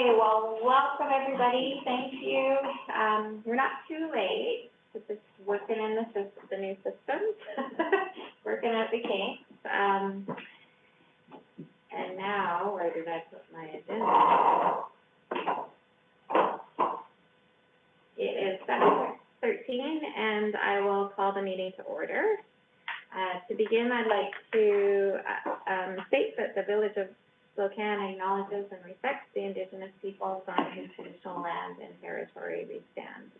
Okay, well, welcome everybody. Thank you. We're not too late. We're just working in the new systems, working out the kinks. And now, where did I put my agenda? It is 7:13, and I will call the meeting to order. To begin, I'd like to state that the Village of Slocan acknowledges and respects the Indigenous peoples on whose traditional land and territory we stand.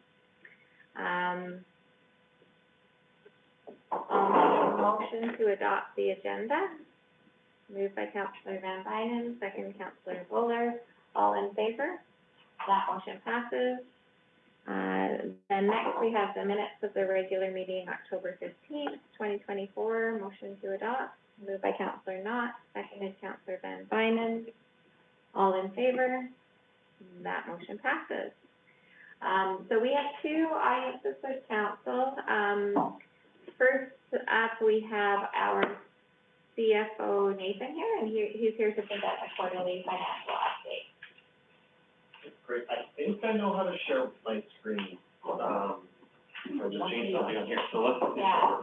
I'll make a motion to adopt the agenda. Moved by Councillor Van Bynen, second Councillor Buller. All in favor? That motion passes. Then next we have the minutes of the regular meeting, October 15th, 2024. Motion to adopt. Moved by Councillor Knott, seconded Councillor Van Bynen. All in favor? That motion passes. So we have two audiences with council. First up, we have our CFO Nathan here, and he's here to present a quarterly financial update. Great. I think I know how to share my screen. I'll just change something on here. So let's. Yeah.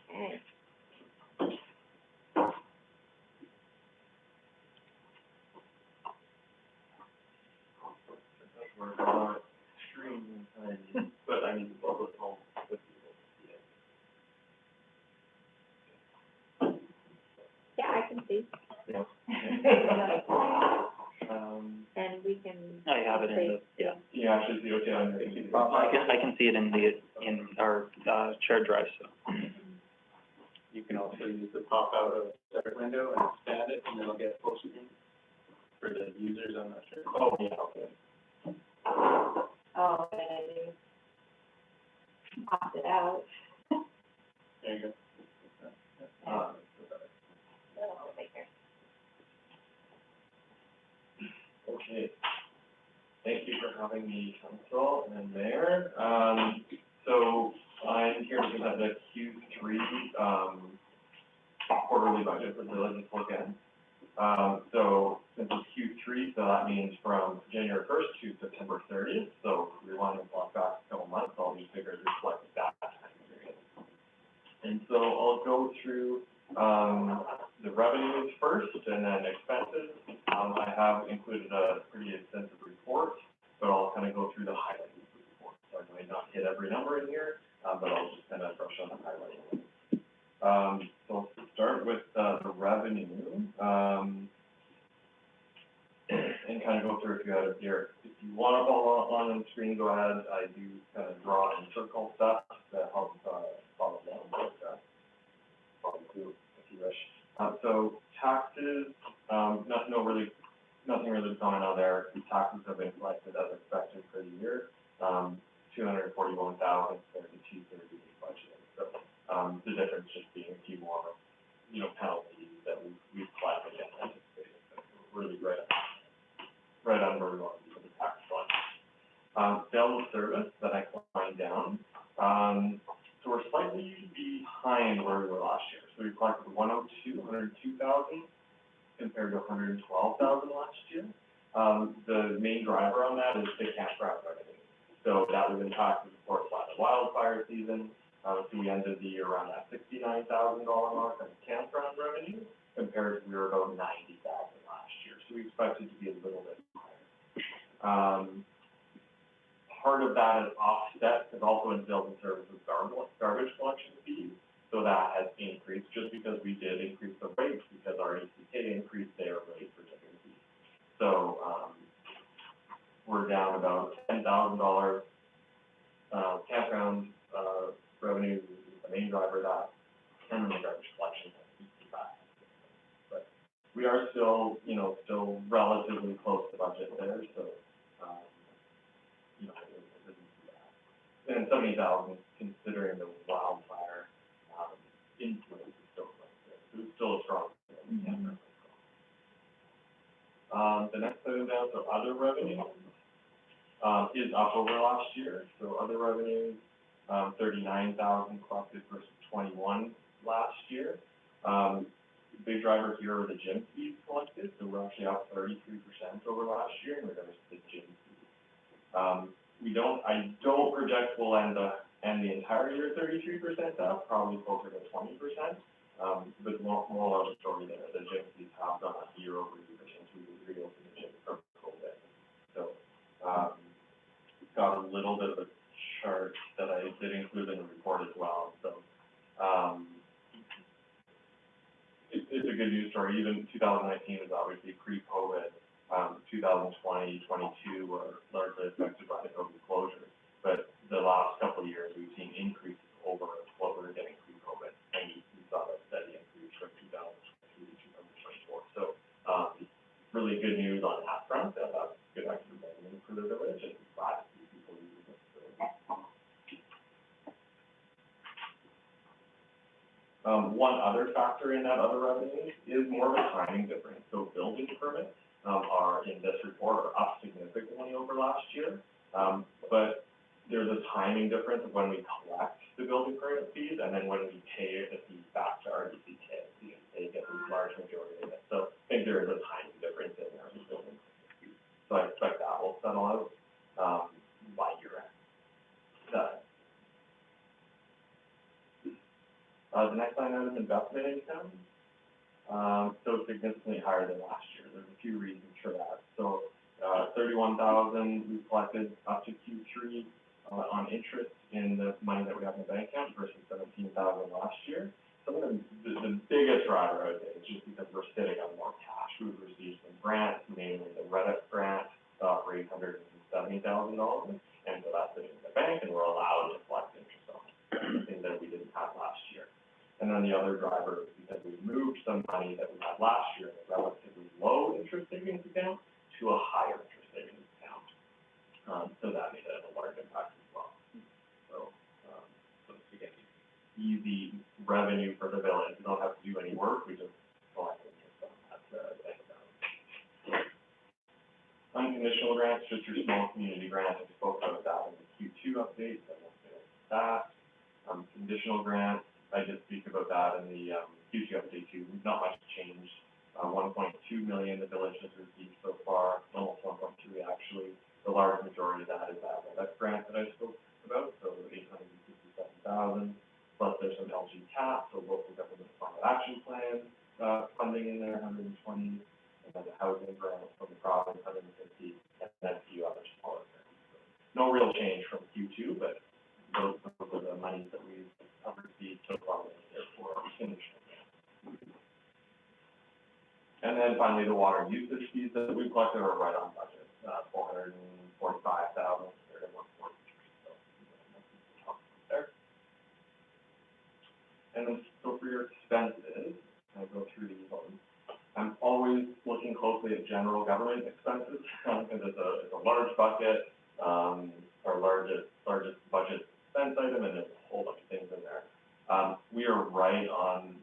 Okay. We're on screen, but I need to bubble it home with you. Yeah, I can see. Yeah. And we can. I have it in the, yeah. You actually see, okay, I can see it in our, shared drive, so. You can also use the pop out of the separate window and expand it, and it'll get posted in for the users, I'm not sure. Oh, yeah, okay. Oh, and I do. Pop it out. There you go. Okay. Thank you for having me, Council and Mayor. So I'm here to present the Q3 quarterly budget for the Village of Slocan. So since it's Q3, so that means from January 1st to September 30th. So we're wanting to block back a couple months, all these figures reflect that time period. And so I'll go through the revenues first and then expenses. I have included a pretty extensive report, but I'll kind of go through the highlights of the report. So I might not hit every number in here, but I'll just kind of brush on the highlights. So let's start with the revenue, and kind of go through a few out of here. If you want to follow on the screen, go ahead. I do kind of draw and circle stuff to help follow along, but follow through if you wish. So taxes, nothing really going on there. Taxes have been collected as expected for the year, 241,000 compared to 238 budgeted. So the difference just being a few more, penalties that we've collected and anticipated. So we're really right on where we want to be for the tax fund. Sales of service that I climbed down. So we're slightly behind where we were last year. So we collected 102,000 compared to 112,000 last year. The main driver on that is the campground revenue. So that was impacted, of course, by the wildfire season. So we ended the year around that $69,000 mark on campground revenue, compared to we were about 90,000 last year. So we expected to be a little bit higher. Part of that is offset, because also in sales and services, garbage collection fees. So that has increased just because we did increase the rates, because our ACK increased their rate for tipping fees. So we're down about $10,000. Campground revenue is the main driver of that, and then the garbage collection has back. But we are still, still relatively close to budget there. So it isn't too bad. And 70,000, considering the wildfire influence, is still right there. So it's still a strong. The next item down, so other revenue is up over last year. So other revenue 39,000 collected versus 21 last year. Big driver here are the gym fees collected, so we're actually up 33% over last year in regards to the gym fees. I don't project we'll end the entire year 33% up, probably closer to 20%. But more of the story there, the gym fees have gone up year over year since we reopened the gym from COVID. So, got a little bit of a chart that I did include in the report as well. So, it's a good news story. Even 2019 was obviously pre-COVID. 2020, 22 were largely affected by the COVID closures. But the last couple of years, we've seen increases over what we were getting pre-COVID, and we saw that steady increase from 2022 to 2024. So, really good news on that front. That's good extra revenue for the village, and glad to see people using this. One other factor in that other revenue is more of a timing difference. So building permits are in this report are up significantly over last year, but there's a timing difference of when we collect the building permit fees and then when we pay the fees back to RDCK, because they get the large majority of it. So I think there is a timing difference in there with building permit fees. So I expect that will settle out by year end. The next line item is investment income. So significantly higher than last year. There's a few reasons for that. So 31,000 we collected up to Q3 on interest in the money that we have in the bank account versus 17,000 last year. Some of the biggest driver, I would say, is just because we're sitting on more cash. We've received some grants, mainly the Reddit grant for $870,000, and so that's sitting in the bank, and we're allowed to collect interest on it, something that we didn't have last year. And then the other driver is because we moved some money that we had last year in a relatively low interest savings account to a higher interest savings account. So that made it a large impact as well. So again, easy revenue for the village. We don't have to do any work. We just collect interest on that bank account. Unconditional grants, just your small community grants. I spoke about that in the Q2 update. So I won't get into that. Conditional grants. I did speak about that in the Q2 update too. Not much changed. 1.2 million the village has received so far, almost 1.3 actually. The large majority of that is that WebEx grant that I spoke about, so 867,000. Plus there's some LG TAP, so local government climate action plan funding in there, 120, and then the housing grant from the province, 150, and then a few other smaller grants. So no real change from Q2, but those are the monies that we've received so far for conditional grants. And then finally, the water usage fees that we collected are right on budget, 445,000 compared to 143. So there. And then so for your expenses, I'll go through these ones. I'm always looking closely at general government expenses because it's a large bucket, our largest budget expense item, and there's a whole bunch of things in there. We are right on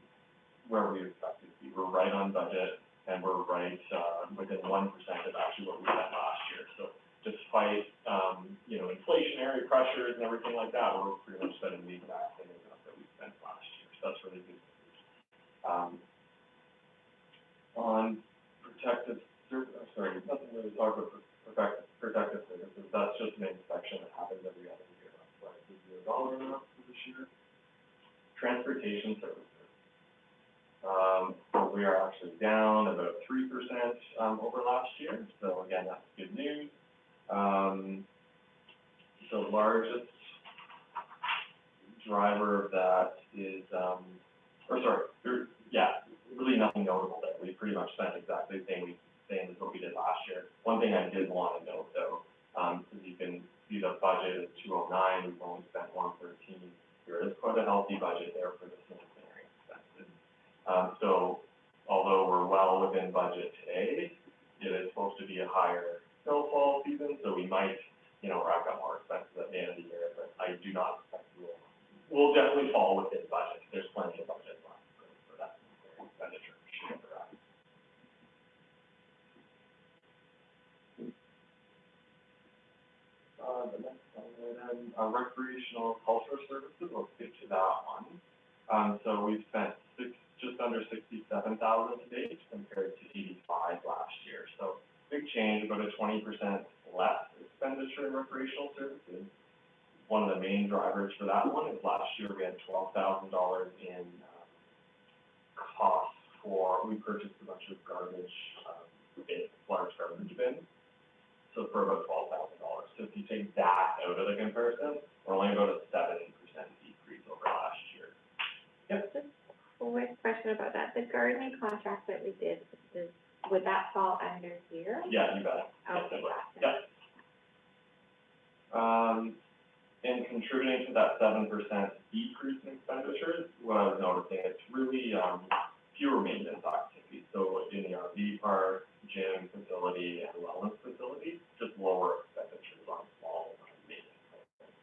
where we expected to be. We're right on budget, and we're right within 1% of actually what we spent last year. So despite inflationary pressures and everything like that, we're pretty much spending the exact same amount that we spent last year. So that's really good. On protective services, sorry, nothing really to talk about protective services. That's just an inspection that happens every other year. That's why I give you a dollar amount for this year. Transportation services. We are actually down about 3% over last year. So again, that's good news. The largest driver of that is, really nothing notable there. We pretty much spent exactly the same as what we did last year. One thing I did want to note though, because you can see the budget is 209, we've only spent 113. There is quite a healthy budget there for the sanitary expenses. So although we're well within budget today, it is supposed to be a higher snowfall season, so we might, rack up more expenses at the end of the year, but I do not expect we'll definitely fall within budget. There's plenty of budget left for that expenditure. The next line then, recreational cultural services, we'll skip to that one. So we've spent just under 67,000 to date compared to 85 last year. So big change, about a 20% less expenditure in recreational services. One of the main drivers for that one is last year we had $12,000 in costs we purchased a bunch of garbage, large garbage bins. So for about $12,000. So if you take that out of the comparison, we're only about a 7% decrease over last year. Yep. Just a quick question about that. The gardening contract that we did, would that fall under here? Yeah, you bet. Okay, Yeah. And contributing to that 7% decrease in expenditures, what I was noticing, it's really fewer maintenance activities. So in the RV park, gym facility, and wellness facility, just lower expenditures on small maintenance programs.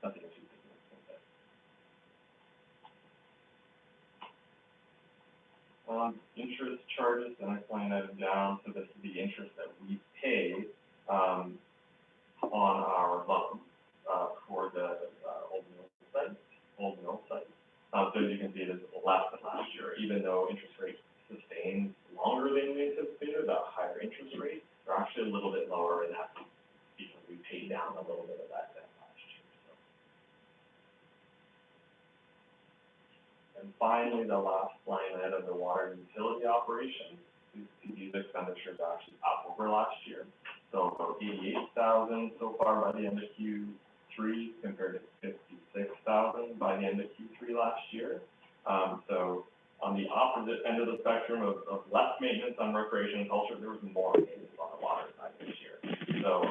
Nothing too significant there. Interest charges, the next line item down, so this is the interest that we pay on our loan for the old mill site. So as you can see, it is less than last year, even though interest rates sustained longer than we anticipated, that higher interest rate, they're actually a little bit lower, and that's because we paid down a little bit of that debt last year. So. And finally, the last line item, the water and utility operations. These expenditures are actually up over last year. So about 88,000 so far by the end of Q3 compared to 56,000 by the end of Q3 last year. So on the opposite end of the spectrum of less maintenance on recreation and culture, there was more maintenance on the water side this year. So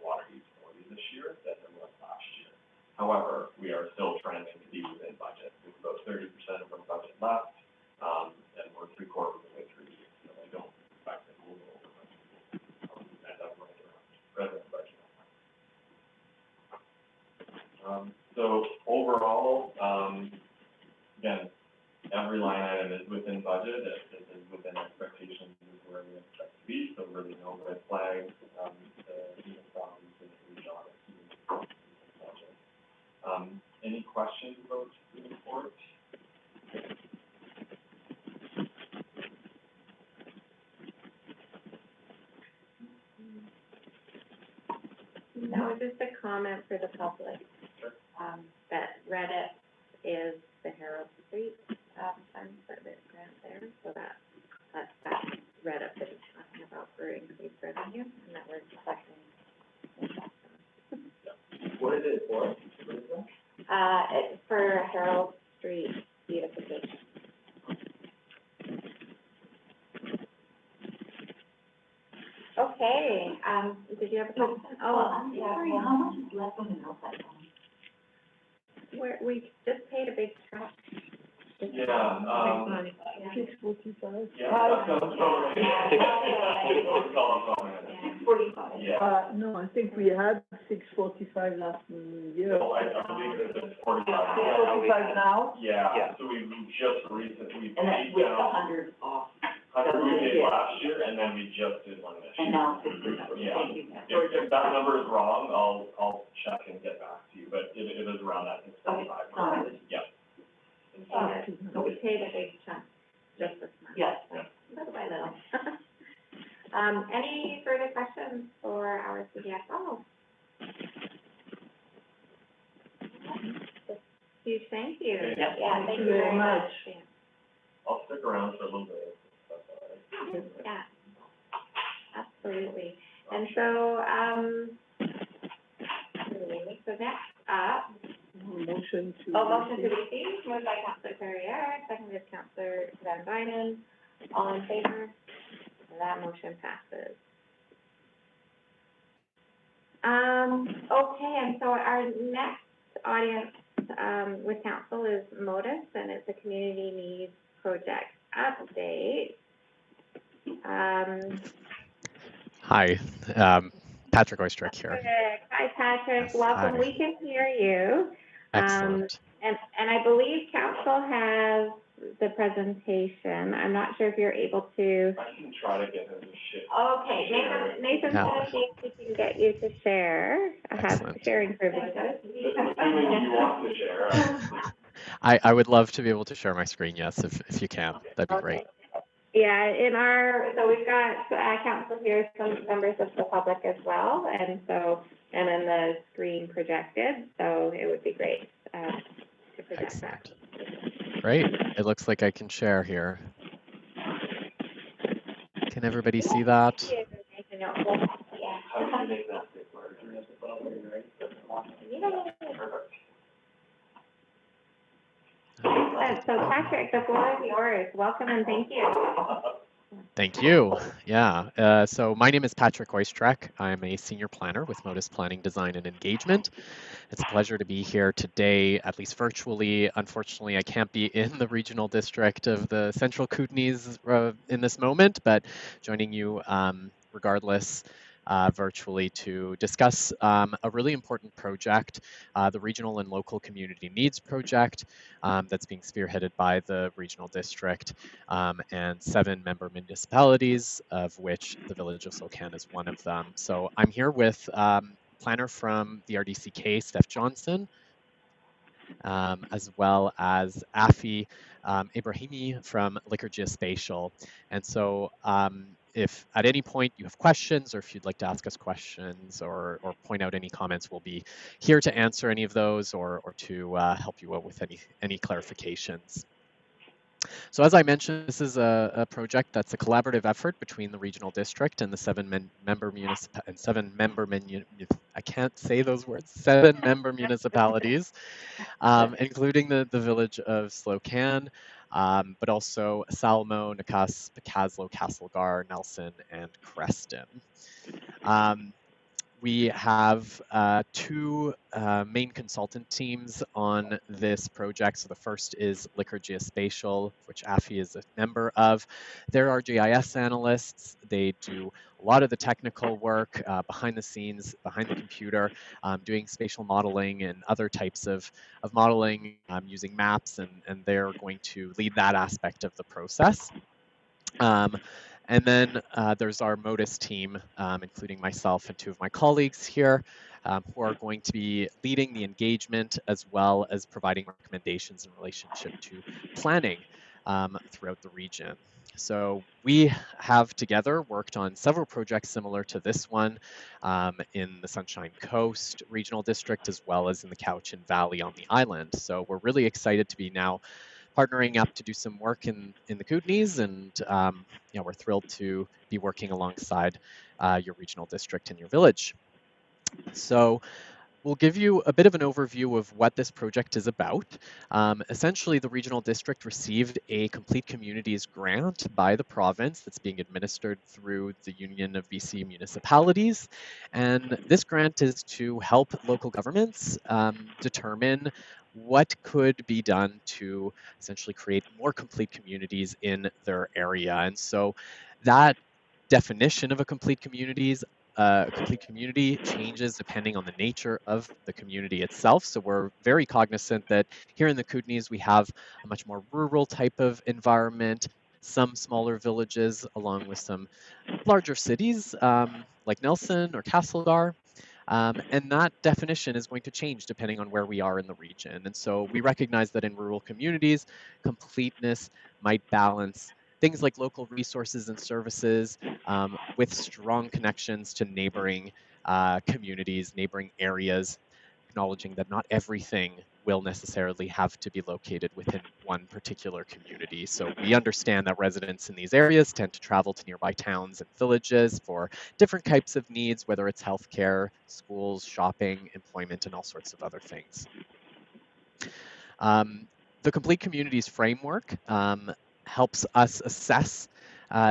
water utility this year than there was last year. However, we are still trending to be within budget. With about 30% of our budget left, and we're 3/4 of the way through the year, so I don't expect to move over budget. End up right around present budget. So overall, again, every line item is within budget. It is within expectations of where we expect to be. So really no red flags. The unit values did a good job at keeping the budget. Any questions about the report? No, just a comment for the public, that Reddit is the Harold Street, fund for this grant there, so that's Reddit that is talking about for increased revenue, and that we're expecting. What is it for? What is that? It's for Harold Street beautification. Okay, did you have a question? I'm sorry, how much is left on the outside one? We just paid a big chunk. Yeah, $645. yeah, that sounds about right. Yeah. No, I think we had $645 last year. So I believe it's 45. $645 now? Yeah, so we just recently And that's paid with the down 100 off, 100 we did last year, and then we just did one this year. and now 600. Yeah. Thank you. If that number is wrong, I'll check and get back to you, but it is around that 645. Okay. Yeah. So we paid a big chunk just this month. Yes. Little by little. Any further questions for our CDFO? Huge thank you. Yeah. Yeah, thank you very much. I'll stick around for a little bit, if that's all right. Yeah, absolutely. And so, so next up, Motion to. motion to receive, moved by Councillor Perrier, seconded by Councillor Van Bynen. All in favor? That motion passes. Okay, and so our next audience, with council is Modus, and it's a community needs project update. Hi, Patrick Oistrik here. Hi, Patrick. Yes, Welcome. hi. We can hear you. Excellent. And I believe council has the presentation. I'm not sure if you're able to. I can try to get him to shit. Okay, Nathan Yeah. said if we can get you to share. I have Excellent. sharing privileges. Assuming you want to share. I would love to be able to share my screen, yes, if you can. That'd be great. Yeah, so we've got, council here, some members of the public as well, and then the screen projected, so it would be great, to project that. Excellent. Great. It looks like I can share here. Can everybody see that? Yeah. How do you make that big larger as a bubble, right? Perfect. Excellent. So Patrick, the floor is yours. Welcome and thank you. Thank you. Yeah. So my name is Patrick Oistrakh. I'm a senior planner with Modus Planning, Design, and Engagement. It's a pleasure to be here today, at least virtually. Unfortunately, I can't be in the regional district of the Central Kootenays in this moment, but joining you regardless virtually to discuss a really important project, the Regional and Local Community Needs Project that's being spearheaded by the regional district and 7 member municipalities, of which the village of Slocan is one of them. So I'm here with planner from the RDCK, Steph Johnson, as well as Afi Ibrahimi from Liquor Geospatial. And so if at any point you have questions or if you'd like to ask us questions or point out any comments, we'll be here to answer any of those or to help you out with any clarifications. So as I mentioned, this is a project that's a collaborative effort between the regional district and the 7-member I can't say those words, 7-member municipalities, including the village of Slocan, but also Salmo, Nakas, Picaslo, Castlegar, Nelson, and Creston. We have 2 main consultant teams on this project. So the first is Liquor Geospatial, which Afi is a member of. They're our GIS analysts. They do a lot of the technical work behind the scenes, behind the computer, doing spatial modeling and other types of modeling using maps, and they're going to lead that aspect of the process. And then there's our Modus team, including myself and 2 of my colleagues here, who are going to be leading the engagement as well as providing recommendations in relationship to planning throughout the region. So we have together worked on several projects similar to this one in the Sunshine Coast Regional District, as well as in the Cowichan Valley on the island. So we're really excited to be now partnering up to do some work in the Kootenays, and we're thrilled to be working alongside your regional district and your village. So we'll give you a bit of an overview of what this project is about. Essentially, the regional district received a Complete Communities grant by the province that's being administered through the Union of BC Municipalities. And this grant is to help local governments determine what could be done to essentially create more complete communities in their area. And so that definition of a complete community changes depending on the nature of the community itself. So we're very cognizant that here in the Kootenays, we have a much more rural type of environment, some smaller villages, along with some larger cities like Nelson or Castlegar. And that definition is going to change depending on where we are in the region. And so we recognize that in rural communities, completeness might balance things like local resources and services with strong connections to neighboring communities, neighboring areas, acknowledging that not everything will necessarily have to be located within one particular community. So we understand that residents in these areas tend to travel to nearby towns and villages for different types of needs, whether it's healthcare, schools, shopping, employment, and all sorts of other things. The Complete Communities framework helps us assess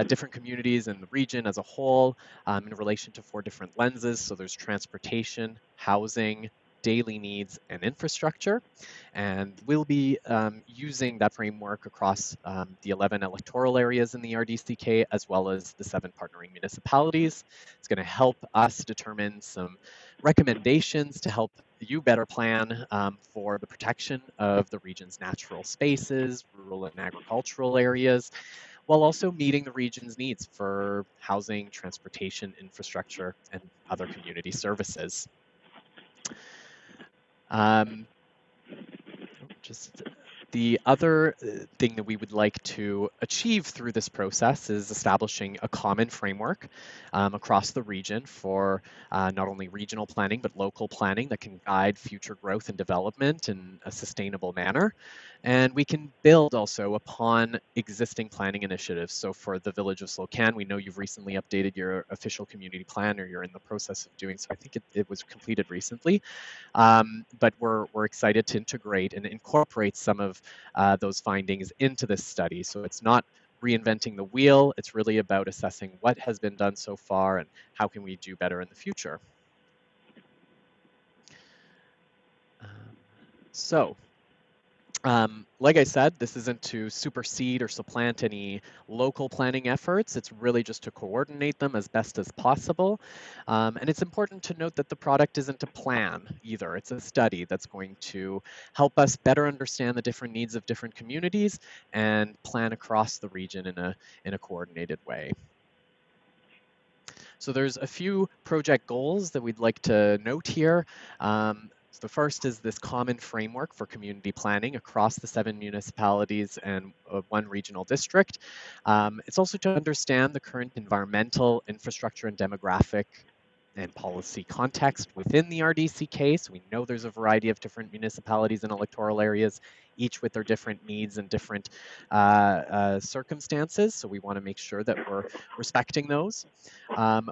different communities in the region as a whole in relation to 4 different lenses. So there's transportation, housing, daily needs, and infrastructure. And we'll be using that framework across the 11 electoral areas in the RDCK, as well as the 7 partnering municipalities. It's going to help us determine some recommendations to help you better plan for the protection of the region's natural spaces, rural and agricultural areas, while also meeting the region's needs for housing, transportation, infrastructure, and other community services. Just the other thing that we would like to achieve through this process is establishing a common framework across the region for not only regional planning, but local planning that can guide future growth and development in a sustainable manner. And we can build also upon existing planning initiatives. So for the village of Slocan, we know you've recently updated your official community plan, or you're in the process of doing so. I think it was completed recently. But we're excited to integrate and incorporate some of those findings into this study. So it's not reinventing the wheel, it's really about assessing what has been done so far and how can we do better in the future. Like I said, this isn't to supersede or supplant any local planning efforts. It's really just to coordinate them as best as possible. And it's important to note that the product isn't a plan either. It's a study that's going to help us better understand the different needs of different communities and plan across the region in a coordinated way. So there's a few project goals that we'd like to note here. The first is this common framework for community planning across the 7 municipalities and 1 regional district. It's also to understand the current environmental, infrastructure, and demographic and policy context within the RDCK. So we know there's a variety of different municipalities and electoral areas, each with their different needs and different circumstances. So we want to make sure that we're respecting those.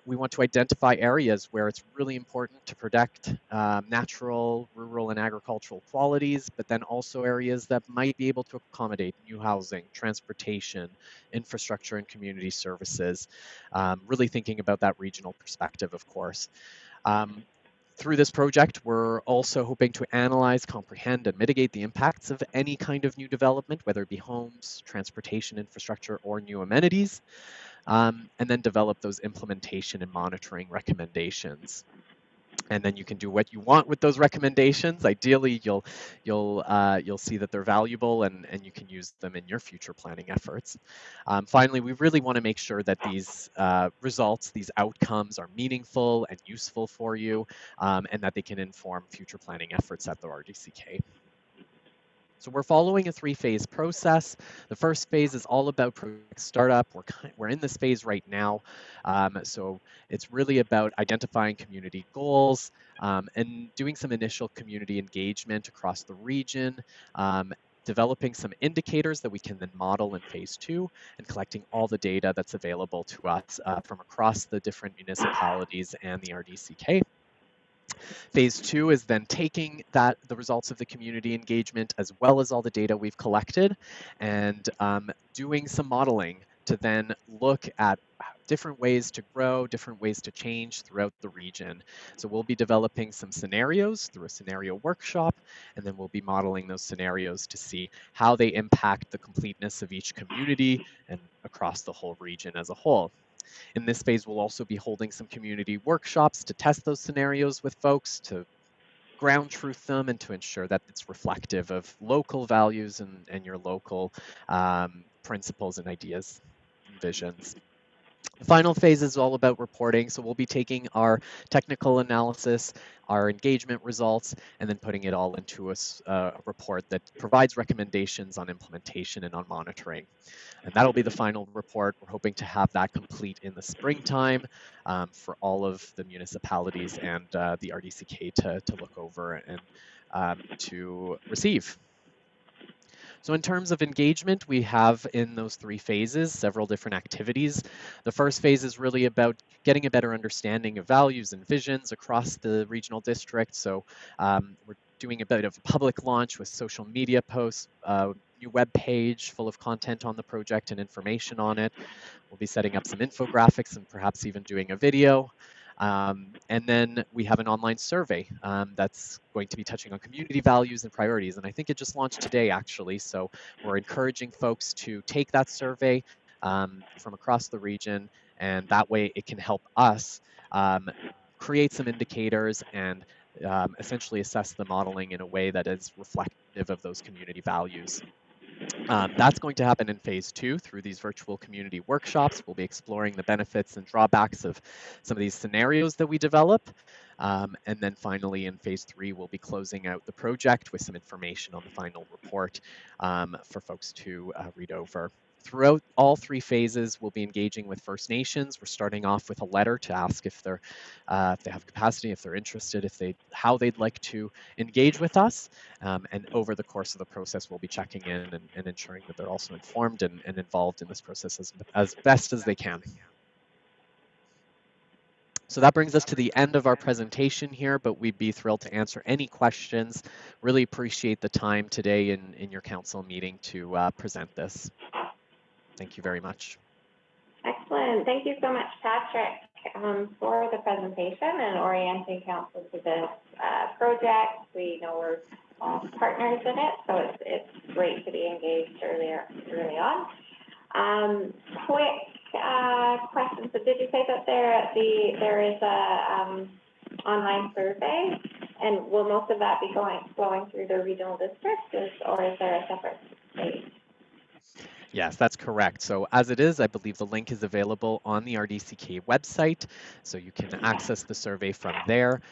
We want to identify areas where it's really important to protect natural, rural, and agricultural qualities, but then also areas that might be able to accommodate new housing, transportation, infrastructure, and community services. Really thinking about that regional perspective, of course. Through this project, we're also hoping to analyze, comprehend, and mitigate the impacts of any kind of new development, whether it be homes, transportation infrastructure, or new amenities, and then develop those implementation and monitoring recommendations. And then you can do what you want with those recommendations. Ideally, you'll see that they're valuable and you can use them in your future planning efforts. Finally, we really want to make sure that these results, these outcomes are meaningful and useful for you, and that they can inform future planning efforts at the RDCK. So we're following a 3-phase process. The first phase is all about project startup. We're in this phase right now. So it's really about identifying community goals and doing some initial community engagement across the region, developing some indicators that we can then model in phase 2, and collecting all the data that's available to us from across the different municipalities and the RDCK. Phase 2 is then taking the results of the community engagement as well as all the data we've collected and doing some modeling to then look at different ways to grow, different ways to change throughout the region. So we'll be developing some scenarios through a scenario workshop, and then we'll be modeling those scenarios to see how they impact the completeness of each community and across the whole region as a whole. In this phase, we'll also be holding some community workshops to test those scenarios with folks, to ground truth them, and to ensure that it's reflective of local values and your local principles and ideas and visions. The final phase is all about reporting. So we'll be taking our technical analysis, our engagement results, and then putting it all into a report that provides recommendations on implementation and on monitoring. And that'll be the final report. We're hoping to have that complete in the springtime for all of the municipalities and the RDCK to look over and to receive. So in terms of engagement, we have in those 3 phases several different activities. The first phase is really about getting a better understanding of values and visions across the regional district. So we're doing a bit of a public launch with social media posts, new web page full of content on the project and information on it. We'll be setting up some infographics and perhaps even doing a video. And then we have an online survey that's going to be touching on community values and priorities. And I think it just launched today, actually. So we're encouraging folks to take that survey from across the region. And that way it can help us create some indicators and essentially assess the modeling in a way that is reflective of those community values. That's going to happen in phase 2 through these virtual community workshops. We'll be exploring the benefits and drawbacks of some of these scenarios that we develop. And then finally in phase 3, we'll be closing out the project with some information on the final report for folks to read over. Throughout all 3 phases, we'll be engaging with First Nations. We're starting off with a letter to ask if they have capacity, if they're interested, how they'd like to engage with us. And over the course of the process, we'll be checking in and ensuring that they're also informed and involved in this process as best as they can. So that brings us to the end of our presentation here, but we'd be thrilled to answer any questions. Really appreciate the time today in your council meeting to present this. Thank you very much. Excellent. Thank you so much, Patrick, for the presentation and orienting council to this project. We know we're all partners in it, so it's great to be engaged early on. Quick question. So did you say that there is a online survey, and will most of that be flowing through the regional district, or is there a separate stage? Yes, that's correct. So as it is, I believe the link is available on the RDCK website, so you can access the survey from there.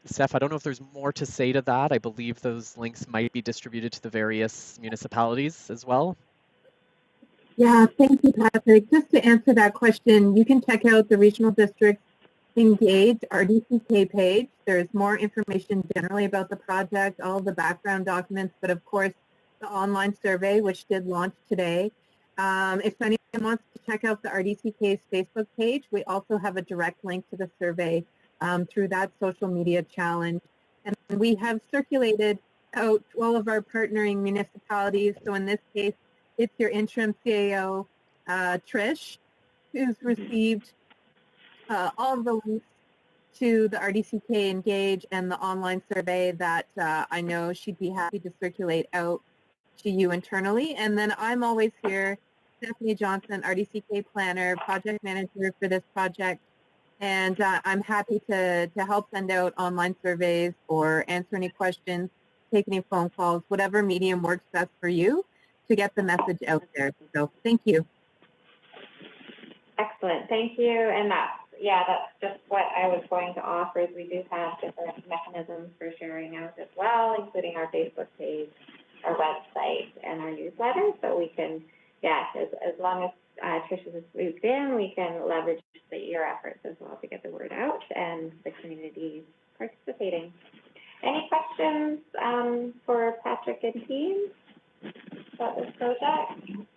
Steph, I don't know if there's more to say to that. I believe those links might be distributed to the various municipalities as well. Yeah, thank you, Patrick. Just to answer that question, you can check out the Regional District Engage RDCK page. There's more information generally about the project, all the background documents, but of course, the online survey, which did launch today. If anyone wants to check out the RDCK's Facebook page, we also have a direct link to the survey through that social media challenge. And we have circulated out to all of our partnering municipalities. So in this case, it's your interim CAO, Trish, who's received all of the links to the RDCK Engage and the online survey that I know she'd be happy to circulate out to you internally. And then I'm always here, Stephanie Johnson, RDCK Planner, Project Manager for this project. And I'm happy to help send out online surveys or answer any questions, take any phone calls, whatever medium works best for you to get the message out there. So thank you. Excellent. Thank you. And that's just what I was going to offer is we do have different mechanisms for sharing out as well, including our Facebook page, our website, and our newsletter. So we can, as long as Trish is moved in, we can leverage your efforts as well to get the word out and the community participating. Any questions for Patrick and team about this project?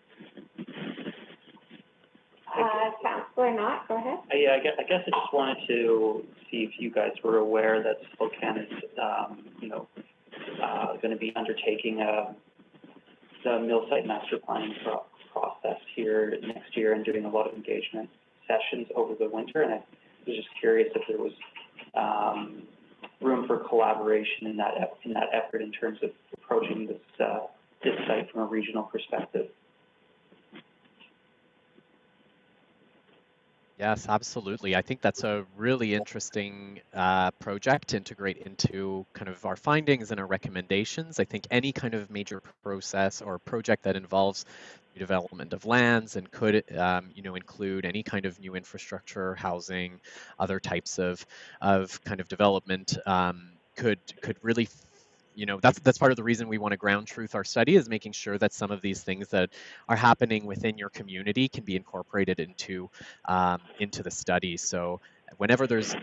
Councillor Knott, go ahead. Yeah, I guess I just wanted to see if you guys were aware that Slocan is, going to be undertaking the mill site master planning process here next year and doing a lot of engagement sessions over the winter. And I was just curious if there was room for collaboration in that effort in terms of approaching this site from a regional perspective. Yes, absolutely. I think that's a really interesting project to integrate into kind of our findings and our recommendations. I think any kind of major process or project that involves development of lands and could include any kind of new infrastructure, housing, other types of kind of development could really that's part of the reason we want to ground truth our study, is making sure that some of these things that are happening within your community can be incorporated into the study. So whenever there's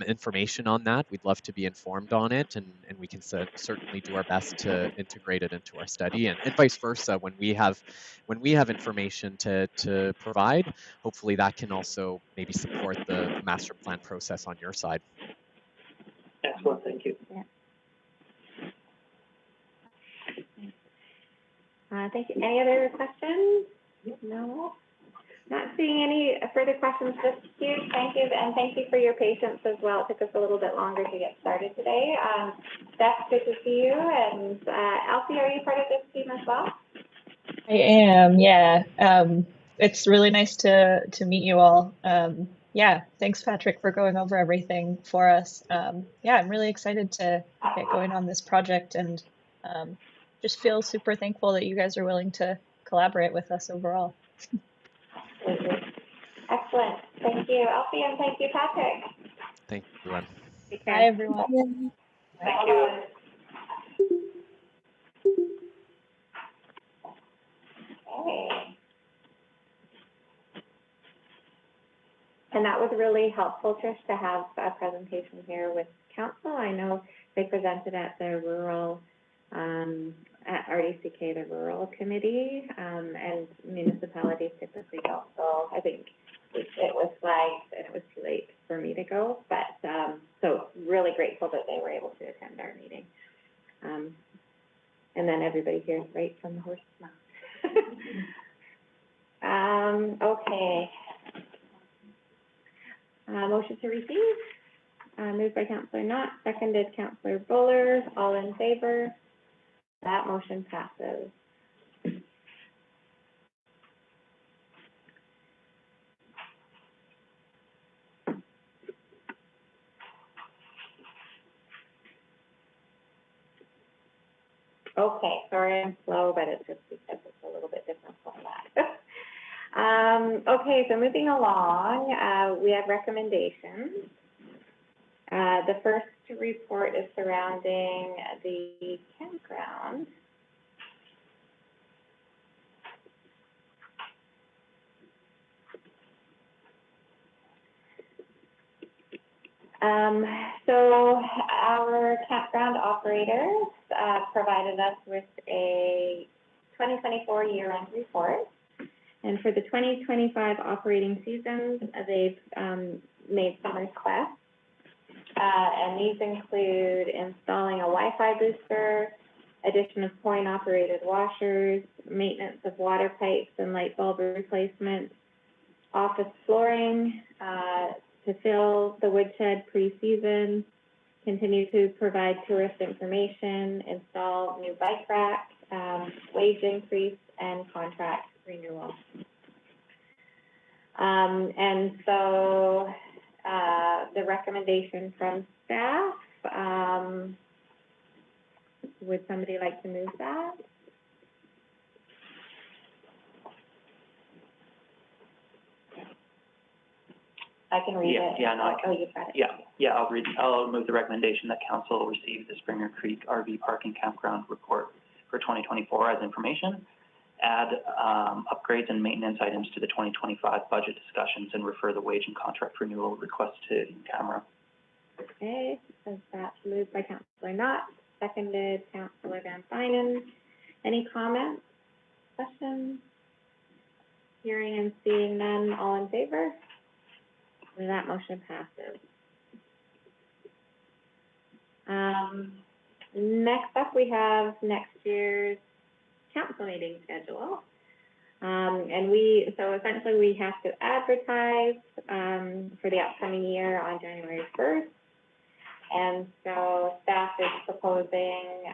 information on that, we'd love to be informed on it, and we can certainly do our best to integrate it into our study, and vice versa. When we have information to provide, hopefully that can also maybe support the master plan process on your side. Excellent, thank you. Yeah. Thank you. Any other questions? No? Not seeing any further questions. Just huge thank you, and thank you for your patience as well. It took us a little bit longer to get started today. Steph, good to see you. And Elsie, are you part of this team as well? I am, yeah. it's really nice to meet you all. Yeah, thanks, Patrick, for going over everything for us. Yeah, I'm really excited to get going on this project, and just feel super thankful that you guys are willing to collaborate with us overall. Absolutely. Excellent. Thank you, Elsie, and thank you, Patrick. Thank you, everyone. Take Bye, care. everyone. Thank you. Okay. And that was really helpful, Trish, to have a presentation here with council. I know they presented at the rural, at RDCK, the rural committee, and municipalities typically don't. So I think it was flagged and it was too late for me to go, but, so really grateful that they were able to attend our meeting. And then everybody hears right from the horse's mouth. Okay. Motion to receive, moved by Councillor Knott, seconded Councillor Buller, all in favor. That motion passes. Okay, sorry I'm slow, but it's just because it's a little bit different format. Okay, so moving along, we have recommendations. The first report is surrounding the campground. So our campground operators provided us with a 2024 year-end report. And for the 2025 operating season, they've made some requests. And these include installing a Wi-Fi booster, addition of coin-operated washers, maintenance of water pipes and light bulb replacement, office flooring, to fill the woodshed pre-season, continue to provide tourist information, install new bike rack, wage increase, and contract renewal. And so the recommendation from staff, would somebody like to move that? I can read it. Yeah, no, I can. Oh, you've got it. Yeah, I'll move the recommendation that council receive the Springer Creek RV Park and Campground report for 2024 as information, add upgrades and maintenance items to the 2025 budget discussions, and refer the wage and contract renewal request to camera. Okay, so that's moved by Councillor Knott, seconded Councillor Van Bynen. Any comments, questions? Hearing and seeing none, all in favor? And that motion passes. Next up, we have next year's council meeting schedule. And so essentially we have to advertise for the upcoming year on January 1st. And so staff is proposing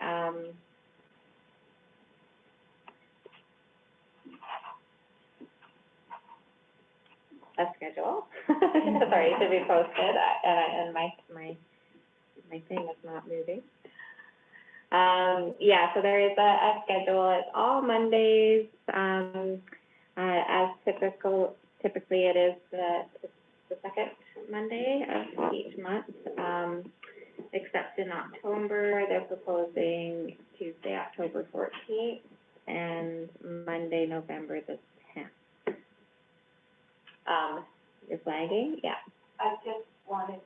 a schedule. Sorry, to be posted, and my thing is not moving. Yeah, so there is a schedule. It's all Mondays, as typically it is the second Monday of each month, except in October, they're proposing Tuesday, October 14th, and Monday, November the 10th. You're flagging? Yeah. I just wanted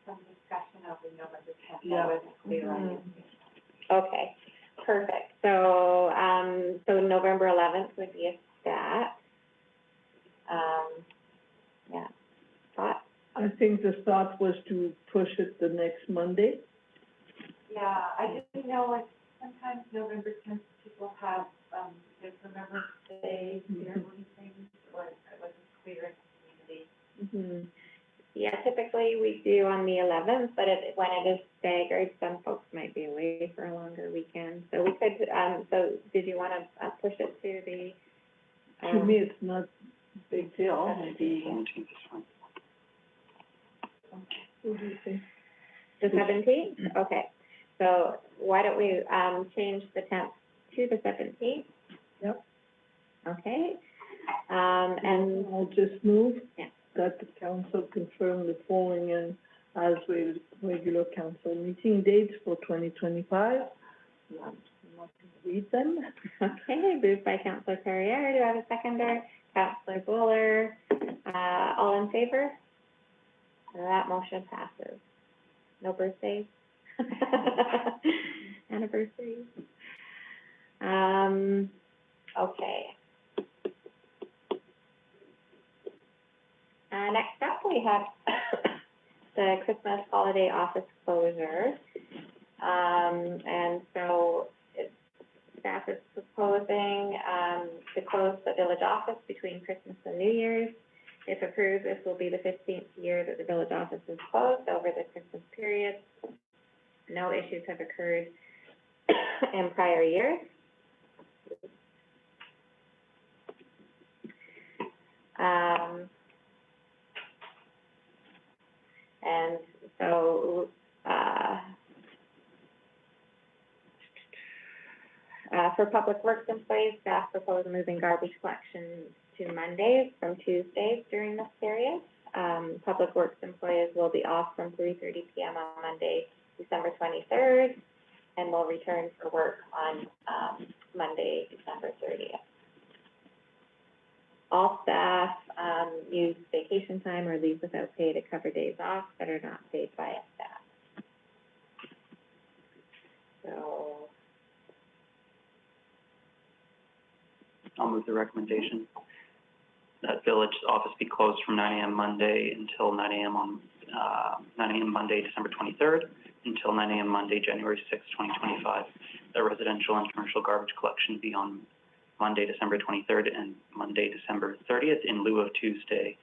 some discussion of the November 10th. Yeah. That wasn't clear on it. Okay, perfect. So, so November 11th would be a stat. Yeah, thought? I think the thought was to push it the next Monday. Yeah, I didn't know if sometimes November 10th people have, just Remembrance Day ceremony things, or it wasn't clear in the community. Yeah, typically we do on the 11th, but when it is staggered, some folks might be away for a longer weekend. So we could, so did you want to push it to the? To me, it's not Big deal, maybe. 17th is fine. What do you think? The 17th? Okay. So why don't we, change the 10th to the 17th? Yep. Okay. And, I'll just move. Yeah. That the council confirm the following and as with regular council meeting dates for 2025. I'm not going to read them. okay, moved by Councillor Perrier. Do I have a seconder? Councillor Buller. All in favor? That motion passes. No birthdays? Anniversaries? Okay. Next up, we have the Christmas holiday office closure. And so staff is proposing to close the village office between Christmas and New Year's. If approved, this will be the 15th year that the village office is closed over the Christmas period. No issues have occurred in prior years. And so, for public works employees, staff propose moving garbage collection to Mondays from Tuesdays during this period. Public works employees will be off from 3:30 p.m. on Monday, December 23rd, and will return for work on Monday, December 30th. All staff use vacation time or leave without pay to cover days off that are not paid by staff. So, I'll move the recommendation that village office be closed from 9 a.m. Monday until 9 a.m. on 9 a.m. Monday, December 23rd, until 9 a.m. Monday, January 6th, 2025. The residential and commercial garbage collection be on Monday, December 23rd, and Monday, December 30th, in lieu of Tuesday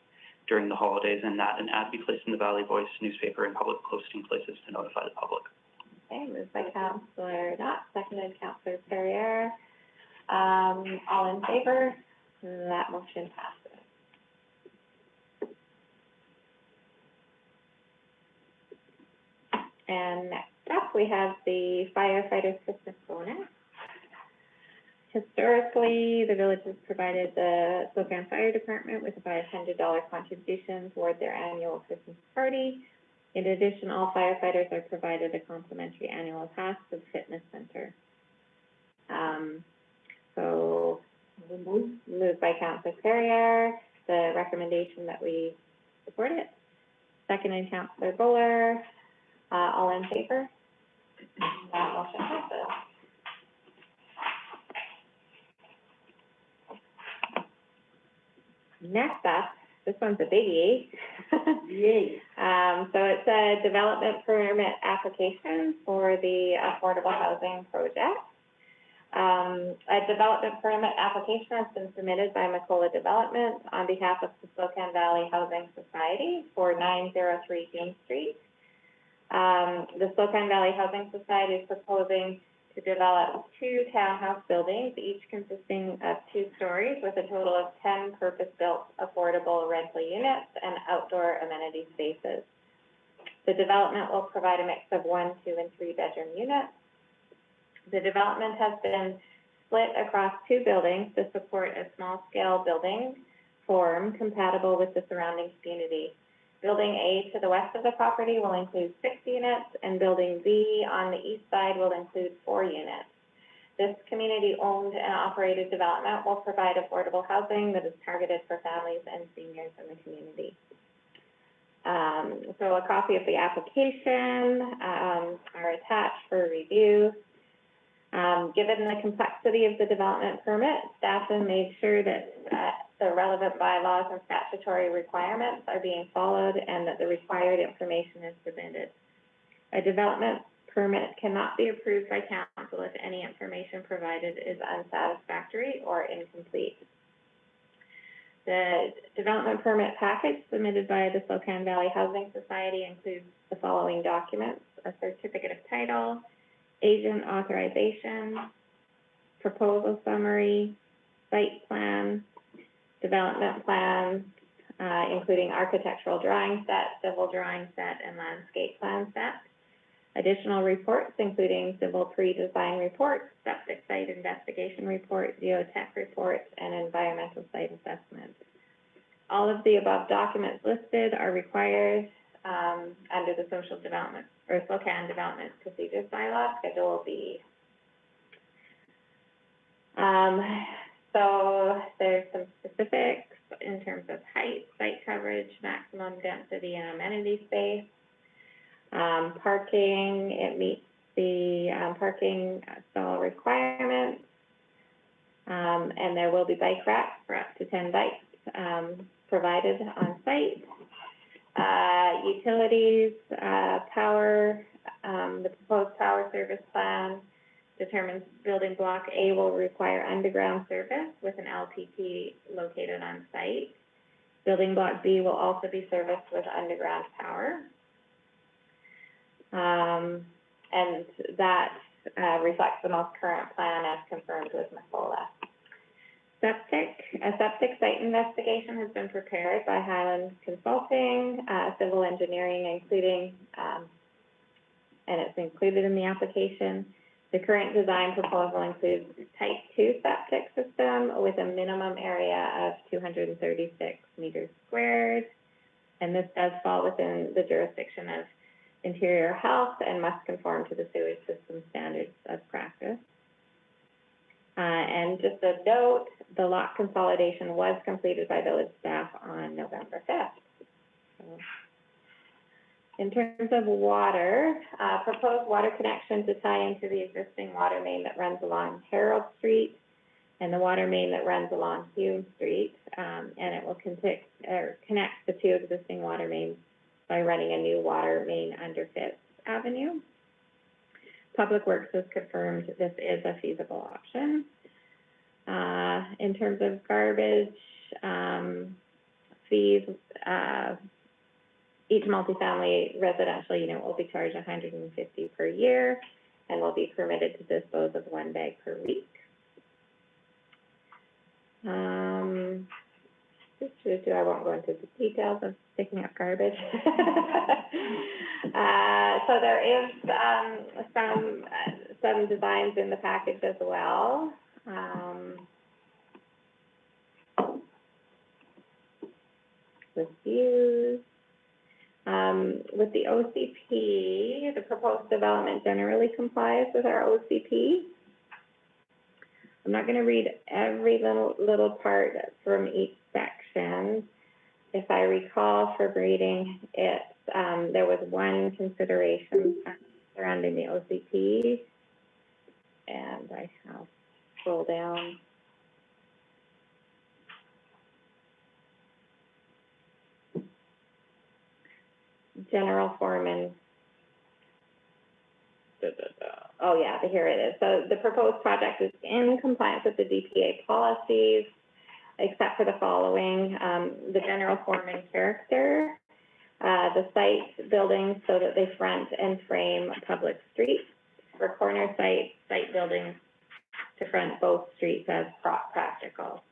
during the holidays, and that an ad be placed in the Valley Voice newspaper and public posting places to notify the public. okay, moved by Councillor Knott, seconded Councillor Perrier. All in favor? That motion passes. And next up, we have the firefighters Christmas bonus. Historically, the village has provided the Slocan Fire Department with a $500 contribution toward their annual Christmas party. In addition, all firefighters are provided a complimentary annual pass to the fitness center. So, moved by Councillor Perrier, the recommendation that we support it. Seconded Councillor Buller. All in favor? That motion passes. Next up, this one's a biggie. Yay. So it's a development permit application for the affordable housing project. A development permit application has been submitted by Macola Development on behalf of the Slocan Valley Housing Society for 903 June Street. The Slocan Valley Housing Society is proposing to develop 2 townhouse buildings, each consisting of 2 stories with a total of 10 purpose-built affordable rental units and outdoor amenity spaces. The development will provide a mix of 1, 2, and 3-bedroom units. The development has been split across 2 buildings to support a small-scale building form compatible with the surrounding community. Building A to the west of the property will include 6 units, and Building B on the east side will include 4 units. This community-owned and operated development will provide affordable housing that is targeted for families and seniors in the community. So a copy of the application are attached for review. Given the complexity of the development permit, staff has made sure that the relevant bylaws and statutory requirements are being followed and that the required information is submitted. A development permit cannot be approved by council if any information provided is unsatisfactory or incomplete. The development permit package submitted by the Slocan Valley Housing Society includes the following documents: a certificate of title, agent authorization, proposal summary, site plan, development plans, including architectural drawing set, civil drawing set, and landscape plan set. Additional reports, including civil pre-design reports, septic site investigation reports, geotech reports, and environmental site assessments. All of the above documents listed are required under the Social Development, or Slocan Development Procedures Bylaw, Schedule B. So there's some specifics in terms of height, site coverage, maximum density, and amenity space. Parking, it meets the parking stall requirements. And there will be bike racks for up to 10 bikes provided on site. Utilities, power, the proposed power service plan determines building block A will require underground service with an LPT located on site. Building block B will also be serviced with underground power. And that reflects the most current plan as confirmed with McCullough. A septic site investigation has been prepared by Highland Consulting, civil engineering, including, and it's included in the application. The current design proposal includes type 2 septic system with a minimum area of 236 meters squared. And this does fall within the jurisdiction of Interior Health and must conform to the sewage system standards of practice. And just a note, the lot consolidation was completed by village staff on November 5th. So, in terms of water, proposed water connection to tie into the existing water main that runs along Harold Street and the water main that runs along Hume Street, and it will connect the two existing water mains by running a new water main under Fifth Avenue. Public Works has confirmed this is a feasible option. In terms of garbage fees, each multifamily residential unit will be charged $150 per year and will be permitted to dispose of 1 bag per week. I won't go into the details of picking up garbage. So there is some designs in the package as well. With views. With the OCP, the proposed development generally complies with our OCP. I'm not going to read every little part from each section. If I recall from reading it, there was one consideration surrounding the OCP, and I have scroll down. General foreman. Oh yeah, here it is. So the proposed project is in compliance with the DPA policies, except for the following: the general foreman character, the site buildings so that they front and frame public streets, for corner site buildings to front both streets as practical.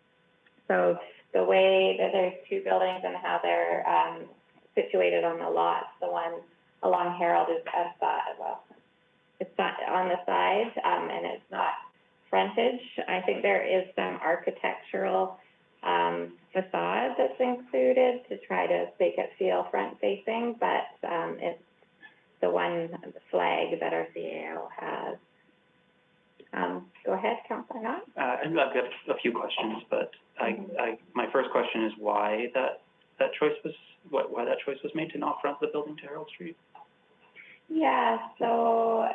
So the way that there's two buildings and how they're situated on the lots, the one along Harold is it's not on the side, and it's not frontage. I think there is some architectural facade that's included to try to make it feel front-facing, but it's the one flag that our CAO has. Go ahead, Councilor Knott. I've got a few questions, but my first question is why that choice was made to not front the building to Harold Street? Yeah, so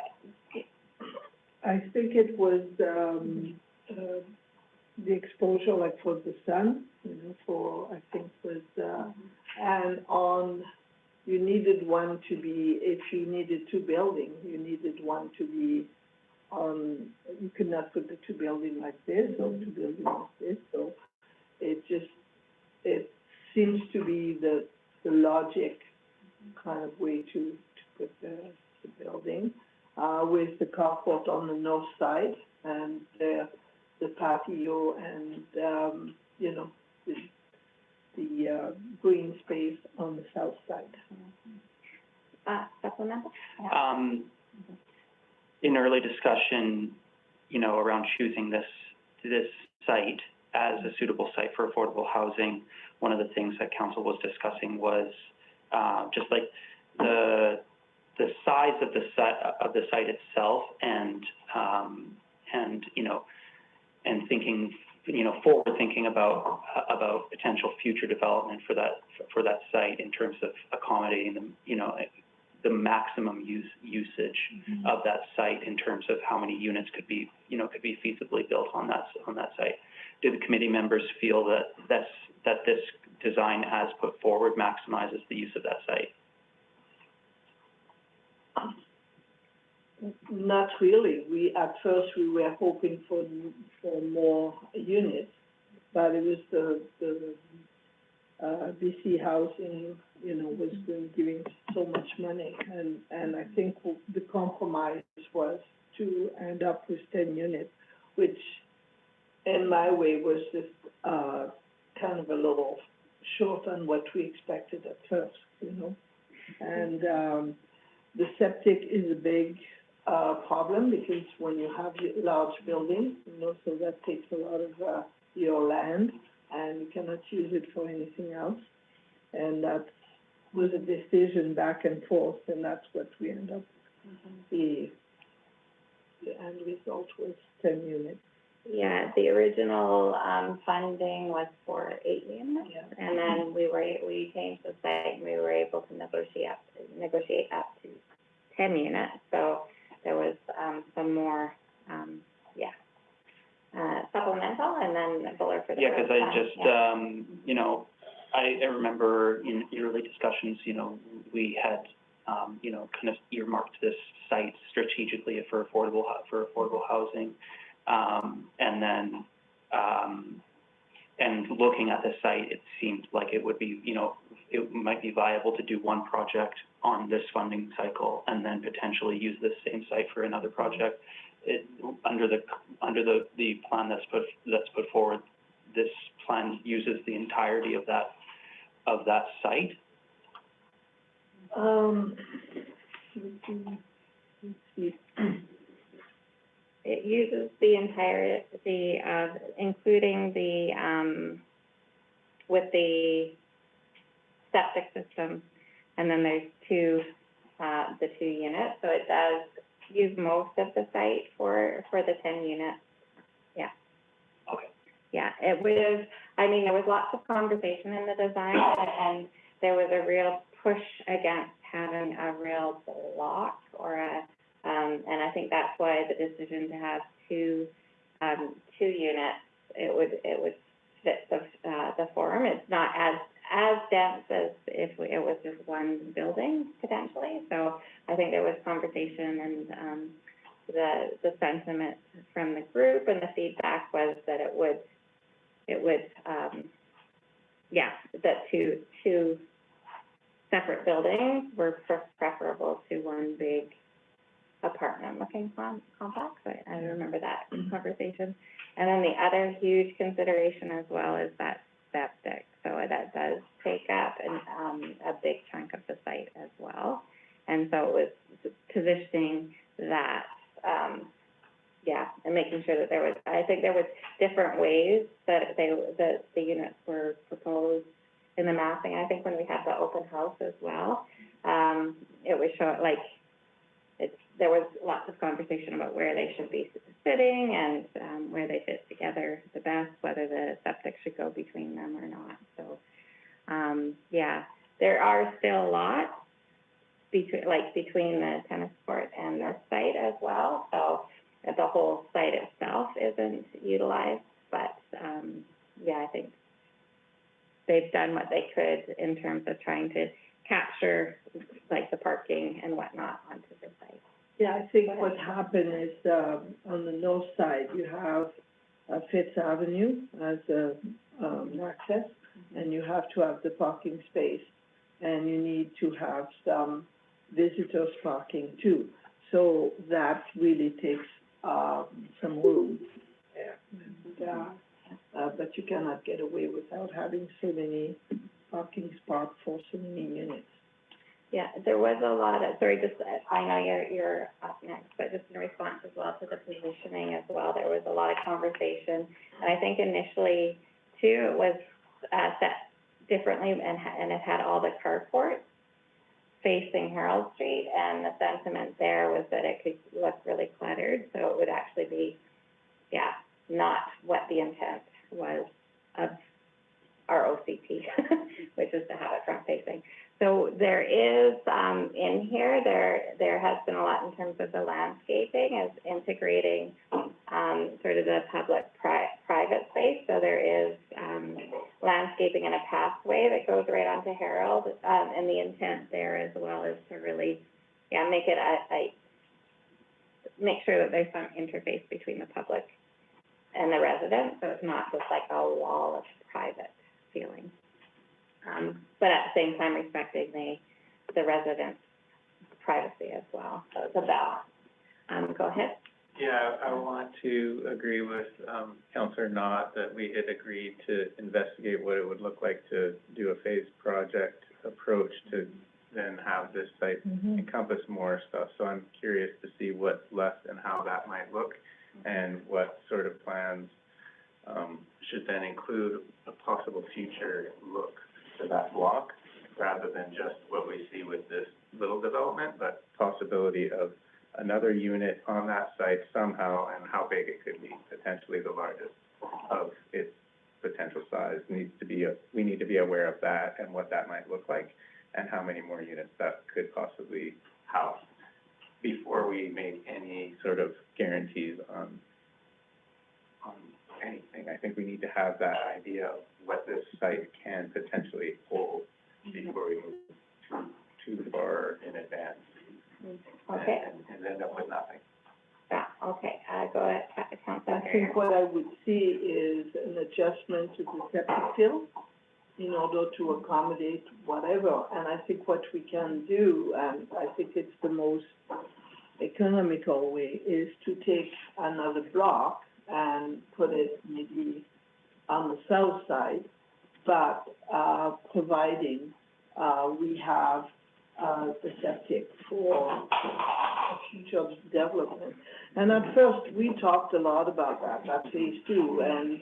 I think it was, the exposure, like for the sun, I think was, and you needed one to be, if you needed two buildings, you needed one to be you could not put the two buildings like this or two buildings like this, so it seems to be the logic kind of way to put the building, with the carport on the north side and the patio and, the green space on the south side. Supplemental? In early discussion, you know, around choosing this site as a suitable site for affordable housing, one of the things that council was discussing was, just like the size of the site itself and, you know, and thinking, you know, forward thinking about potential future development for that site in terms of accommodating the, you know, the maximum usage of that site in terms of how many units could be feasibly built on that site. Do the committee members feel that this design as put forward maximizes the use of that site? Not really. At first we were hoping for more units, but it was the BC Housing, you know, was giving so much money, and I think the compromise was to end up with 10 units, which in my way was just kind of a little short on what we expected at first, you know. And the septic is a big problem, because when you have large buildings, you know, so that takes a lot of your land, and you cannot use it for anything else. And that was a decision back and forth, and that's what we end up. The end result was 10 units. Yeah, the original funding was for 8 units, and then we changed the site, and we were able to negotiate up to 10 units. So there was some more, supplemental, and then Buller for the Yeah, because I first just, time. you know, I remember in early discussions, you know, we had, you know, kind of earmarked this site strategically for affordable housing. And then, and looking at the site, it seemed like it would be, you know, it might be viable to do one project on this funding cycle and then potentially use this same site for another project. Under the plan that's put forward, this plan uses the entirety of that site. Let's see. It uses the entirety of, including with the septic system, and then there's the 2 units, so it does use most of the site for the 10 units. Yeah. Okay. Yeah, it was, I mean, there was lots of conversation in the design, and there was a real push against having a real block or and I think that's why the decision to have 2 units, it would fit the forum. It's not as dense as if it was just one building potentially. So I think there was conversation, and the sentiment from the group and the feedback was that it would that two separate buildings were preferable to one big apartment-looking complex. I remember that conversation. And then the other huge consideration as well is that septic. So that does take up a big chunk of the site as well. And so it was positioning that, and making sure that I think there was different ways that the units were proposed in the mapping. I think when we had the open house as well, it was showing, like, there was lots of conversation about where they should be sitting and where they fit together the best, whether the septic should go between them or not. So, there are still lots between the tennis court and the site as well. So the whole site itself isn't utilized, but I think they've done what they could in terms of trying to capture like the parking and whatnot onto the site. Yeah, I think what happened is, on the north side, you have Fifth Avenue as a, access, and you have to have the parking space, and you need to have some visitors parking too. So that really takes, some room there. And, but you cannot get away without having so many parking spots for so many units. Yeah, there was a lot of, sorry, just, I know you're up next, but just in response as well to the positioning as well, there was a lot of conversation. And I think initially, too, it was, set differently and it had all the carports facing Harold Street, and the sentiment there was that it could look really cluttered, so it would actually be, yeah, not what the intent was of our OCP, which is to have it front facing. So there is, in here, there has been a lot in terms of the landscaping as integrating, sort of the public-private space. So there is, landscaping and a pathway that goes right onto Harold, and the intent there as well is to really, yeah, make it make sure that there's some interface between the public and the residents, so it's not just like a wall of private feeling. But at the same time respecting the residents' privacy as well, so it's a balance. Go ahead. Yeah, I want to agree with, Councillor Knott that we had agreed to investigate what it would look like to do a phased project approach to then have this site encompass more stuff. So I'm curious to see what's left and how that might look, and what sort of plans, should then include a possible future look to that block, rather than just what we see with this little development, but possibility of another unit on that site somehow, and how big it could be, potentially the largest of its potential size. We need to be aware of that and what that might look like, and how many more units that could possibly house before we make any sort of guarantees on anything. I think we need to have that idea of what this site can potentially hold before we move too far in advance. Okay. And end up with nothing. Yeah, okay, go ahead, Councilor. I think what I would see is an adjustment to the septic fill in order to accommodate whatever. And I think what we can do, and I think it's the most economical way, is to take another block and put it maybe on the south side, but providing we have the septic for future development. And at first, we talked a lot about that phase two, and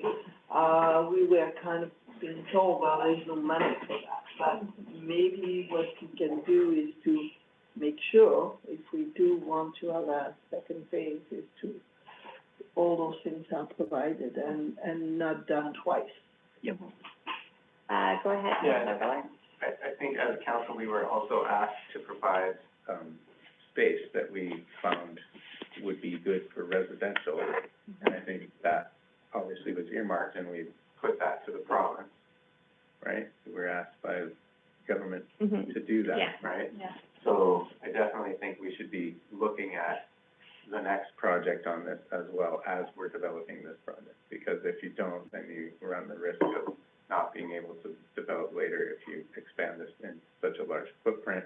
we were kind of being told, well, there's no money for that. But maybe what we can do is to make sure, if we do want to have a second phase, is to all those things are provided and not done twice. Yep. Go ahead, Councilor Miller. I think as a council, we were also asked to provide, space that we found would be good for residential. And I think that obviously was earmarked, and we put that to the province, right? We were asked by government to do that, Yeah. right? Yeah. So I definitely think we should be looking at the next project on this as well as we're developing this project. Because if you don't, then you run the risk of not being able to develop later if you expand this in such a large footprint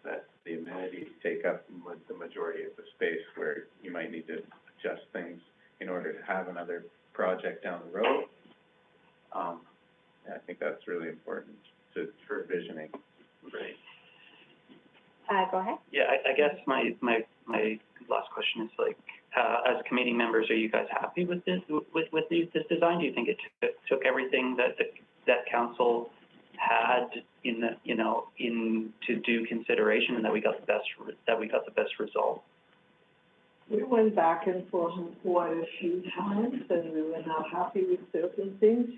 that the amenities take up the majority of the space, where you might need to adjust things in order to have another project down the road. I think that's really important for visioning. Right. Go ahead. Yeah, I guess my last question is, like, as committee members, are you guys happy with this, this design? Do you think it took everything that council had to do consideration, and that we got the best result? We went back and forth quite a few times, and we were not happy with certain things,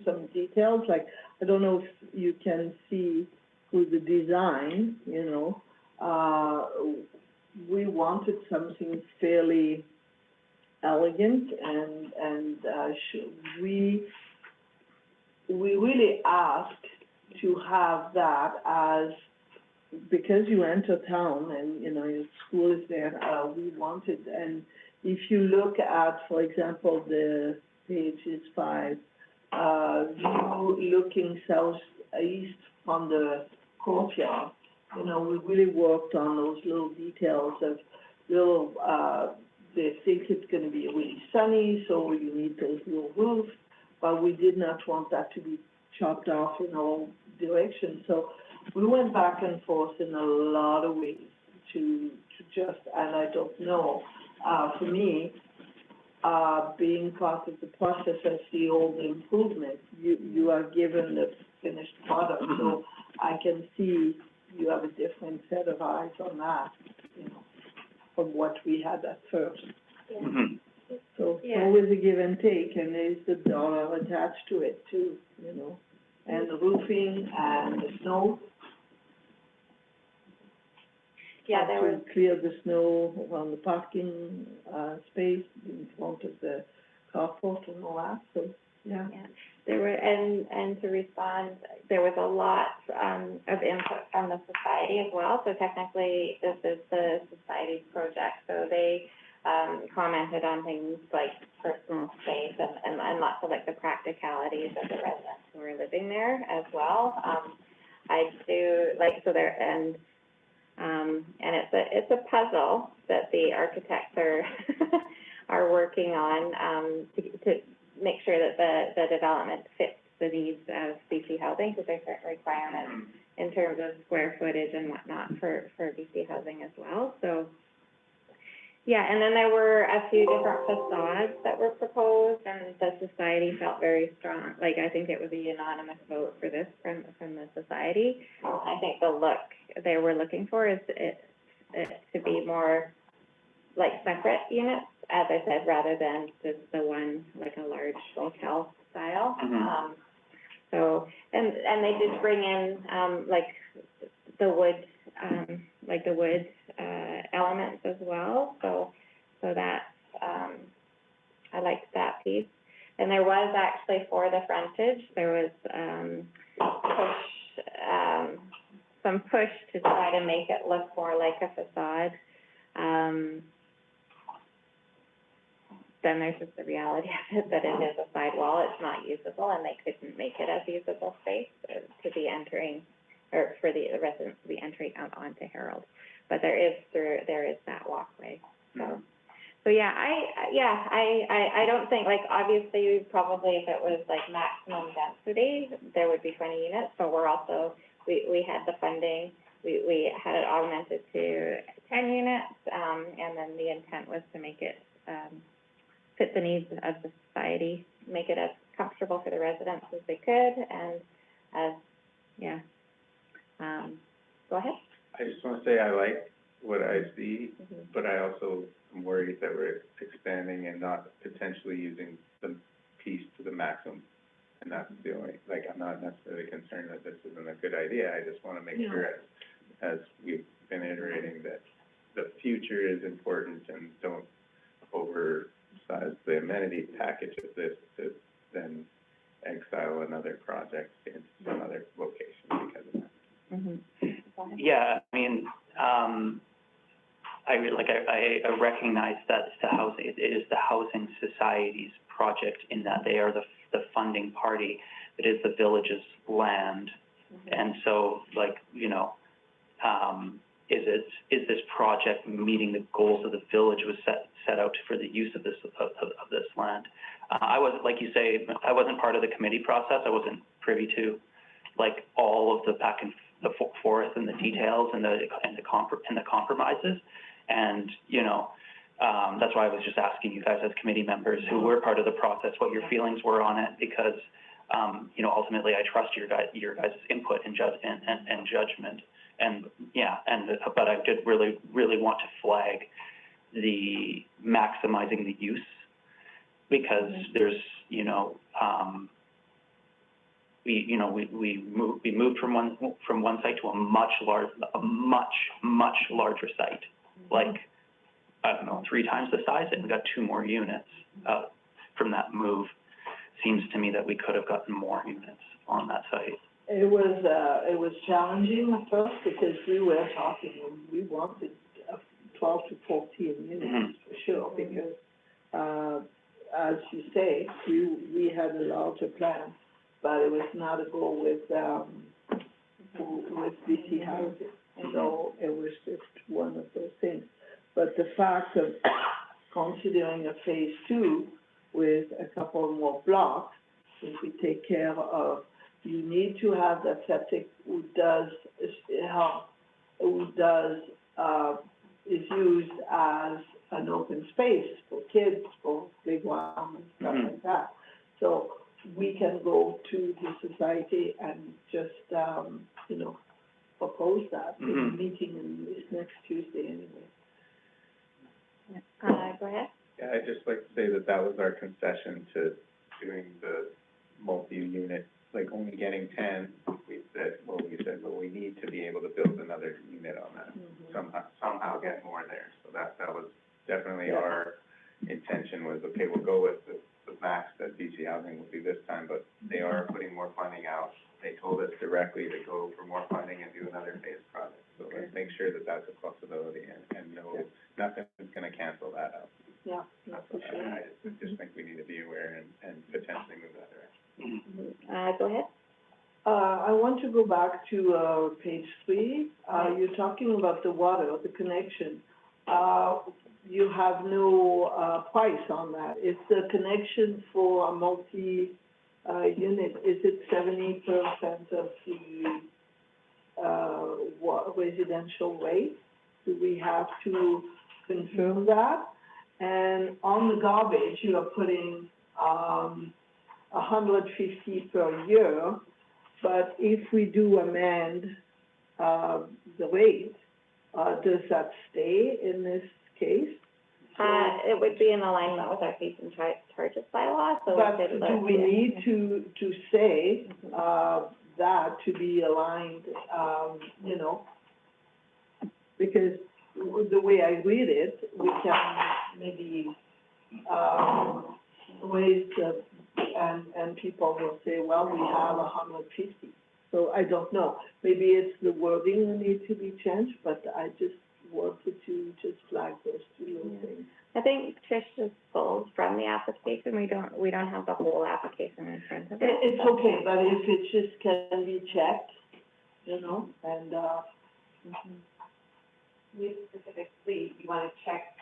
some details, like, I don't know if you can see with the design, we wanted something fairly elegant, and we really asked to have that as, because you enter town and, your school is there, we wanted, and if you look at, for example, the page is 5, view looking southeast from the courtyard, we really worked on those little details of they think it's gonna be really sunny, so you need those little roofs. but we did not want that to be chopped off in all directions. So we went back and forth in a lot of ways to just, and I don't know, for me, being part of the process as the old improvement, you are given the finished product, so I can see you have a different set of eyes on that, you know, from what we had at first. Mhm. So it's Yeah. always a give and take, and there's the dollar attached to it too, you know, and the roofing and the snow. Yeah, there was, To clear the snow around the parking, space in front of the carport and all that, so, yeah. yeah, there were, and to respond, there was a lot, of input from the society as well. So technically, this is the society's project, so they, commented on things like personal space and lots of like the practicalities of the residents who are living there as well. I do, like, so there, and it's a puzzle that the architects are, are working on, to make sure that the development fits the needs of BC Housing, because there's certain requirements in terms of square footage and whatnot for BC Housing as well. So, yeah, and then there were a few different facades that were proposed, and the society felt very strong. Like, I think it was a unanimous vote for this from the society. I think the look they were looking for is it to be more like separate units, as I said, rather than just the one, like a large hotel style. Mhm. So, and they did bring in, like the wood, elements as well, so that, I liked that piece. And there was actually, for the frontage, there was, some push to try to make it look more like a facade. Then there's just the reality of it, that it is a sidewall, it's not usable, and they couldn't make it as usable space to be entering, or for the residents to be entering out onto Herald. But there is that walkway, so yeah, I don't think, like, obviously, probably if it was like maximum density, there would be 20 units, but we're also, we had the funding, we had it augmented to 10 units, and then the intent was to make it, fit the needs of the society, make it as comfortable for the residents as they could, and as, go ahead. I just want to say I like what I see, but I also am worried that we're expanding and not potentially using the piece to the maximum. And that's the only, like, I'm not necessarily concerned that this isn't a good idea. I just want to make sure, as we've been iterating, that the future is important and don't oversize the amenity package of this to then exile another project into some other location because of that. Yeah, I mean, I recognize that it is the Housing Society's project, in that they are the funding party. It is the village's land. And so, like, you know, is this project meeting the goals of the village was set out for the use of this land? I wasn't, like you say, I wasn't part of the committee process. I wasn't privy to, like, all of the back and forth and the details and the compromises. And, you know, that's why I was just asking you guys as committee members who were part of the process what your feelings were on it, because, you know, ultimately I trust your guys' input and judgment. And, but I did really, really want to flag the maximizing the use, because there's, you know, we moved from one site to a much larger site, like, I don't know, 3 times the size, and we got 2 more units from that move. Seems to me that we could have gotten more units on that site. It was challenging at first, because we were talking, we wanted 12 to 14 units for sure, because, as you say, we had a larger plan, but it was not a goal with BC Housing. So it was just one of those things. But the fact of considering a phase 2 with a couple more blocks, if we take care of, you need to have that septic who does, is used as an open space for kids, for playground and stuff Mhm. like that. So we can go to the society and just, propose that in Mhm. the meeting in this next Tuesday anyway. Go ahead. Yeah, I'd just like to say that that was our concession to doing the multi-unit, like only getting 10. We said, well, we need to be able to build another unit on that, somehow get more there. So that was definitely Yeah. our intention was, okay, we'll go with the max that BC Housing will do this time, but they are putting more funding out. They told us directly to go for more funding and do another phase project. So let's make sure that that's a possibility and no, nothing's gonna cancel that out. Yeah, for sure. I just think we need to be aware and potentially move that direction. Go ahead. I want to go back to, page 3. You're talking about the water, the connection. You have no, price on that. Is the connection for a multi, unit, is it 70% of the, residential rate? Do we have to confirm that? And on the garbage, you are putting, $150 per year, but if we do amend, the rate, does that stay in this case? It would be in alignment with our fees and charges bylaw, so we But could look. do we need to say, that to be aligned, because the way I read it, we can maybe, raise the, and people will say, well, we have 150. So I don't know, maybe it's the wording that needs to be changed, but I just wanted to just flag those two little things. I think Trish just pulled from the application, we don't have the whole application in front of us. It's okay, but if it just can be checked, and, With specifically, you wanna check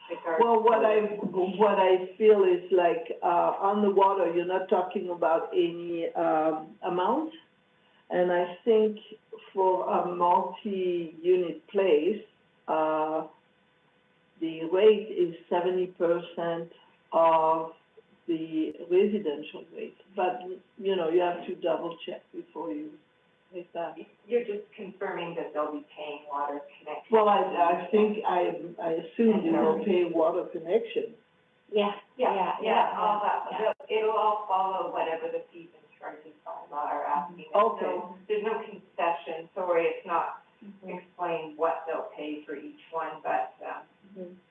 the well, what I feel is like, on the water, you're not talking about any, amount. And I think for a multi-unit place, the rate is 70% of the residential rate. But, you have to double check before you make that. You're just confirming that they'll be paying water connection. Well, I think, I assume you will pay water connection. Yeah, All that, it'll all follow whatever the fees and charges are asking. Okay. There's no concession, sorry, it's not explained what they'll pay for each one, but,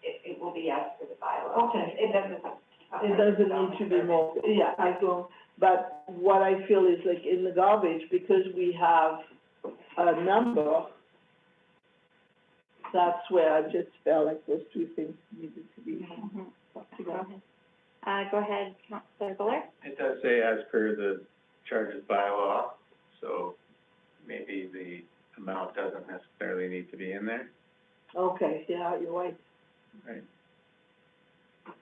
it will be as per the bylaw. Okay. It doesn't. It doesn't need to be more, yeah, I don't, but what I feel is like in the garbage, because we have a number, that's where I just felt like those two things needed to be talked Go about. ahead. Go ahead, Councilor Buller. It does say as per the charges bylaw, so maybe the amount doesn't necessarily need to be in there, Okay, yeah, you're right. right?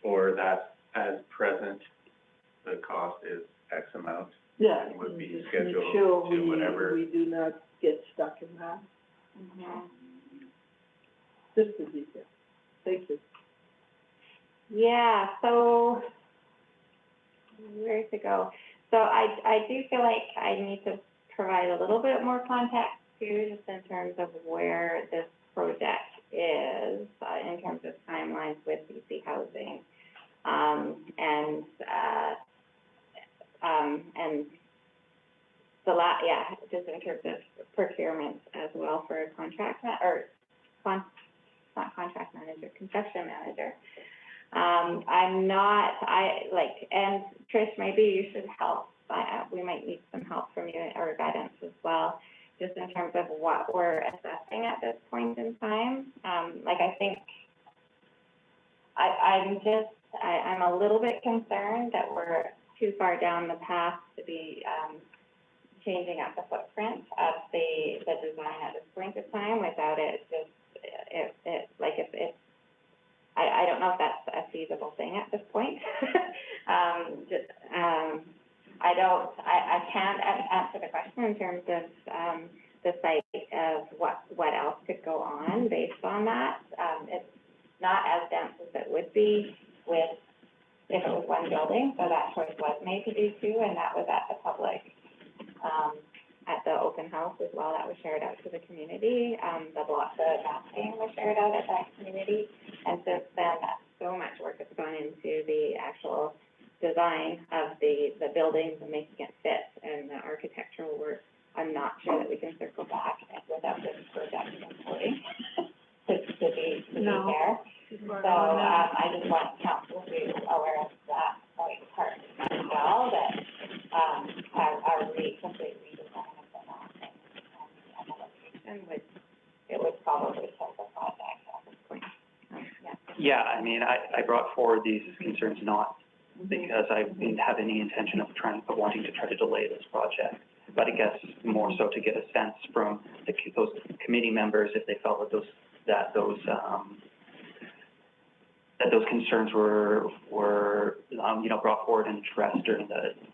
Or that as present, the cost is X amount. Yeah. And would be just scheduled make sure to whatever. we do not get stuck in that, just the detail. Thank you. Yeah, so, where to go? So I do feel like I need to provide a little bit more context too, just in terms of where this project is, in terms of timelines with BC Housing. And just in terms of procurement as well for a contract, not contract manager, construction manager. And Trish, maybe you should help, we might need some help from you or guidance as well, just in terms of what we're assessing at this point in time. I think I'm a little bit concerned that we're too far down the path to be, changing up the footprint of the design at this point in time without it just, I don't know if that's a feasible thing at this point. terms of, the site of what else could go on based on that. It's not as dense as it would be if it was one building, so that choice was made to do two, and that was at the public, at the open house as well, that was shared out to the community. The mapping was shared out at that community, and since then, so much work has gone into the actual design of the buildings and making it fit, and the architectural work. I'm not sure that we can circle back without this project including to be there. So, I just want council to be aware of that part as well, that, our complete redesign of the mapping and the location would probably kill the project at this point. Yeah, I mean, I brought forward these concerns not because I didn't have any intention of wanting to try to delay this project, but I guess more so to get a sense from those committee members if they felt that those concerns were brought forward and addressed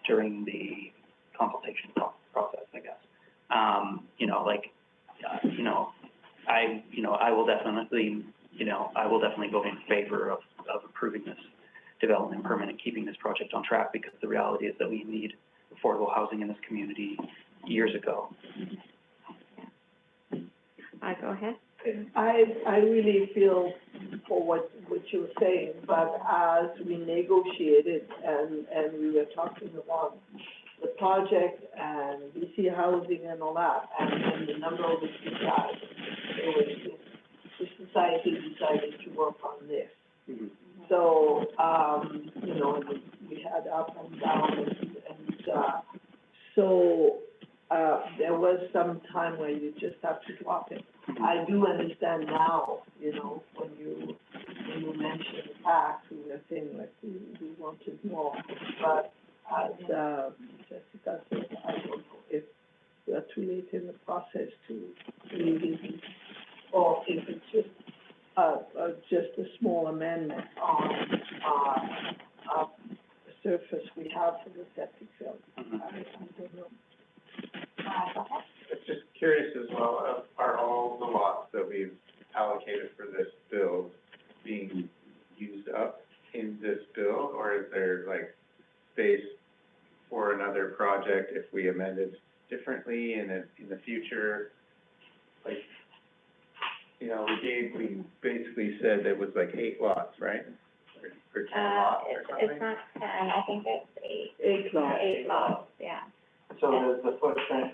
during the consultation process, I guess. I will definitely go in favor of approving this development permit and keeping this project on track, because the reality is that we need affordable housing in this community years ago. Go ahead. I really feel for what you're saying, but as we negotiated and we were talking about the project and BC housing and all that, and the number of the guys, the society decided to work on this. Mm-hmm. So, we had up and down, there was some time where you just have to drop it. I do understand now, when you mentioned tax, we were saying like we wanted more, but as Jessica said, I don't know if we are too late in the process to revisit, or if it's just a small amendment on the surface we have for the septic field. I don't know. I'm just curious as well, are all the lots that we've allocated for this build being used up in this build, or is there like space for another project if we amended differently in the future? Like, we basically said it was like 8 lots, right? Or 10 lots or something? It's not 10, I think it's 8. 8 lots. 8 lots, yeah. So does the footprint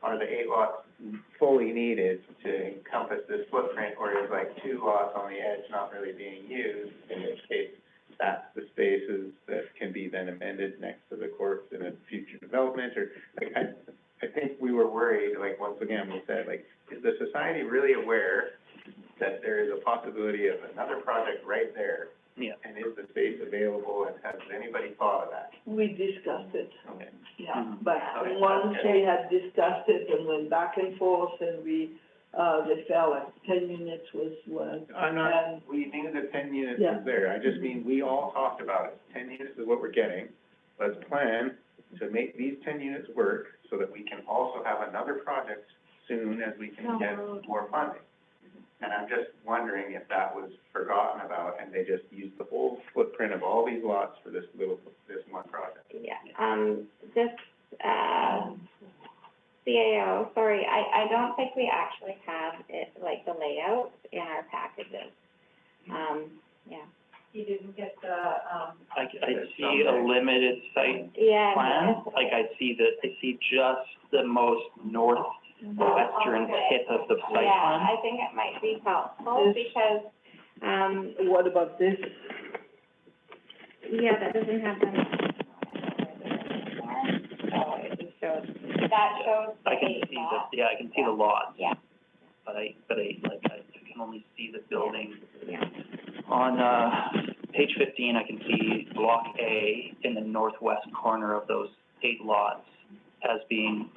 are the 8 lots fully needed to encompass this footprint, or is like 2 lots on the edge not really being used, in which case that's the spaces that can be then amended next to the courts in a future development? Or, I think we were worried, once again, we said, is the society really aware that there is a possibility of another project right there? Yeah. And is the space available, and has anybody thought of that? We discussed it. Okay. Yeah, but Okay. once we had discussed it and went back and forth, and they felt like 10 units was, We knew that 10 units Yeah. was there, I just mean, we all talked about it, 10 units is what we're getting. Let's plan to make these 10 units work, so that we can also have another project soon as we can get more funding. And I'm just wondering if that was forgotten about, and they just used the whole footprint of all these lots for this one project. Yeah, CAO, sorry, I don't think we actually have it, the layout in our packages. Yeah. You didn't get the, I see a limited site Yeah. plan, I see just the most northwestern tip of the site plan. Yeah, I think it might be helpful because, what about this? yeah, that doesn't have them. So it just shows, that shows the I can 8 see lots. I can see the lots. Yeah. But I can only see the building. Yeah. On, page 15, I can see block A in the northwest corner of those 8 lots as being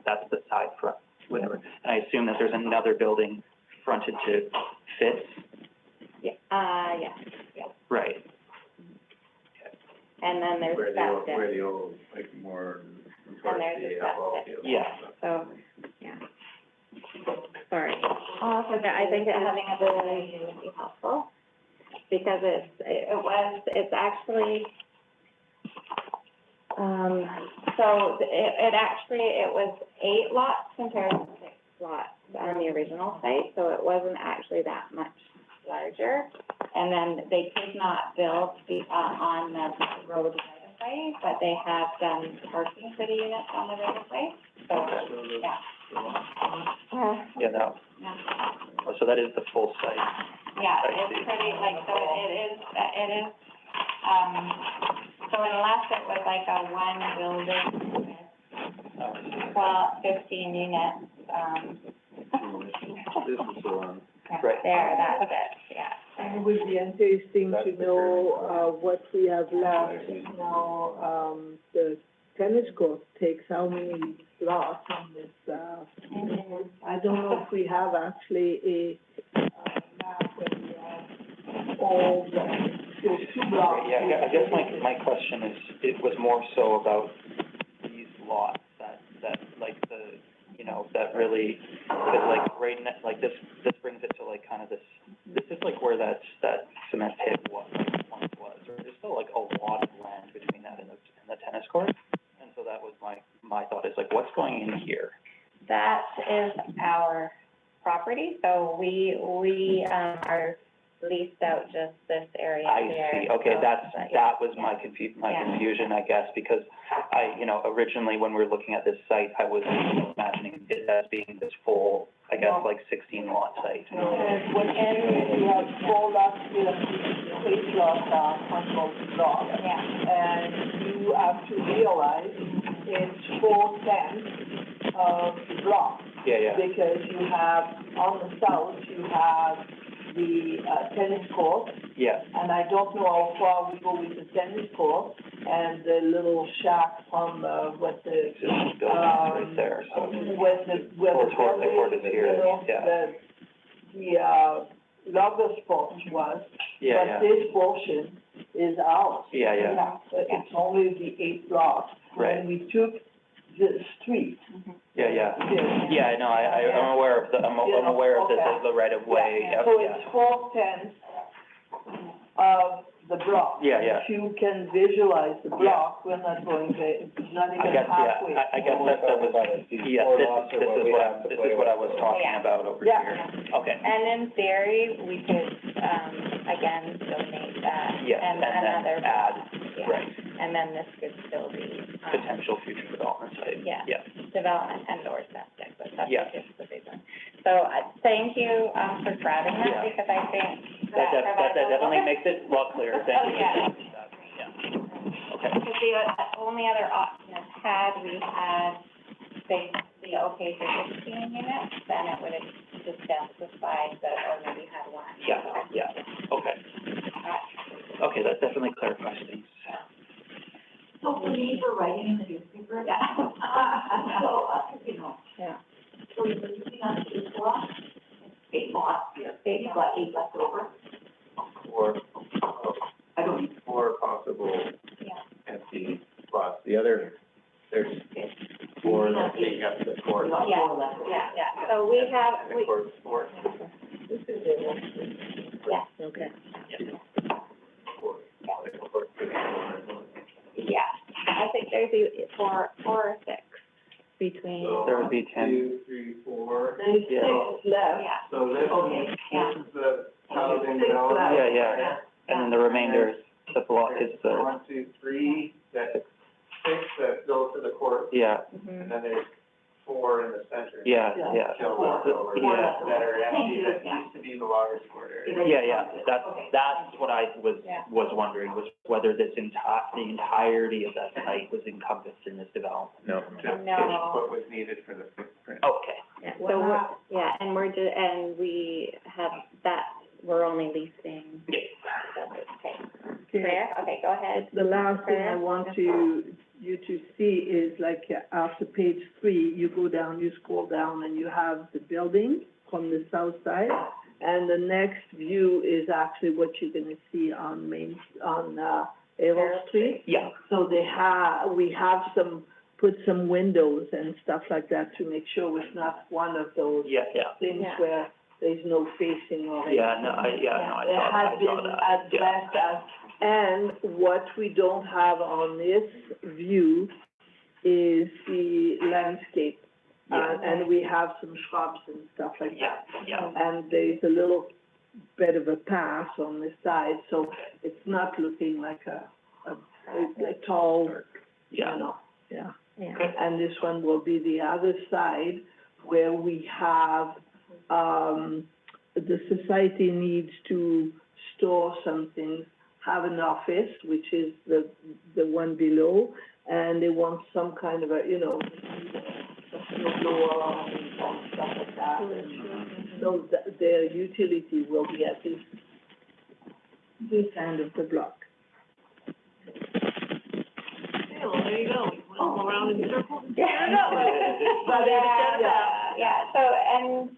that's the side front, whatever. And I assume that there's another building fronted to Fitz. Yeah, yeah. Right. and then there's Where septic. the old, like, more And towards there's the a ball septic. field. Yeah. So, yeah. Sorry. I think that having a building would be helpful, because it's actually, so it was 8 lots compared to 6 lots on the original site, so it wasn't actually that much larger. And then they could not build on the road right of way, but they have done parking for the units on the right of way, so, yeah. Yeah, that, Yeah. oh, so that is the full site. Yeah, I it's see. pretty, like, so it is, so unless it was like a one building with 15 units, This is the one. Right. there, that's it, yeah. And it would be interesting to know, what we have left now, the tennis court takes how many slots on this, I don't know if we have actually a, map and, all the, there's 2 blocks. Yeah, I guess my question is, it was more so about these lots that like the, you know, that really, that like right next, like this brings it to like kind of this is like where that cement pit once was, or there's still like a lot of land between that and the tennis court. And so that was my thought is like, what's going in here? That is our property, so we are leased out just this area I here. see, okay, so, that was my confusion, I guess, because originally when we were looking at this site, I was imagining it as being this full, I guess, like 16 lot site. And when you have 4 lots, you have 8 lots on both blocks. Yeah, And you have to realize it's 4/10 of the block. Yeah. Because you have, on the south, you have the, tennis court, Yeah, and I don't know how far we go with the tennis court, and the little shack from, what the, existing building right there, so. where the The court is here, you know, yeah. the logger spot was. Yeah. But this portion is ours. Yeah. But it's only the 8 blocks. Right. And we took the street. Yeah. Yeah, no, I'm aware of I'm aware of the right of way, Yeah. So it's 4/10 of the block. Yeah. If you can visualize the block, we're not going to, it's not I even guess, halfway. I guess that was, this is what I was talking about over Yeah. here. Okay. and in theory, we could, again, donate that. Yes, And and another. then add, Yeah. right, And then this could still be, potential future development site. Yeah. Yeah. development and or septic, but Yeah. septic is the big one. So, thank you, for grabbing Yeah. that, because I think That provides a definitely little- makes it a lot clearer, thank you. Yeah. Yeah. Okay. Because the only other option is had we had, say, the okay for 15 units, then it would have just specified that already had one. Yeah, okay. Okay, that definitely clarifies things. So the neighbor writing in the newspaper? Yeah. Yeah. Yeah. So you're leasing on 8 lots? 8 lots, yeah. You've got 8 left over? Or, I don't. 4 possible Yeah. empty lots. The other, there's 4 that take up the court. Yeah, so we have, The court's 4. This is it. yeah, Okay. yeah, I think there's 4 or 6 between, There would be 10. 2, 3, 4. There's 6 left. yeah, So this yeah. is the housing Six development. left. Yeah. And then the remainder is the block is the, 1, 2, 3, that's 6 that go to the court, yeah, and then there's 4 in the center. yeah. Still left over, Yeah. that are empty, that used to be the loggers court area. Yeah, that's what I was wondering, was whether the entirety of that site was encompassed in this development. No, No. what was needed for the footprint. Okay, Yeah, so and we have that, we're only leasing. yeah. Okay, Okay. Claire, okay, go ahead. The last thing I want you to see is like after page 3, you go down, you scroll down, and you have the building from the south side. And the next view is actually what you're gonna see on Errol Street. Yeah, So we have put some windows and stuff like that to make sure it's not one of those yeah, things Yeah. where there's no facing or anything. yeah, no, I It saw has been that, yeah. addressed as, and what we don't have on this view is the landscape. Yeah. And we have some shrubs and stuff like Yeah, that. yeah, And there's a little bit of a path on the side, so it's not looking like a tall, you yeah. know, yeah. Yeah. And this one will be the other side where we have, the society needs to store some things, have an office, which is the one below, and they want some kind of a, you know, a door and stuff like that. And so their utility will be at this end of the block. Well, there you go, all around in circles. Yeah, so, and,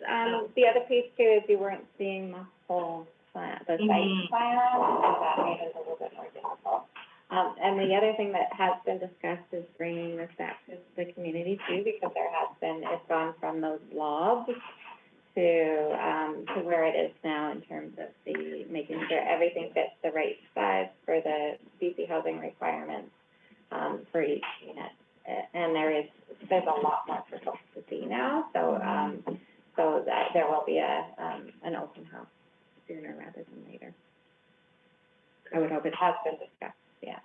the other piece too is you weren't seeing the whole plan, the site plan, and that made it a little bit more difficult. And the other thing that has been discussed is bringing this back to the community too, because there has been, it's gone from those blobs to where it is now in terms of the, making sure everything fits the right size for the BC housing requirements, for each unit. And there's a lot more for folks to see now, so, so that there will be an open house sooner rather than later. I would hope it has been discussed, yeah.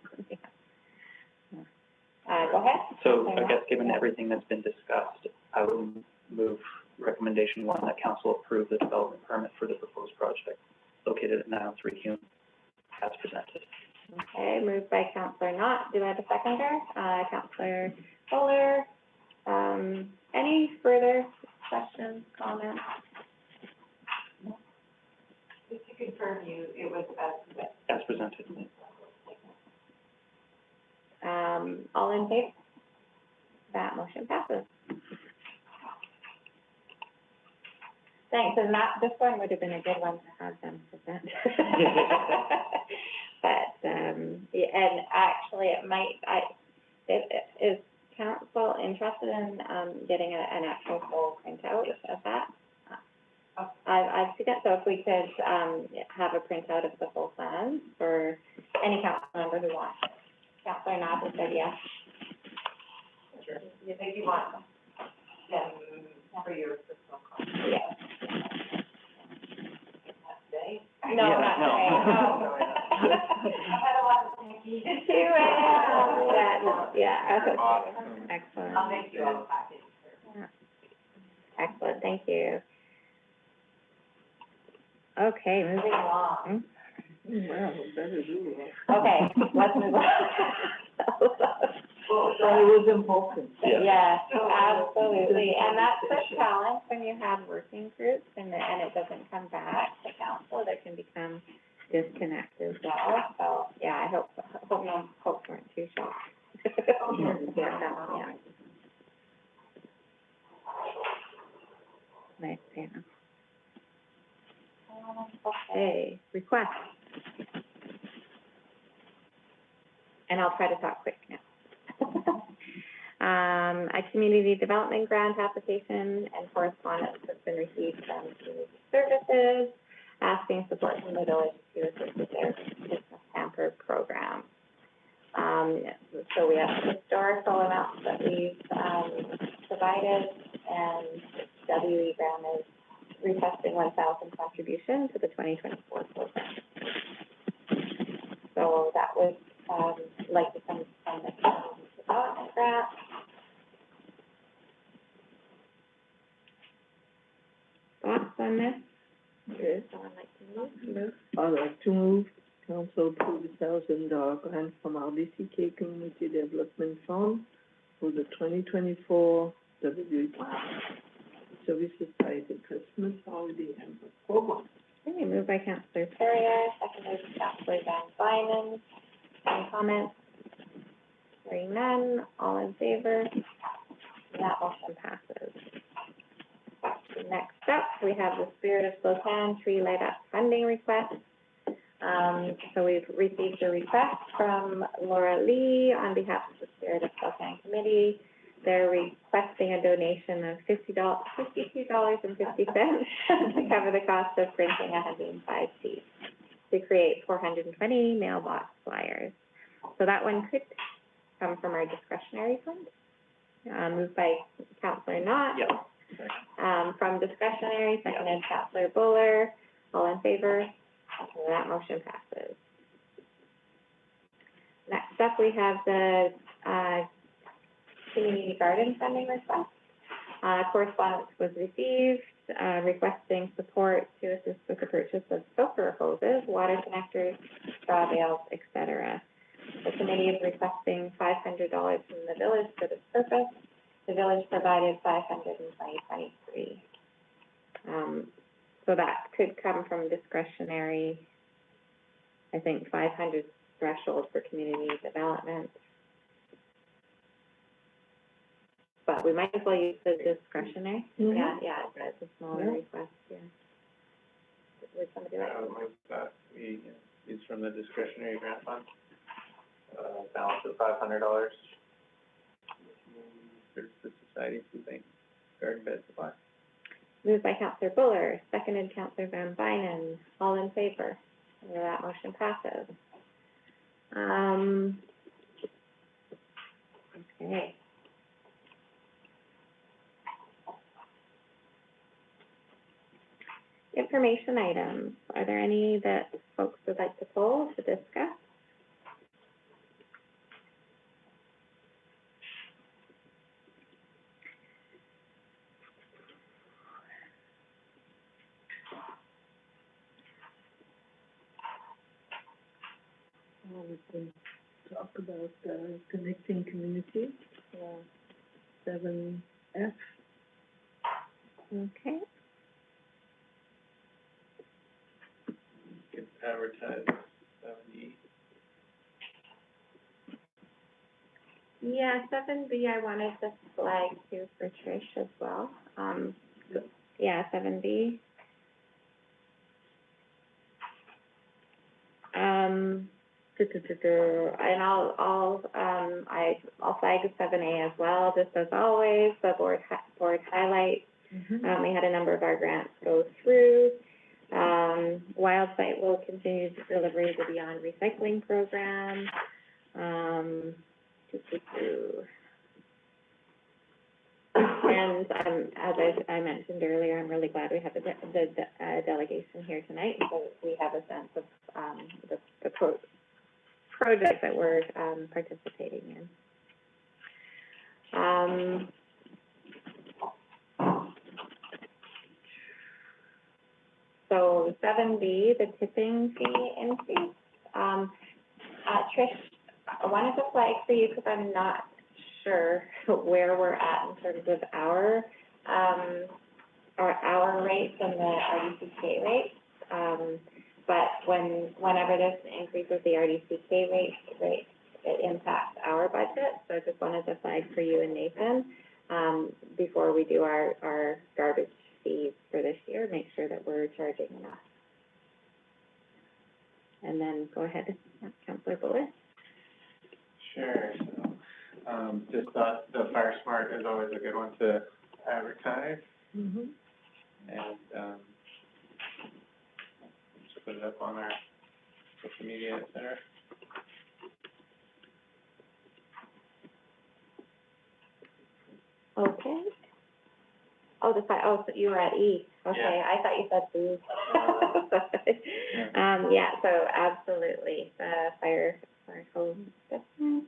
Go ahead. So I guess given everything that's been discussed, I would move recommendation one, that council approve the development permit for the proposed project located at 903 Hume as presented. Okay, moved by Councillor Knott. Do I have a seconder? Councillor Fuller. Any further questions, comments? Just to confirm it was As presented. All in favor? That motion passes. Thanks, and this one would have been a good one to have them present. But, yeah, and actually it might, is council interested in, getting an actual full printout of that? I've seen it, so if we could, have a printout of the full plan for any council member who wants it. Councilor Knott has said yes. Sure. If you want them for your personal copy. Yes. Not today. No, Yeah, not no. today, I've had a lot of thank you. Yeah, no, yeah, excellent. I'll make you all a package. Excellent, thank you. Okay, moving along. Well, better do it. Okay, let's move on. So it was important. Yes, absolutely, and that's the challenge when you have working groups and it doesn't come back to council, there can become disconnect as well, so, yeah, I hope no folks weren't too shocked. Yeah. Nice, yeah. Okay, request. And I'll try to talk quick now. A community development grant application and correspondence has been received from community services, asking support from the village to assist with their business hamper program. So we have historical amounts that we've, provided, and WE Graham is requesting 1,000 contribution to the 2024 program. So that was, like to come from the community development grant. Thoughts on this? Would someone like to move? I'd like to move council approve $1,000 grant from RBCK Community Development Fund for the 2024 WE Service Society Christmas Holiday Hamper Program. Okay, moved by Councillor Perrier, seconded by Councillor Van Bynen. Any comments? Hearing none, all in favor? That motion passes. Next up, we have the Spirit of Slocan tree light up funding request. So we've received a request from Laura Lee on behalf of the Spirit of Slocan Committee. They're requesting a donation of $52.50 to cover the cost of printing 105 sheets to create 420 mailbox flyers. So that one could come from our discretionary fund. Moved by Councillor Knott. Yep. From discretionary, seconded Councillor Buller. All in favor? That motion passes. Next up, we have the community garden funding request. Correspondence was received requesting support to assist with the purchase of soaker hoses, water connectors, straw bales, etc. The committee is requesting $500 from the village for this purpose. The village provided $500 in 2023. So that could come from discretionary. I think 500 threshold for community development. But we might as well use the discretionary. Mhm. Yeah, it's a smaller Yeah. request, yeah. Would somebody like to? Move that we use from the discretionary grant fund, balance of $500 for the society keeping garden bed supply. Moved by Councillor Buller, seconded Councillor Van Bynen. All in favor? That motion passes. Okay. Information items. Are there any that folks would like to pull to discuss? We can talk about connecting communities, 7F. Okay. Get advertised, 70. Yeah, 7B, I wanted to flag too for Trish as well. Yeah, 7B. And I'll flag 7A as well, just as always, the board highlights. We had a number of our grants go through. Wild Site will continue to deliver the Beyond Recycling program. And as I mentioned earlier, I'm really glad we have the delegation here tonight, so we have a sense of the project that we're participating in. So 7B, the tipping fee increase. Trish, I wanted to flag for you because I'm not sure where we're at in terms of our rates and the RDCK rates. But whenever this increases the RDCK rate, it impacts our budget. So I just wanted to flag for you and Nathan, before we do our garbage fees for this year, make sure that we're charging enough. And then go ahead, Councillor Buller. Sure, so, just thought the Fire Smart is always a good one to advertise, and, just put it up on our social media center. Okay. Oh, so you were at E. Okay, Yeah. I thought you said B. Yeah, so absolutely, fire home assessment.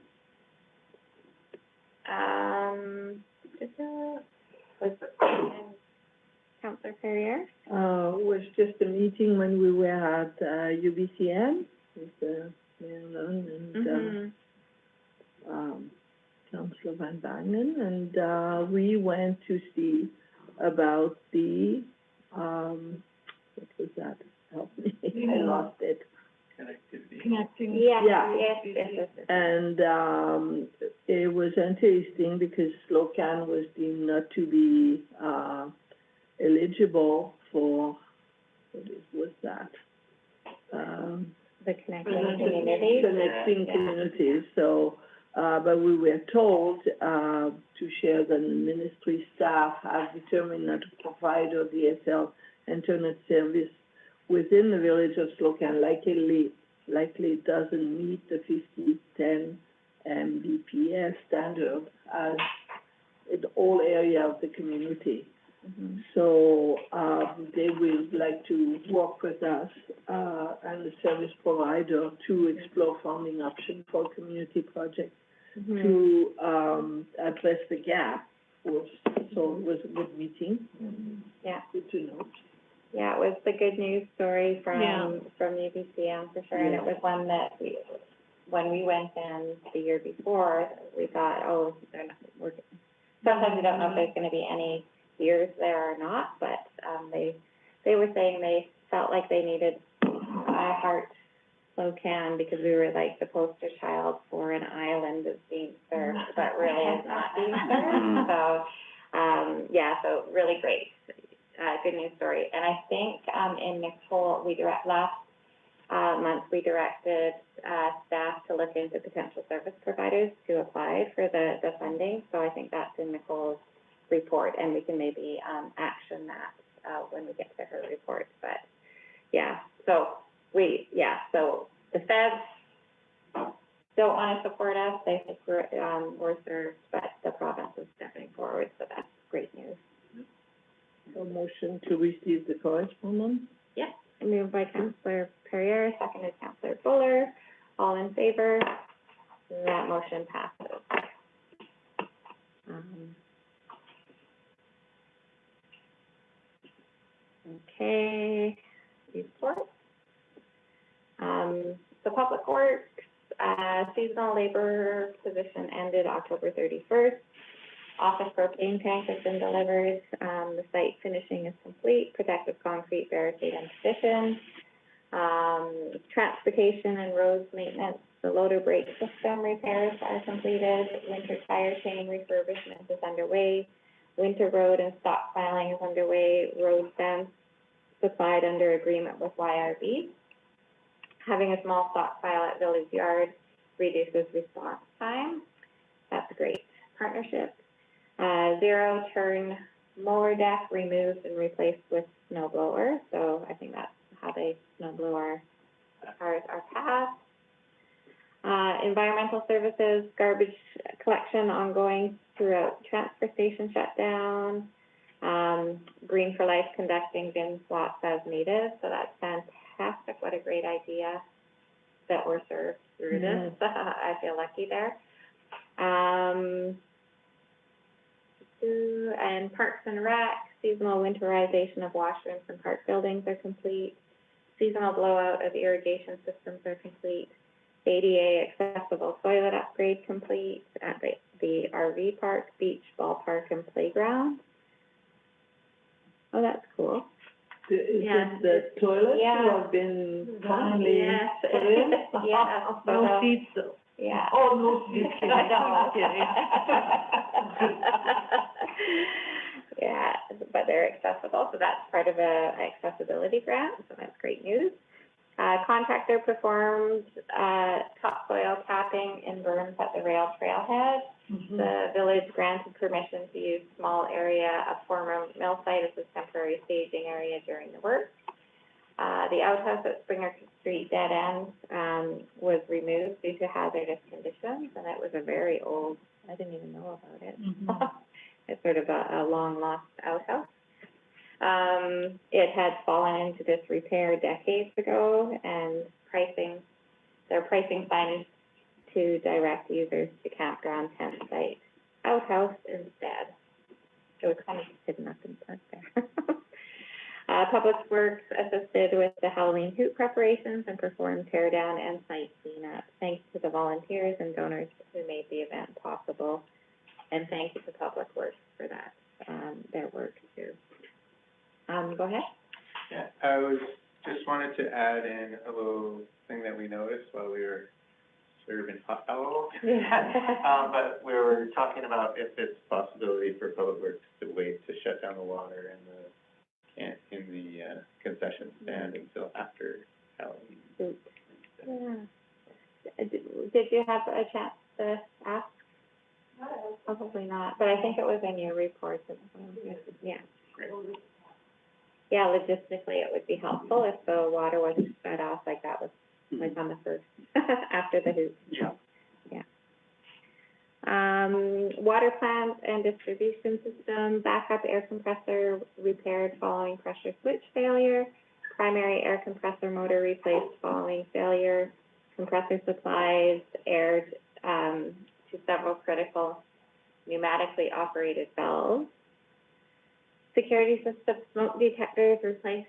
Councillor Perrier? Was just a meeting when we were at UBCN with Marilyn and Councillor Van Bagnen, and we went to see about the what was that? Help me, I lost it. Connectivity. Yes. And it was interesting because Slocan was deemed not to be eligible for, what was that? The connecting communities. Connecting Yeah. communities, so, but we were told, to share that the ministry staff have determined that to provide a DSL internet service within the village of Slocan likely doesn't meet the 5010 Mbps standard as in all area of the community. Mhm. So, they would like to work with us, and the service provider to explore funding options for community projects Mhm. to, address the gap. So it was a good meeting, Yeah. good to know. Yeah, it was the good news story Yeah. from UBCM for sure, and it was one that when we went in the year before, we thought, oh, sometimes we don't know if there's gonna be any years there or not, but, they were saying they felt like they needed Heart Slocan because we were like the poster child for an island that's being served, but really is not being served, so, yeah, so really great. Good news story. And I think, in Nicole, last month, we directed, staff to look into potential service providers to apply for the funding. So I think that's in Nicole's report, and we can maybe, action that, when we get to her report. But, yeah, so so the feds don't want to support us. They think we're served, but the province is stepping forward, so that's great news. A motion to receive the correspondence? Yeah, moved by Councillor Perrier, seconded Councillor Fuller. All in favor? That motion passes. Okay, report. The Public Works, seasonal labor position ended October 31st. Office propane tank has been delivered, the site finishing is complete, protective concrete barricade and petition. Transportation and roads maintenance, the loader brake system repairs are completed, winter tire chain refurbishment is underway, winter road and stockpiling is underway, road fence supplied under agreement with YRB. Having a small stockpile at Village Yard reduces response time. That's a great partnership. Zero turn mower deck removed and replaced with snow blower. So I think that's how they snow blow our paths. Environmental services, garbage collection ongoing throughout transfer station shutdown. Green for Life conducting bin swaps as needed. So that's fantastic. What a great idea that we're served through this. I feel lucky there. And Parks and Rec, seasonal winterization of washrooms and park buildings are complete. Seasonal blowout of irrigation systems are complete. ADA accessible toilet upgrade complete at the RV park, beach, ballpark, and playground. Oh, that's cool. Is Yeah. it the toilets Yeah. who have been finally Yes. put in? Yeah. No seats though. Yeah. Oh, no seats. I know. Yeah, but they're accessible, so that's part of a accessibility grant, so that's great news. Contractor performed, topsoil tapping in berms at the rail trailhead. The village granted permission to use small area of former mill site as a temporary staging area during the work. The outhouse at Springer Street dead end, was removed due to hazardous conditions, and it was a very old, I didn't even know about it. It's sort of a long lost outhouse. It had fallen into disrepair decades ago, and their pricing signage to direct users to campground tent site outhouse instead. So it's kind of hidden up in front there. Public Works assisted with the Halloween hoop preparations and performed tear down and site cleanup. Thanks to the volunteers and donors who made the event possible. And thank you to Public Works for that, their work too. Go ahead. Yeah, just wanted to add in a little thing that we noticed while we were serving hot dog. But we were talking about if it's possibility for Public Works to wait to shut down the water in the concession stand until after Halloween. Yeah. Did you have a chance to ask? Probably not, but I think it was in your report. Yeah. Yeah, logistically, it would be helpful if the water was shut off like that was, like on the first, after the hoop. Yeah. Water plant and distribution system, backup air compressor repaired following pressure switch failure, primary air compressor motor replaced following failure, compressor supplies air, to several critical pneumatically operated valves. Security system smoke detectors replaced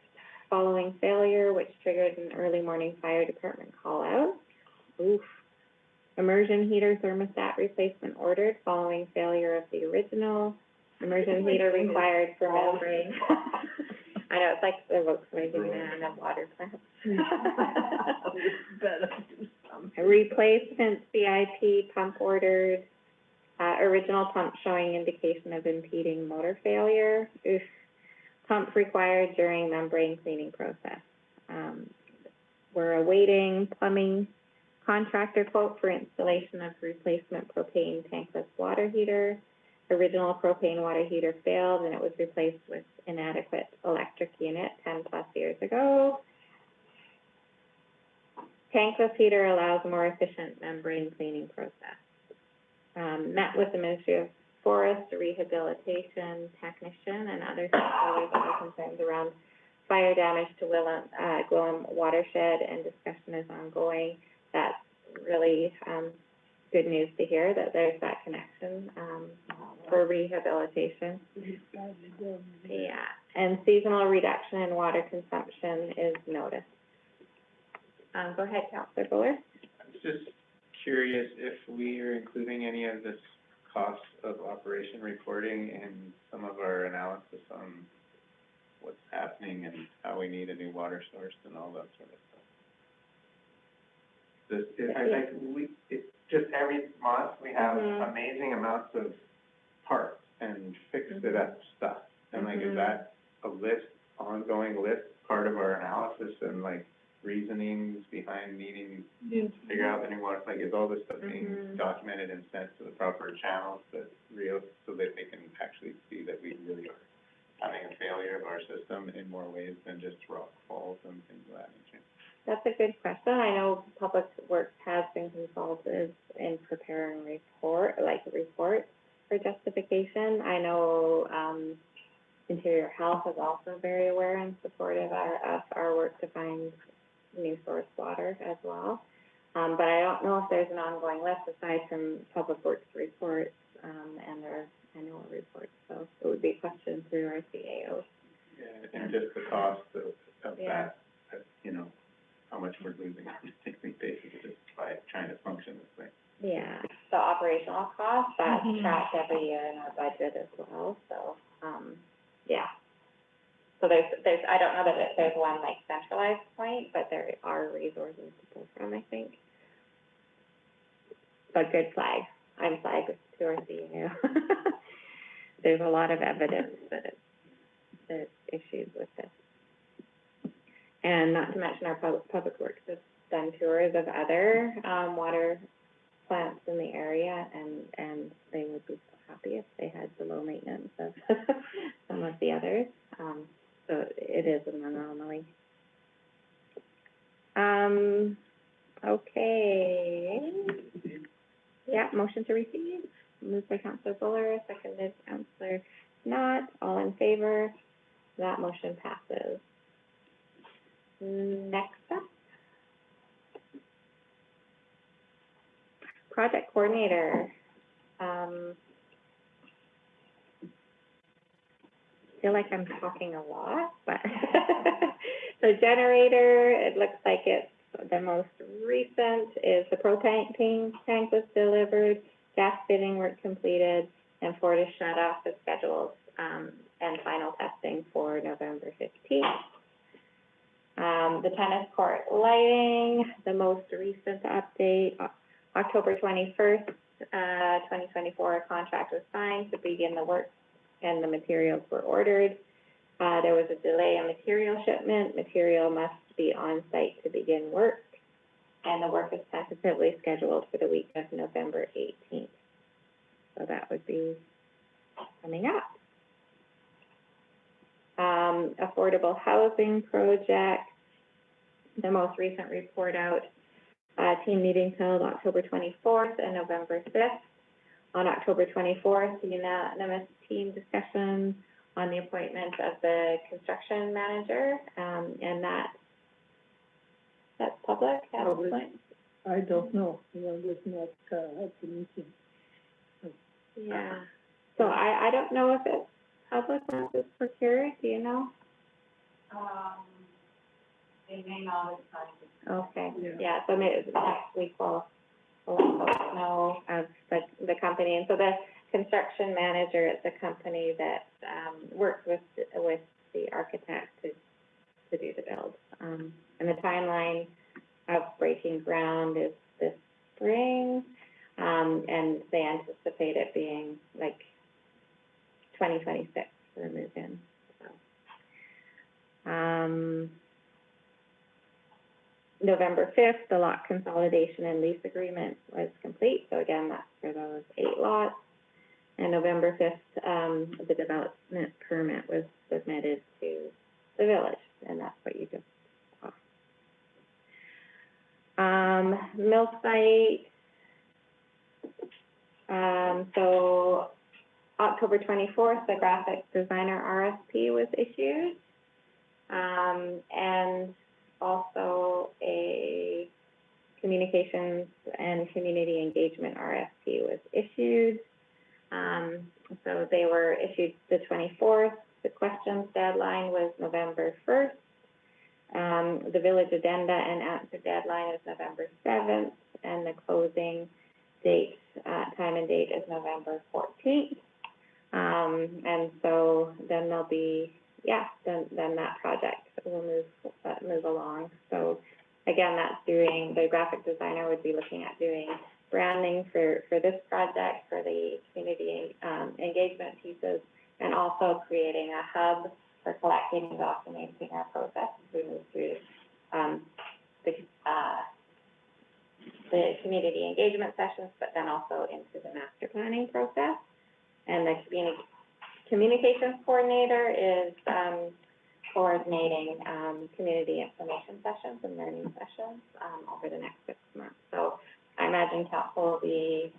following failure, which triggered an early morning fire department call out. Oof. Immersion heater thermostat replacement ordered following failure of the original. Immersion heater required for membrane. I know, it's like the Volkswagen and the water plant. Better do something. Replacement CIP pump ordered. Original pump showing indication of impeding motor failure. Oof. Pump required during membrane cleaning process. We're awaiting plumbing contractor quote for installation of replacement propane tankless water heater. Original propane water heater failed and it was replaced with inadequate electric unit 10 plus years ago. Tankless heater allows more efficient membrane cleaning process. Met with the Ministry of Forest, rehabilitation technician, and other stakeholders that are concerned around fire damage to Gwillem watershed, and discussion is ongoing. That's really good news to hear that there's that connection for rehabilitation. Yeah, and seasonal reduction in water consumption is noticed. Go ahead, Councillor Buller. I'm just curious if we are including any of this cost of operation reporting in some of our analysis on what's happening and how we need a new water source and all that sort of stuff. It's just every month we have amazing amounts of parts and fix-it-up stuff. And like, is that a ongoing list, part of our analysis and like reasonings behind needing to figure out the new water, like, is all this stuff being documented and sent to the proper channels that so that they can actually see that we really are having a failure of our system in more ways than just rock falls and things of that nature? That's a good question. I know Public Works has been consulted in preparing reports for justification. I know, Interior Health is also very aware and supportive of our work to find new source water as well. But I don't know if there's an ongoing list aside from Public Works reports, and their annual reports. So it would be a question through our CAO. Yeah, and just the cost of that, you know, how much we're losing on a daily basis just by trying to function this way. Yeah, the operational costs, that's tracked every year in our budget as well, so, yeah. So there's, I don't know that there's one like centralized point, but there are resources to pull from, I think. But good flag, I'm flagged to our CAO. There's a lot of evidence that there's issues with this. And not to mention our Public Works has done tours of other, water plants in the area, and they would be so happy if they had the low maintenance of some of the others. So it is an anomaly. Okay. Yeah, motion to receive. Moved by Councillor Buller, seconded Councillor Knott. All in favor? That motion passes. Next up. Project coordinator. Feel like I'm talking a lot, but so generator, it looks like it's the most recent is the propane tank was delivered, gas fitting work completed, and Fortis shut off is scheduled, and final testing for November 15th. The tennis court lighting, the most recent update, October 21st, 2024, a contract was signed to begin the work and the materials were ordered. There was a delay in material shipment. Material must be on site to begin work. and the work is tentatively scheduled for the week of November 18th. So that would be coming up. Affordable housing project, the most recent report out, team meetings held October 24th and November 5th. On October 24th, unanimous team discussion on the appointment of the construction manager, and that's public at this Public. point? I don't know, I was not, at the meeting. Yeah, so I don't know if it's public once it's procured, do you know? They may not have signed it. Okay, Yeah. yeah, so maybe next week we'll let folks know of the company. And so the construction manager is the company that, works with the architect to do the build. And the timeline of breaking ground is this spring, and they anticipate it being like 2026 for the move-in, so. November 5th, the lot consolidation and lease agreement was complete, so again, that's for those 8 lots. And November 5th, the development permit was submitted to the village, and that's what you just saw. Mill site, so October 24th, the graphic designer RFP was issued, and also a communications and community engagement RFP was issued. So they were issued the 24th. The questions deadline was November 1st. The village addenda and answer deadline is November 7th, and the closing date, time and date is November 14th. And so then there'll be, then that project will move along. So again, that's doing, the graphic designer would be looking at doing branding for this project, for the community engagement pieces, and also creating a hub for collecting and documenting our process as we move through the community engagement sessions, but then also into the master planning process. And the communications coordinator is coordinating community information sessions and learning sessions over the next 6 months. So I imagine council will be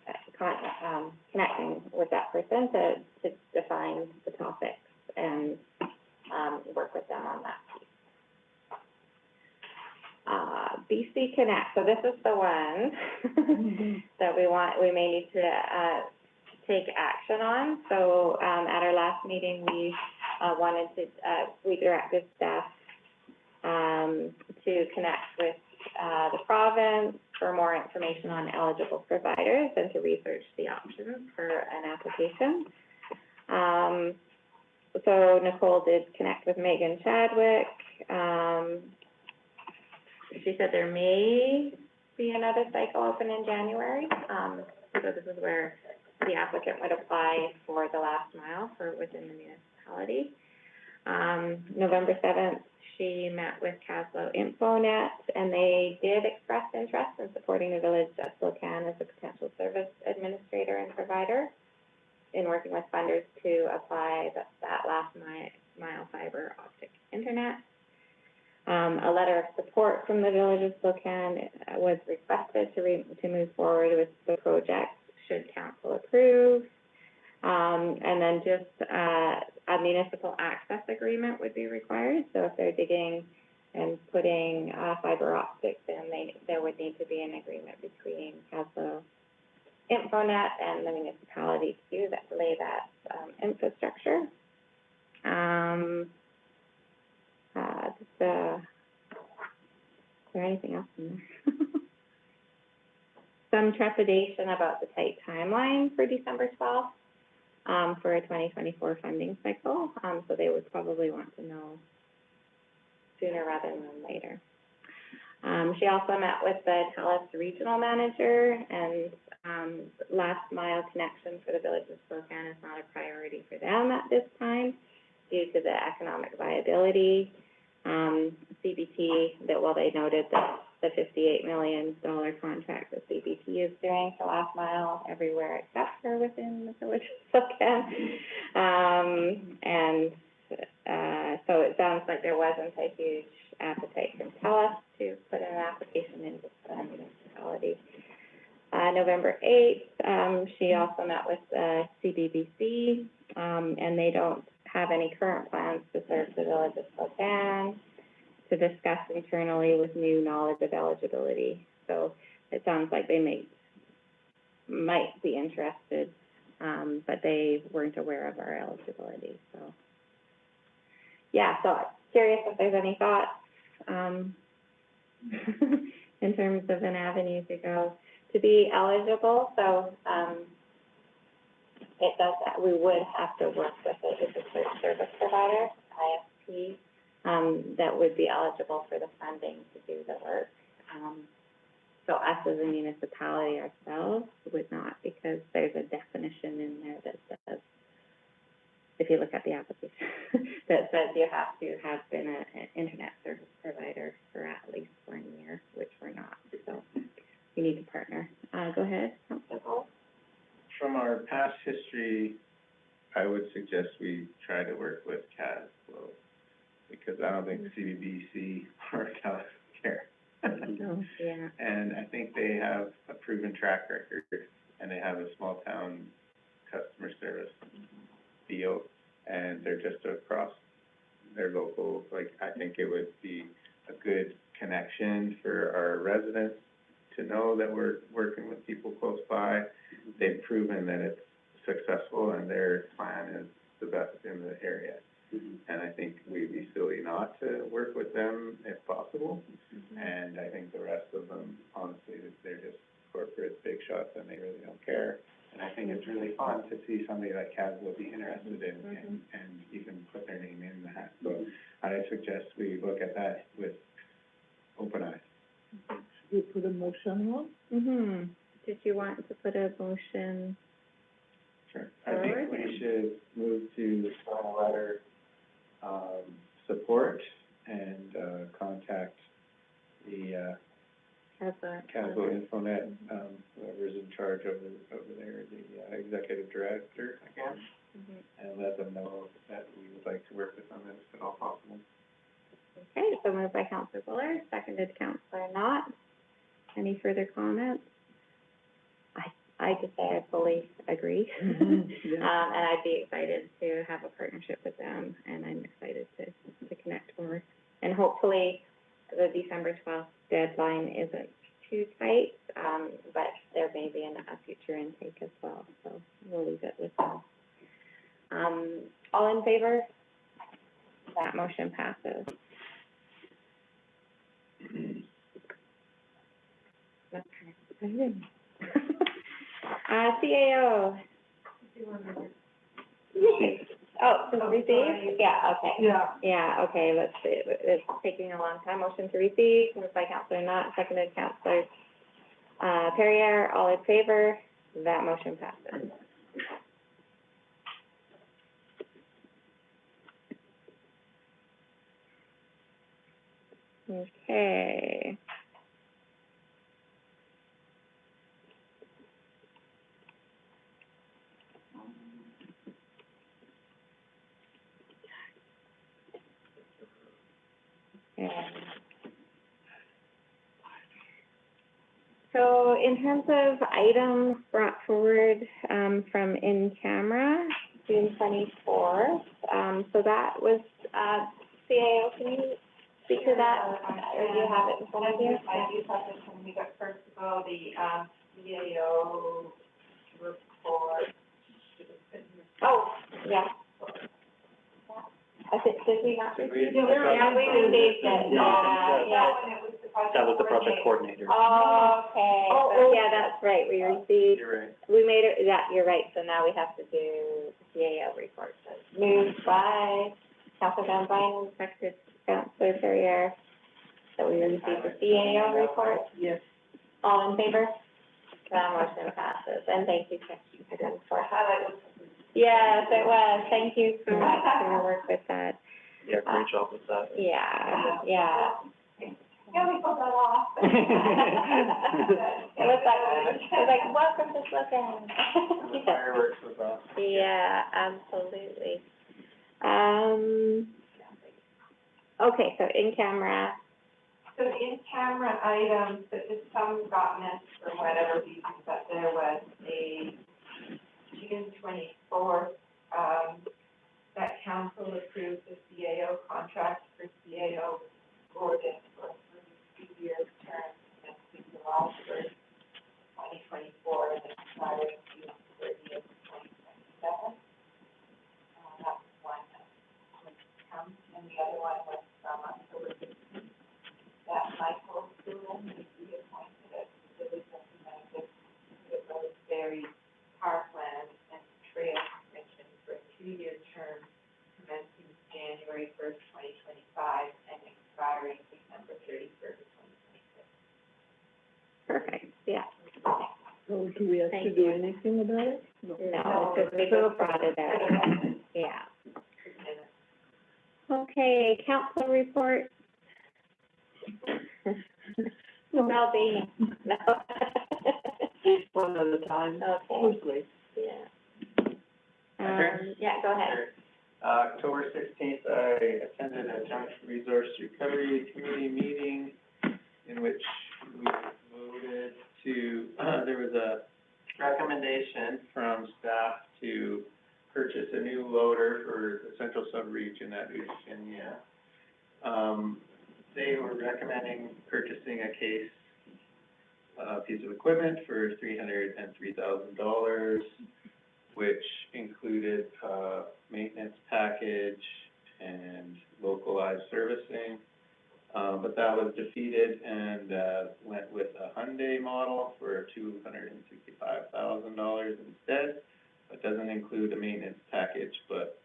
connecting with that person to define the topics and work with them on that piece. BC Connect, so this is the one that we may need to take action on. So at our last meeting, we we directed staff to connect with the province for more information on eligible providers and to research the options for an application. So Nicole did connect with Megan Chadwick. She said there may be another cycle open in January. So this is where the applicant would apply for the last mile for within the municipality. November 7th, she met with Caslo InfoNet, and they did express interest in supporting the village of Slocan as a potential service administrator and provider in working with funders to apply that last mile fiber optic internet. A letter of support from the village of Slocan was requested to move forward with the project should council approve. And then just a municipal access agreement would be required. So if they're digging and putting fiber optics in, there would need to be an agreement between Caslo InfoNet and the municipality to lay that infrastructure. Is there anything else in there? Some trepidation about the tight timeline for December 12th for a 2024 funding cycle. So they would probably want to know sooner rather than later. She also met with the TELUS regional manager, and last mile connection for the village of Slocan is not a priority for them at this time due to the economic viability. CBT, they noted that the $58 million contract that CBT is doing for last mile everywhere except for within the village of Slocan. So it sounds like there wasn't a huge appetite from TELUS to put an application into the municipality. November 8th, she also met with CBBC, and they don't have any current plans to serve the village of Slocan, to discuss internally with new knowledge of eligibility. So it sounds like they might be interested, but they weren't aware of our eligibility. So yeah, so curious if there's any thoughts in terms of an avenue to go to be eligible. So it does that. We would have to work with a service provider, ISP, that would be eligible for the funding to do the work. So us as a municipality ourselves would not, because there's a definition in there that says, if you look at the application, that says you have to have been an internet service provider for at least 1 year, which we're not. So you need to partner. Go ahead, Councilor Hall. From our past history, I would suggest we try to work with CASFlow, because I don't think CBBC or TELUS care. Yeah. And I think they have a proven track record, and they have a small town customer service deal, and they're just across their local, like, I think it would be a good connection for our residents to know that we're working with people close by. They've proven that it's successful, and their plan is the best in the area. And I think we'd be silly not to work with them if possible. And I think the rest of them, honestly, they're just corporate big shots, and they really don't care. And I think it's really fun to see somebody like CASFlow be interested in and even put their name in the hat. So I suggest we look at that with open eyes. You put a motion on? Did you want to put a motion? Sure. I think we should move to sign a letter, support, and, contact the, CASFlow Infonet, whoever's in charge over there, the, executive director, I guess, and let them know that we would like to work with them if at all possible. Okay, so moved by Councilor Buller, seconded Councilor Knott. Any further comments? I just say I fully agree. Yeah. And I'd be excited to have a partnership with them, and I'm excited to connect more. And hopefully the December 12th deadline isn't too tight, but there may be a future intake as well, so we'll leave it with them. All in favor? That motion passes. That's kind of exciting. CAO. Oh, to receive? Yeah, okay. Yeah, okay, let's see, it's taking a long time. Motion to receive, moved by Councilor Knott, seconded Councilor Perrier. All in favor? That motion passes. Okay. So in terms of items brought forward from in camera, June 24th, so that was CAO. Can you speak to that, or do you have it in front of you? I do have it when we got first of all, the CAO report. Oh, yeah. I think, did we not Did receive it? we- Yeah, we received it, That was the project coordinator. Oh, okay. So, yeah, that's right, we received, You're right. we made it, yeah, you're right, so now we have to do CAO report. So moved by Councilor Van Byn, seconded Councilor Perrier, that we received the CAO report. Yes. All in favor? That motion passes, and thank you, Kevin, for highlighting. Yes, it was, thank you so much for your work with that. Yeah, great job with that. Yeah, yeah. Yeah, we pulled that off. It was like, welcome to Slocan. The fireworks was awesome. Yeah, absolutely. Okay, so in camera, So the in-camera items, that just some got missed for whatever reason, but there was a June 24th, that council approved the CAO contract for CAO Gordon for a 2-year term, and it's July 1st, 2024, and it's expiring June 30th, 2027. That was one that was come, and the other one was from October 15th. That Michael Slocan is reappointed as village representative to the Roseberry Parkland and Trail Commission for a 2-year term commencing January 1st, 2025, and expiring December 31st, 2026. perfect, yeah. So do we have to Thank do you. anything about it? No, because we both brought it up, yeah. Okay, council report. Well-being, no. One at a time, Okay, quickly. yeah. Yeah, go ahead. October 16th, I attended a Junk Resource Recovery Committee meeting in which we voted to, there was a recommendation from staff to purchase a new loader for the central subregion at Virginia. They were recommending purchasing a piece of equipment for $303,000, which included maintenance package and localized servicing. But that was defeated and went with a Hyundai model for $265,000 instead. It doesn't include a maintenance package, but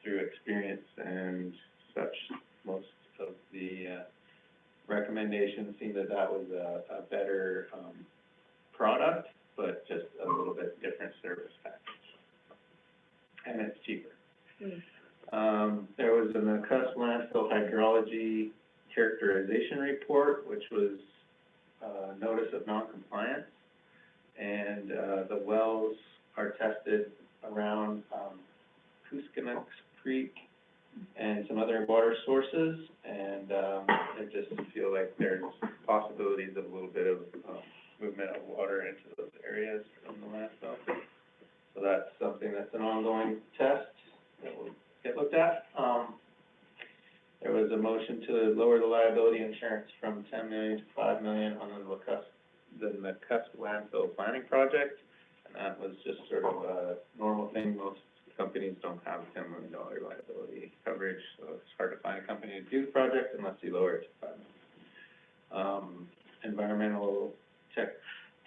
through experience and such, most of the recommendations seem that was a better product, but just a little bit different service package. And it's cheaper. There was an Augusta landfill hydrology characterization report, which was notice of non-compliance. And the wells are tested around Kuskonucks Creek and some other water sources, and I just feel like there's possibilities of a little bit of movement of water into those areas from the landfill. So that's something that's an ongoing test that will get looked at. There was a motion to lower the liability insurance from $10 million to $5 million on the McCusk landfill planning project, and that was just sort of a normal thing. Most companies don't have a $10 million liability coverage, so it's hard to find a company to do the project unless you lower it to $5 million. Environmental tech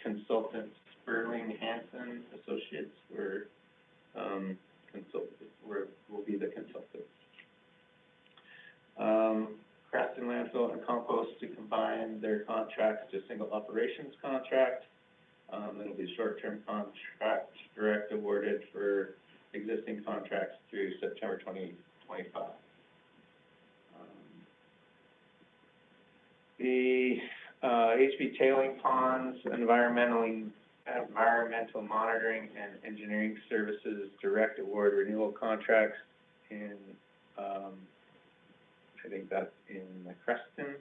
consultants Sperling Hansen Associates will be the consultants. Creston Landfill and Compost to combine their contracts to a single operations contract. It'll be a short-term contract, direct awarded for existing contracts through September 2025. The HB tailing ponds, environmental monitoring and engineering services direct award renewal contracts in, I think that's in the Creston.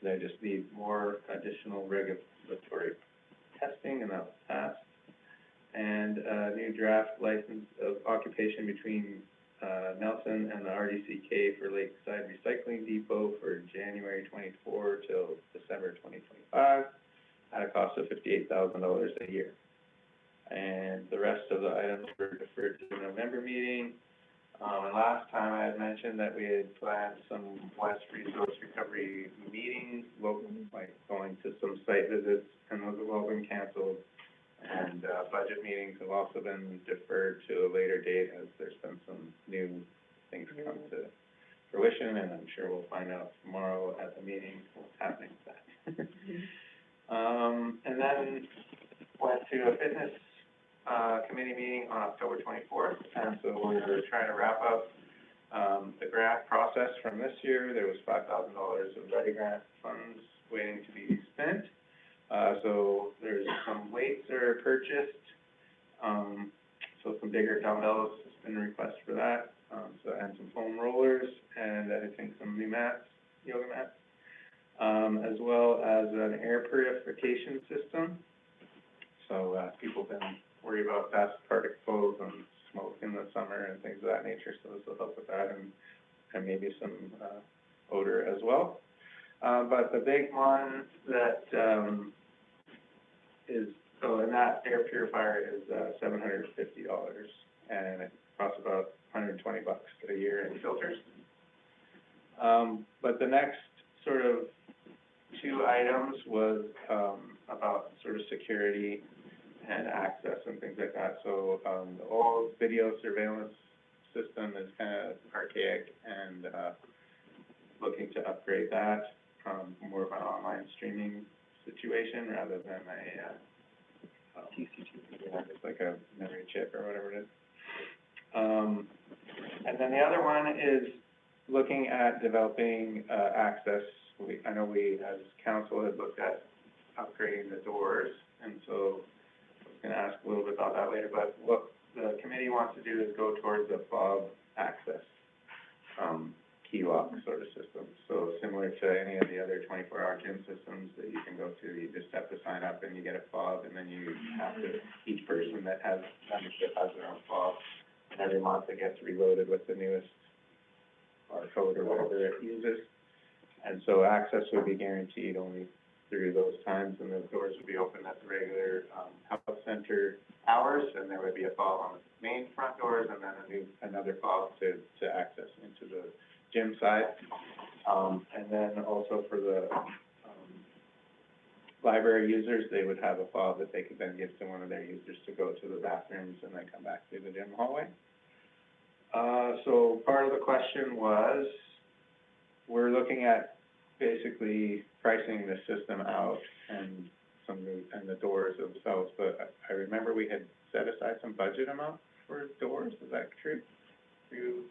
They just need more additional regulatory testing, and that was passed. And new draft license of occupation between Nelson and the RDCK for Lakeside Recycling Depot for January 24 till December 2025 at a cost of $58,000 a year. And the rest of the items were deferred to the November meeting. And last time I had mentioned that we had planned some West Resource Recovery meetings, like going to some site visits, and those have all been canceled. And budget meetings have also been deferred to a later date as there's been some new things come to fruition, and I'm sure we'll find out tomorrow at the meeting what's happening with that. And then went to a fitness committee meeting on October 24th, and so we're trying to wrap up The grant process from this year, there was $5,000 of ready grant funds waiting to be spent. So there's some weights that are purchased, so some bigger dumbbells has been requested for that, and some foam rollers, and I think some new mats, yoga mats, as well as an air purification system. So, people have been worried about dust particles and smoke in the summer and things of that nature, so this will help with that, and maybe some, odor as well. But the big one that, and that air purifier is $750, and it costs about $120 a year in filters. But the next sort of two items was about sort of security and access and things like that. So the old video surveillance system is kind of archaic, and looking to upgrade that, more of an online streaming situation rather than a just like a memory chip or whatever it is. And then the other one is looking at developing access. I know we as council had looked at upgrading the doors, and so I was going to ask a little bit about that later, but what the committee wants to do is go towards a fob access key lock sort of system. So similar to any of the other 24-hour gym systems that you can go to, you just have to sign up and you get a fob, and then you have to, each person that has membership has their own fob, and every month it gets reloaded with the newest barcode or whatever it uses. And so access would be guaranteed only through those times, and the doors would be open at the regular health center hours, and there would be a fob on the main front doors, and then another fob to access into the gym side. And then also for the library users, they would have a fob that they could then give to one of their users to go to the bathrooms and then come back to the gym hallway. So part of the question was, we're looking at basically pricing the system out and the doors themselves, but I remember we had set aside some budget amount for doors. Is that true? Through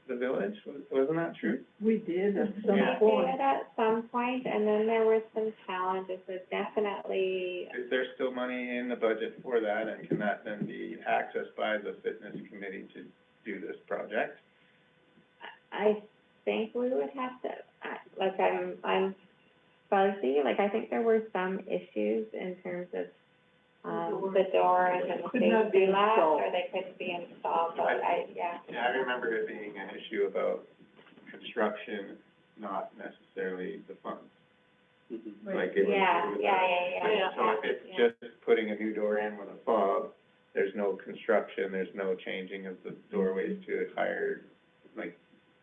the village, wasn't that true? We did at some We point. did at some point, and then there were some challenges, so definitely, Is there still money in the budget for that, and can that then be accessed by the fitness committee to do this project? I think we would have to, like, I'm fuzzy, like, I think there were some issues in terms of, the doors and the Could not be safety latch, installed. or they couldn't be installed, but yeah. Yeah, I remember it being an issue about construction, not necessarily the funds. Like it was. Yeah. So if it's just putting a new door in with a fob, there's no construction, there's no changing of the doorways to a higher, like,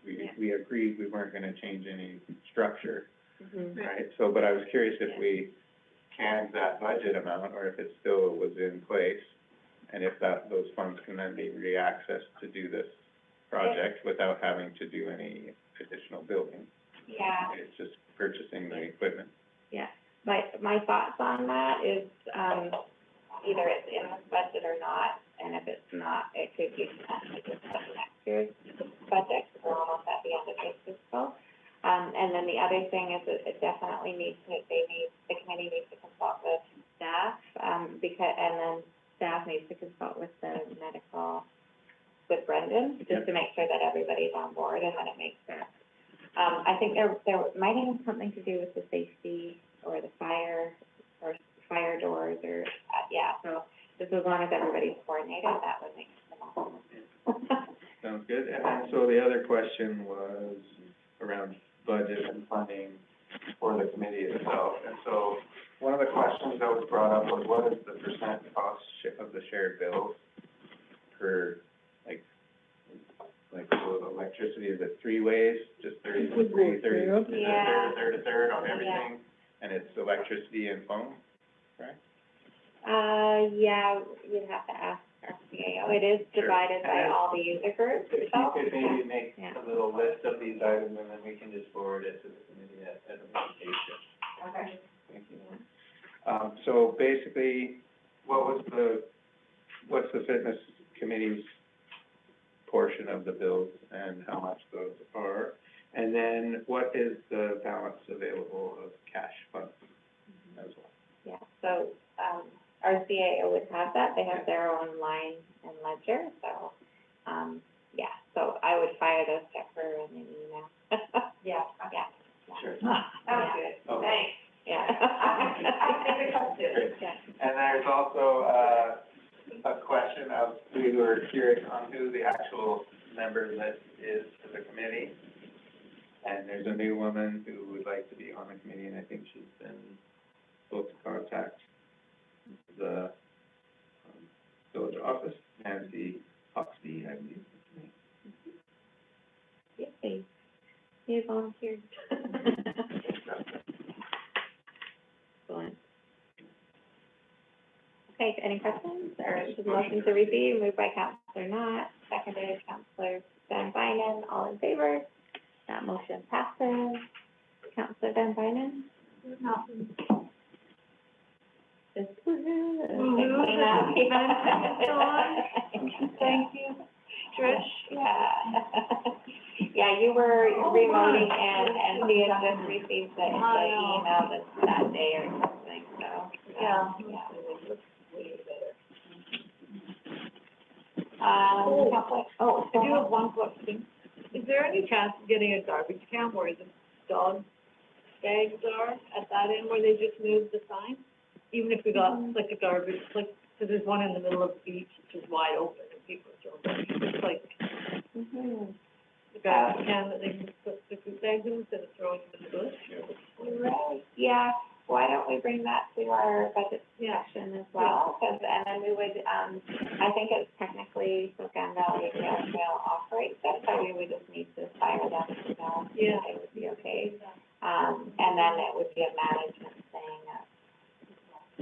we agreed we weren't gonna change any structure, right? So, but I was curious if we canned that budget amount, or if it still was in place, and if those funds can then be re-accessed to do this project without having to do any additional building. Yeah. It's just purchasing the equipment. Yeah, my thoughts on that is, either it's in this budget or not, and if it's not, it could be potentially just next year's budget, we're almost at the end of this fiscal. And then the other thing is that it definitely the committee needs to consult with staff, and then staff needs to consult with the with Brendan, just to make sure that everybody's on board and that it makes sense. I think there might have been something to do with the safety or the fire doors or, so just as long as everybody's coordinated, that would make the most sense. Sounds good. And then, so the other question was around budget and funding for the committee itself. And so one of the questions that was brought up was, what is the percent cost of the shared bills per, like electricity? Is it three ways, just 30, It would go 30, through. Yeah. a third on everything? And it's electricity and phone, right? Yeah, you'd have to ask our CAO. It is Sure. divided by And all the user groups, If so. you could maybe make Yeah. a little list of these items, and then we can just forward it to the committee at a meeting. Okay. Thank you. So basically, what's the fitness committee's portion of the bills and how much those are. And then what is the balance available of cash funds as well? Yeah, so, our CAO would have that, they have their own line and ledger, so, yeah, so I would fire those to her in an email. Yeah. Yeah. Sure. Sounds good. Okay. Thanks. Yeah. I think it comes to it. Yeah. And there's also, a question of, we were curious on who the actual member list is for the committee. And there's a new woman who would like to be on the committee, and I think she's been supposed to contact the village office, Nancy Hoxby, I believe. Yay. You volunteered. Excellent. Okay, any questions, or just motion to receive, moved by Councillor Knott, seconded Councillor Van Bynen, all in favor? That motion passes. Councillor Van Bynen? No. Just woo-hoo. Clean up. Thank you, Trish. Yeah. Yeah, you were remoting and we had just received the email that day or something, so. Yeah. Oh, I do have one question. Is there any chance of getting a garbage can where the dog bags are at that end where they just moved the sign? Even if we got like a garbage, like, cause there's one in the middle of the beach, which is wide open and people are throwing garbage. It's like the garbage can that they can put the food bags in instead of throwing them in the bush or. right, yeah, why don't we bring that to our budget section as well? Cause, and then we would, I think it's technically Slocan Valley Rail Trail operates it, so we would just need to fire them to know if they would be okay. And then it would be a management thing,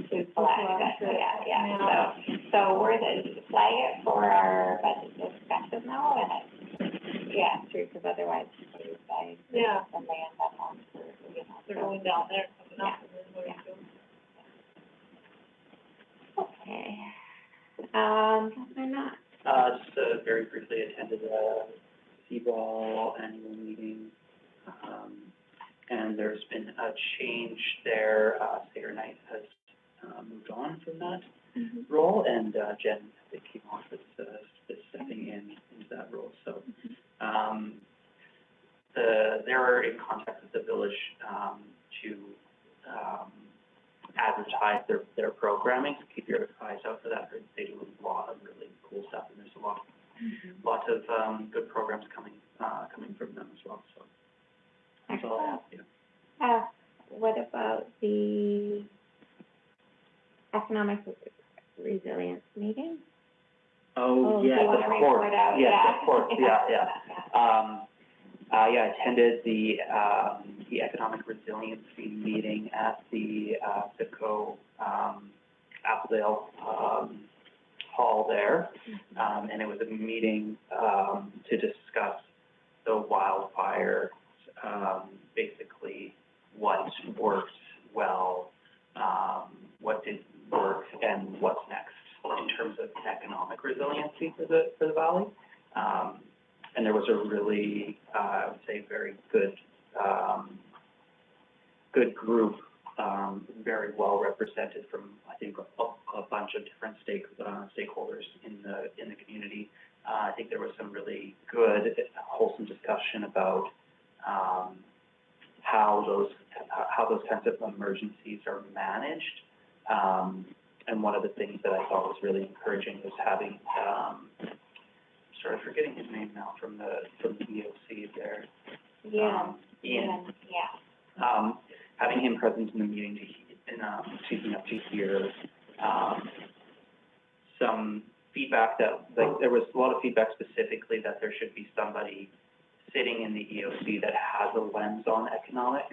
food collection, yeah, so we're the, flag it for our budget discussion though, and it's, true, because otherwise, they, and they end up on, They're going down there, coming up, and then where Yeah. to go. okay. Councillor Knott? Just very briefly attended a CBAL annual meeting, and there's been a change there. Sager Knight has moved on from that role, and Jen, I think, came off as stepping into that role. So they're in contact with the village to advertise their programming. So keep your eyes out for that. They do a lot of really cool stuff, and there's lots of good programs coming from them as well. So that's all I have. Yeah. What about the economic resilience meeting? Oh, do yes, you want to of course. report out? Yes, Yeah. of course. Yeah. I attended the economic resiliency meeting at the CIPCO Appledale hall there, and it was a meeting to discuss the wildfires, basically what worked well, what didn't work, and what's next in terms of economic resiliency for the valley. And there was a really, I would say, very good group, very well represented from, I think, a bunch of different stakeholders in the community. I think there was some really good, wholesome discussion about how those kinds of emergencies are managed. And one of the things that I thought was really encouraging was having, sort of forgetting his name now, from the EOC there. Yeah. Ian. Yeah. Having him present in the meeting to hear some feedback that, like, there was a lot of feedback specifically that there should be somebody sitting in the EOC that has a lens on economic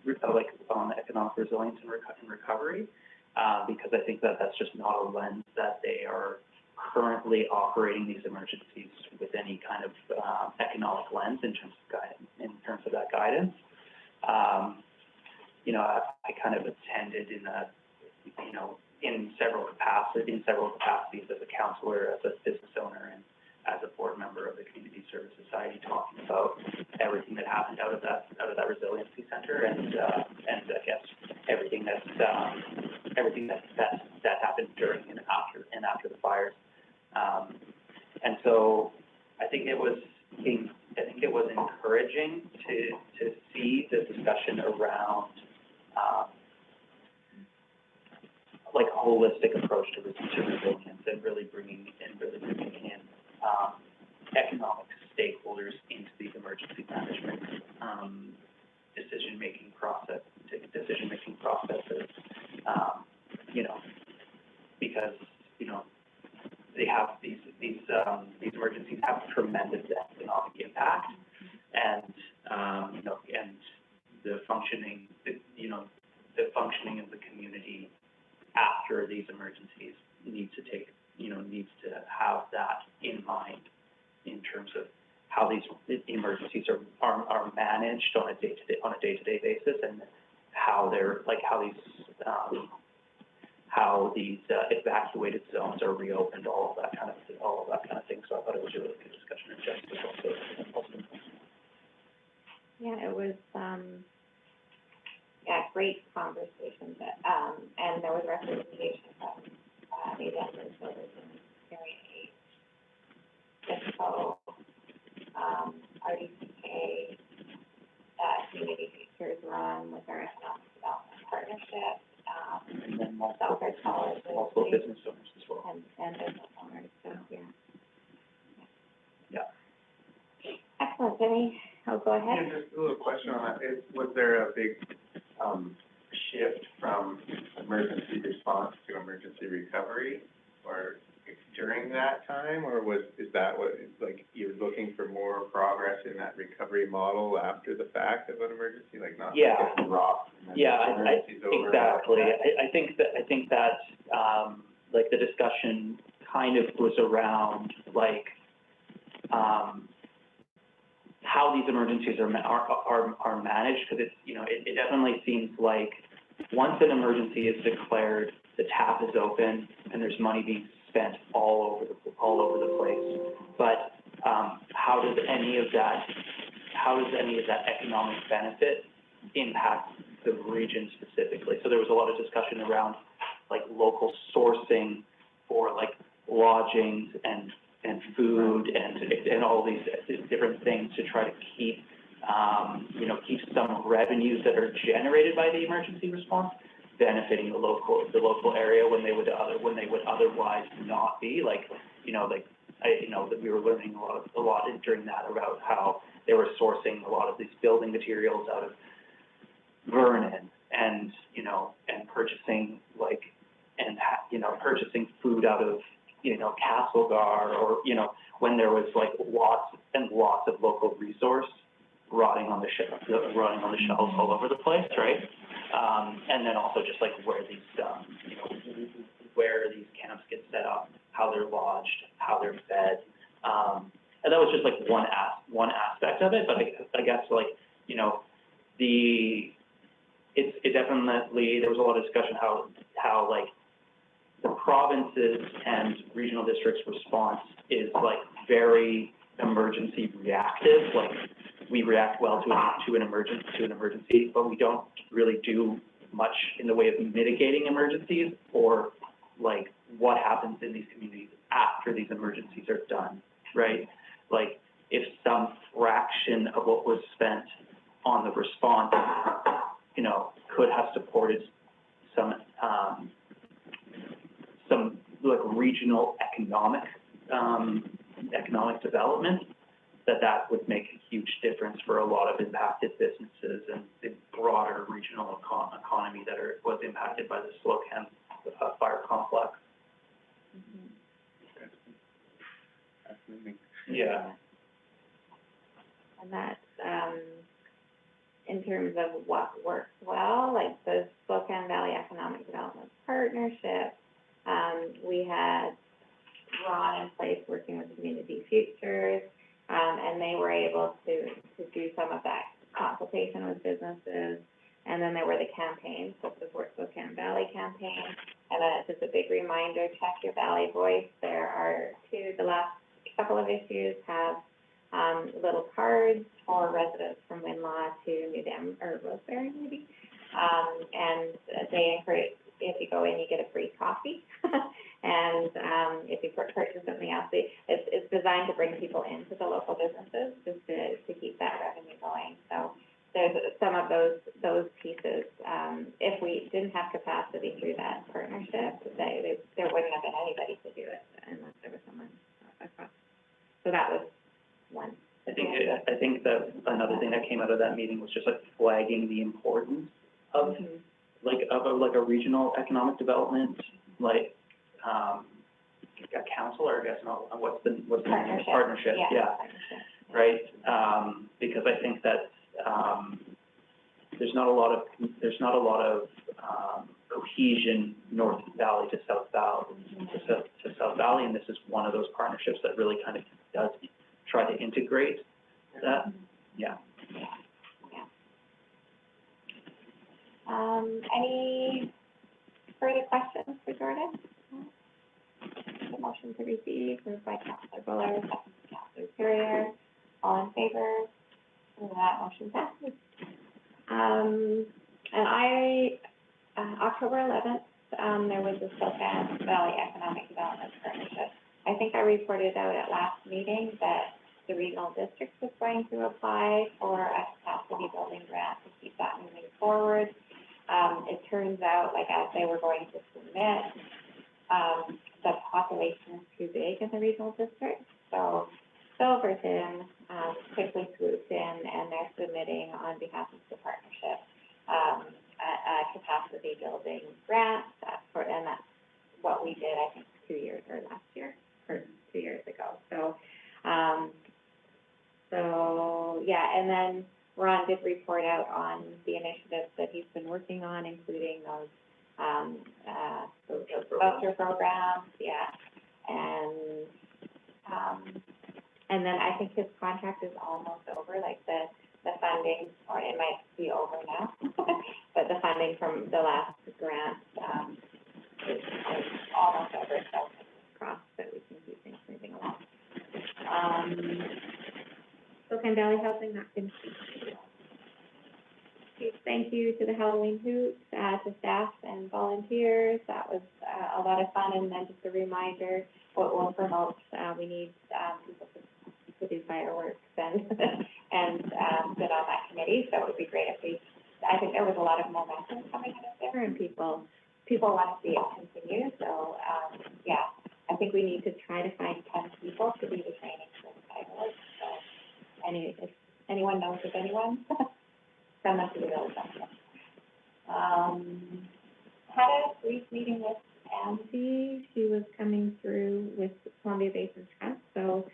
resilience and recovery, because I think that that's just not a lens that they are currently operating these emergencies with any kind of economic lens in terms of guidance, that guidance. I kind of attended in several capacities as a counselor, as a business owner, as a board member of the Community Service Society, talking about everything that happened out of that resiliency center, and I guess everything that happened during and after the fires. And so I think it was encouraging to see the discussion around like a holistic approach to resilience, and really bringing in economic stakeholders into these emergency management decision-making processes. Because they have these emergencies have tremendous economic impact, and and the functioning of the community after these emergencies needs to have that in mind in terms of how these emergencies are managed on a day-to-day basis, and how these evacuated zones are reopened, all of that kind of thing. So I thought it was a really good discussion, and Jess was also. Yeah, it was, great conversation, and there was representation from, the Denver Children's Area 8, ISPO, RDCK, Community Futures Run with our Economic Development Partnership, And then Southern College, multiple business owners as well. and business owners, so, Yeah. Excellent, Jenny, go ahead. Yeah, just a little question on that. Was there a big, shift from emergency response to emergency recovery, or during that time, or is that what, like, you're looking for more progress in that recovery model after the fact of an emergency, like not Yeah. just getting rocked and then Yeah, the emergency's over? exactly. I think that like the discussion kind of was around like how these emergencies are managed, because it's, it definitely seems like once an emergency is declared, the tap is open and there's money being spent all over the place. But how does any of that economic benefit impact the region specifically? So there was a lot of discussion around like local sourcing for like lodgings and food and all these different things to try to keep keep some revenues that are generated by the emergency response benefiting the local area when they would otherwise not be. That we were learning a lot during that about how they were sourcing a lot of these building materials out of Vernon, and purchasing purchasing food out of Castlegar, or when there was like lots and lots of local resource rotting on the shelves all over the place, right? And then also just like where these camps get set up, how they're lodged, how they're fed, and that was just like one aspect of it. But I guess like it definitely, there was a lot of discussion how like the provinces and regional districts' response is like very emergency reactive. Like we react well to an emergency, but we don't really do much in the way of mitigating emergencies, or like what happens in these communities after these emergencies are done, right? Like if some fraction of what was spent on the response, could have supported some like regional economic development, that would make a huge difference for a lot of impacted businesses and the broader regional economy that was impacted by the Slocan fire complex. Fascinating. Yeah. And that's, in terms of what works well, like the Slocan Valley Economic Development Partnership, we had Ron in place working with Community Futures, and they were able to do some of that consultation with businesses. And then there were the campaigns, the Support Slocan Valley campaign. And then it's just a big reminder, check your Valley Voice. There are the last couple of issues have, little cards for residents from Winlaw to New Dam, or Roseberry maybe. And they encourage, if you go in, you get a free coffee. And, if you purchase something else, it's designed to bring people into the local businesses, just to keep that revenue going. So there's some of those pieces. If we didn't have capacity through that partnership, there wouldn't have been anybody to do it unless there was someone across. So that was one. I think that another thing that came out of that meeting was just like flagging the importance of a regional economic development, like, a council, or I guess not, what's the Partnership. Partnership, yeah. Partnership. Right, because I think that, there's not a lot of cohesion North Valley to South Valley, to South Valley, and this is one of those partnerships that really kind of does try to integrate that, yeah. Any further questions for Jordan? The motion to receive, moved by Councillor Buller, second by Councillor Perrier. All in favor? And that motion passes. And October 11th, there was a Slocan Valley Economic Development Partnership. I think I reported out at last meeting that the regional district was going to apply for a capacity building grant to keep that moving forward. It turns out, like, as they were going to submit, the population is too big in the regional district. So Silverton quickly swooped in, and they're submitting on behalf of the partnership a capacity building grant and that's what we did, I think, 2 years or last year or 2 years ago. So yeah, and then Ron did report out on the initiatives that he's been working on, including those voucher programs, yeah, and then I think his contract is almost over, like the funding, or it might be over now, but the funding from the last grant, is almost over, so cross that we can keep things moving along. Slocan Valley Housing, not finished. Thank you to the Halloween hoot, to staff and volunteers. That was a lot of fun. And then just a reminder, what we'll promote, we need people to do fireworks and sit on that committee. So it would be great if I think there was a lot of momentum coming out of there, and people want to see it continue. So yeah, I think we need to try to find 10 people to do the training for the fireworks. So if anyone knows of anyone, send them to the village office. Had a brief meeting with Angie. She was coming through with Columbia Basin Trust, so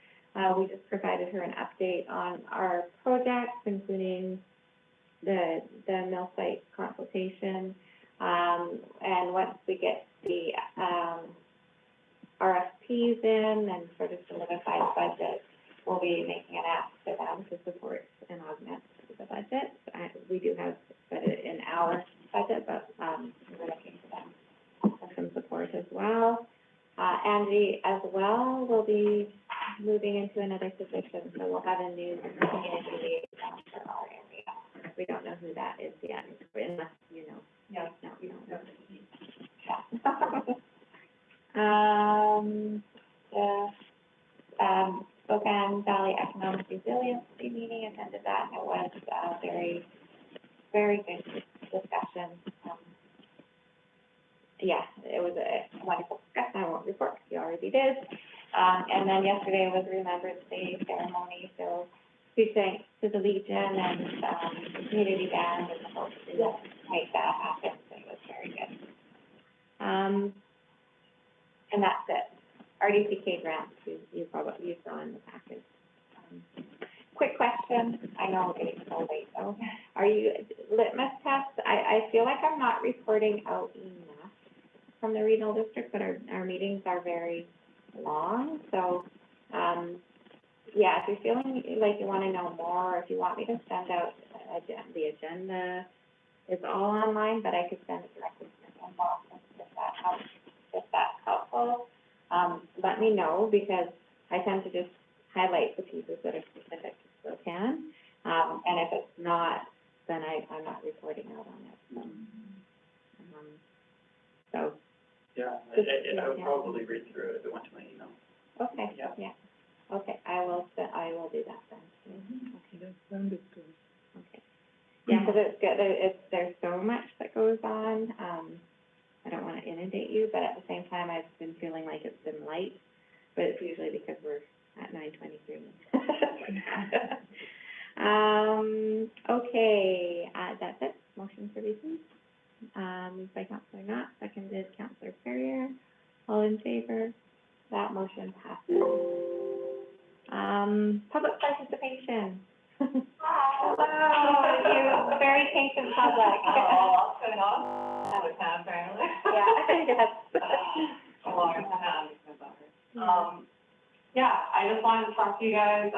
we just provided her an update on our projects, including the mill site consultation. And once we get the RFPs in and sort of solidified budget, we'll be making an ask to them to support and augment the budget. We do have budget in our budget, but we're looking to them for some support as well. Angie, as well, will be moving into another position, so we'll have a new community liaison for our area. We don't know who that is yet, unless you know. No, we don't know. Yeah. Slocan Valley Economic Resiliency meeting, attended that, and it was a very, very good discussion. Yeah, it was a wonderful discussion. I won't report, because you already did. And then yesterday was Remembrance Day ceremony, so huge thanks to the Legion and the community band and the folks who make that happen. So it was very good. And that's it. RDCK grants, you probably saw in the package. Quick question. I know we're getting so late though. Are you litmus tests? I feel like I'm not reporting out enough from the regional district, but our meetings are very long. So, yeah, if you're feeling like you want to know more, or if you want me to send out the agenda, it's all online, but I could send it directly to your inbox if that helps, if that's helpful. Let me know, because I tend to just highlight the pieces that are specific to Slocan. And if it's not, then I'm not reporting out on it, so. Yeah, I would probably read through it if it went to my email. Okay, Yeah. yeah, okay, I will do that then. Okay, that sounded good. Okay. Yeah, because it's good, there's so much that goes on, I don't wanna inundate you, but at the same time, I've been feeling like it's been light, but it's usually because we're at 9:23. Okay, that's it, motion for receipt. Moved by Councillor Knott, seconded Councillor Perrier, all in favor, that motion passes. Public participation. Hello, you very patient public. What's going on? Out of town, apparently. Yeah, yes. A long time. Yeah, I just wanted to talk to you guys,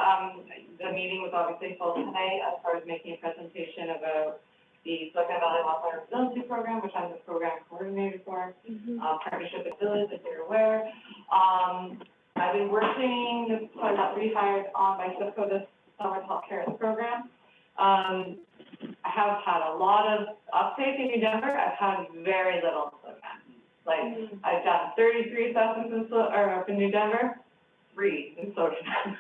the meeting was obviously full tonight as far as making a presentation about the Slocan Valley Wildfire Resiliency Program, which I'm the program coordinator for, partnership with Village, if you're aware. I've been working, so I got rehired on by CIFCO this summer to help carry the program. I have had a lot of uptake in New Denver, I've had very little in Slocan. Like, I've done 33 assessments in New Denver, 3 in Slocan.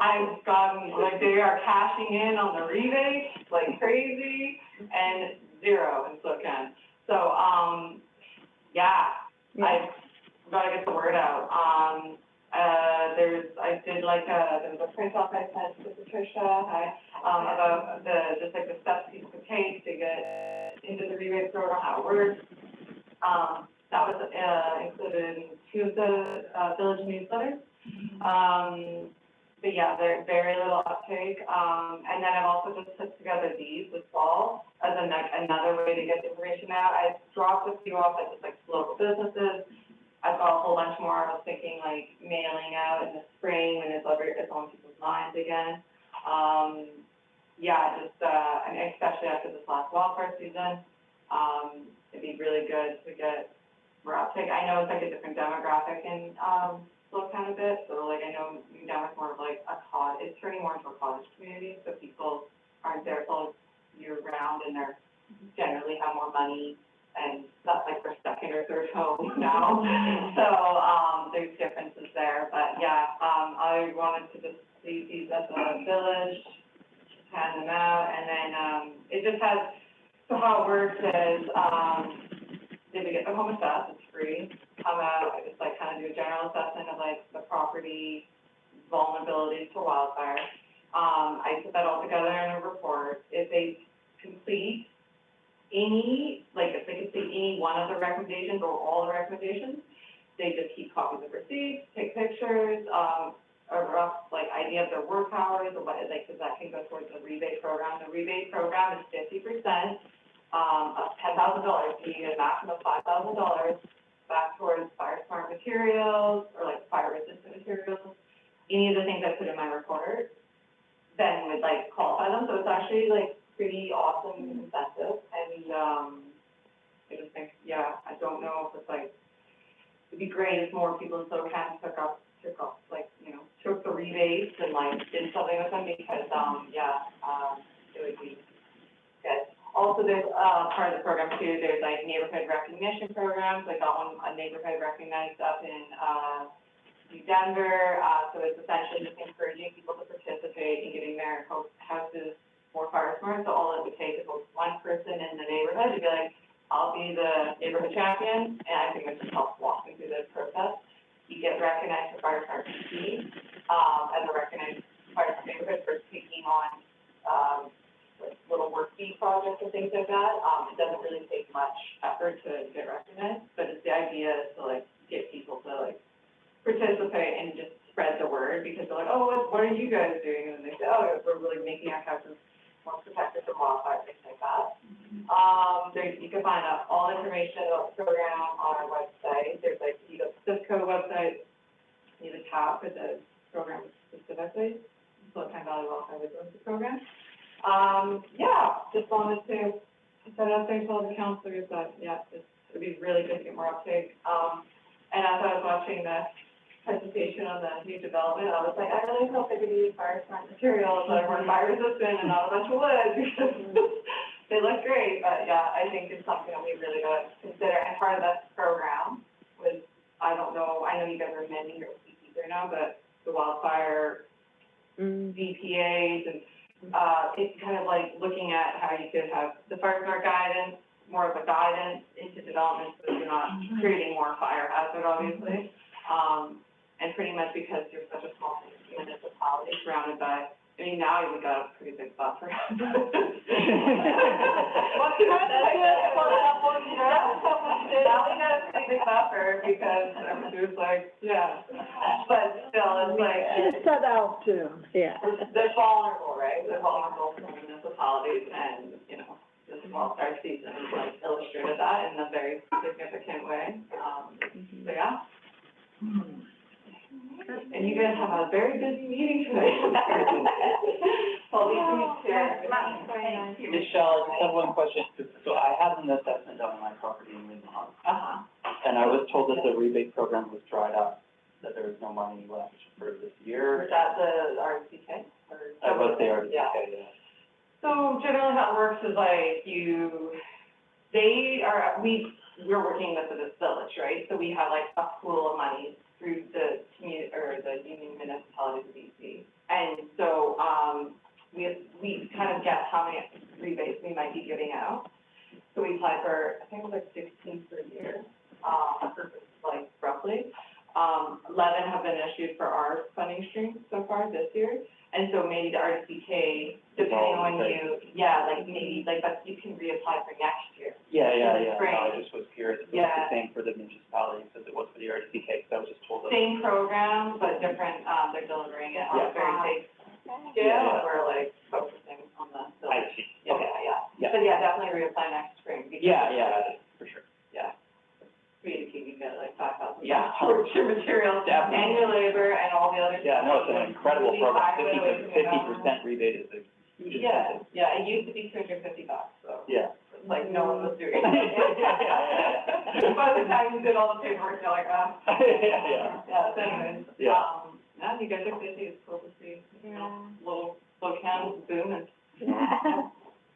I've gotten, like, they are cashing in on the rebates like crazy, and 0 in Slocan. So, yeah, I've got to get the word out. There was a print off I sent to Patricia, about the steps people could take to get into the rebate program, how it works. That was, included in 2 of the, village newsletters. But yeah, there's very little uptake. And then I've also just put together these this fall as another way to get the information out. I've dropped a few off at just like local businesses. I've got a whole bunch more. I was thinking like mailing out in the spring when it's on people's minds again. Yeah, just, and especially after this last wildfire season, it'd be really good to get more uptake. I know it's like a different demographic in, Slocan a bit, so like I know New Denver's more of like it's turning more into a cottage community, so people aren't there full year round and they're generally have more money and that's like their second or third home now. So, there's differences there, but yeah, I wanted to just leave these at the village, hand them out, and then, it just has, so how it works is, if we get the home assessed, it's free, come out, I just like kind of do a general assessment of like the property vulnerabilities to wildfire. I put that all together in a report. If they complete any, like if they complete any one of the recommendations or all the recommendations, they just keep copies of receipts, take pictures, a rough like idea of their work hours or what, like, cause that can go towards the rebate program. The rebate program is 50%. Of $10,000, you get a maximum of $5,000 back towards fire smart materials or like fire resistant materials. Any of the things I put in my report, then would like qualify them. So it's actually like pretty awesome incentive. And I just think, yeah, I don't know if it's like, it'd be great if more people in Slocan took the rebates and like did something with them because it would be good. Also, there's, part of the program too, there's like neighborhood recognition programs, like got one, a neighborhood recognized up in, New Denver, so it's essentially just encouraging people to participate in getting their houses more fire smart, so all it would take is one person in the neighborhood to be like, I'll be the neighborhood champion, and I think it just helps walking through this process. You get recognized for fire smart PC, as a recognized fire smart neighborhood for taking on, like little worksheet projects and things like that. It doesn't really take much effort to get recognized, but it's the idea is to like get people to like participate and just spread the word because they're like, oh, what are you guys doing? And they say, oh, we're really making our houses more protected from wildfire, things like that. You can find out all information about the program on our website. There's like, you go to the CIFCO website, you have a tab for the program specifically, Slocan Valley Wildfire Resiliency Program. Just wanted to put it out there to all the counselors that, it'd be really good to get more uptake. And as I was watching the presentation on the new development, I was like, I really hope they're gonna use fire smart materials that are more fire resistant and not a bunch of wood, because they look great, but yeah, I think it's something that we really gotta consider, and part of that program was, I don't know, I know you guys are amending your OCPs right now, but the wildfire VPAs and, it's kind of like looking at how you could have the fire smart guidance, more of a guidance into development, so that you're not creating more fire hazard, obviously. And pretty much because you're such a small municipality surrounded by, I mean, now you've got a pretty big buffer. What can I say? Now we got a pretty big buffer because everybody was like, yeah, but still, it's like. Just set out to, yeah. They're vulnerable, right? They're vulnerable to municipalities and, you know, this wildfire season has like illustrated that in a very significant way. So yeah. And you guys have a very busy meeting today. Well, these meetings here. Michelle, I just have one question. So I had an assessment done on my property in Minnehaha, and I was told that the rebate program was dried up, that there was no money left for this year. Is that the RCK? I was the RCK, yeah. So generally how it works is like we're working with the village, right? So we have like a pool of money through the community, or the union municipalities of BC. And so, we kind of guess how many rebates we might be giving out. So we applied for, I think it was like 16 per year, like roughly. 11 have been issued for our funding stream so far this year. And so maybe the RCK, depending on when you, like maybe, like, but you can reapply for next year. Yeah. Spring. No, I just was curious if it was the same for the municipalities as it was for the RCK, because I was just told that. Same program, but different, they're delivering it on a very big scale, Yeah. we're like focusing on the. I see. Okay. But yeah, definitely reapply next spring. Because For sure. community, you get like $5,000. Yeah. Towards your materials, Definitely. and your labor, and all the other stuff. Yeah, no, it's an incredible program. 50% rebate is a huge incentive. Yeah, it used to be $250, so. Yeah. It's like no one was doing it. By the time you did all the paperwork, you're like, Yeah. Yeah, so anyways. Yeah. You guys are busy, it's cool to see, you know, little Slocan booming. Yeah.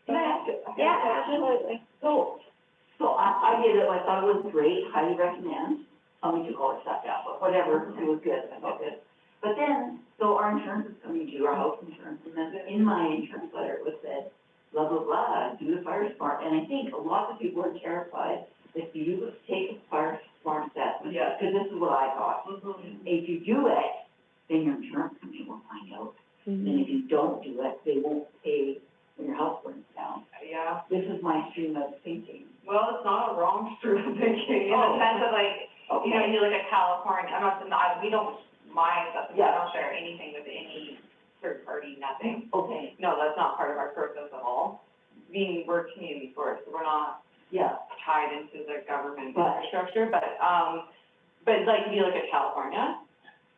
Can I ask you? Yeah, absolutely. So I did it, I thought it was great, highly recommend, we took all our stuff out, but whatever, it was good, I felt good. But then, so our insurance is coming due, our house insurance, and then in my insurance letter, it was said, blah, blah, blah, do the fire smart, and I think a lot of people are terrified if you take a fire smart assessment, because this is what I thought. If you do it, then your insurance company will find out, and if you don't do it, they won't pay when your house burns down. Yeah. This is my stream of thinking. Well, it's not a wrong stream of thinking, in the sense of like, you know, you look at California, we don't mind, I don't share anything with any third party, nothing. Okay. No, that's not part of our process at all. We're community forest, so we're not tied into the government infrastructure, but like, if you look at California,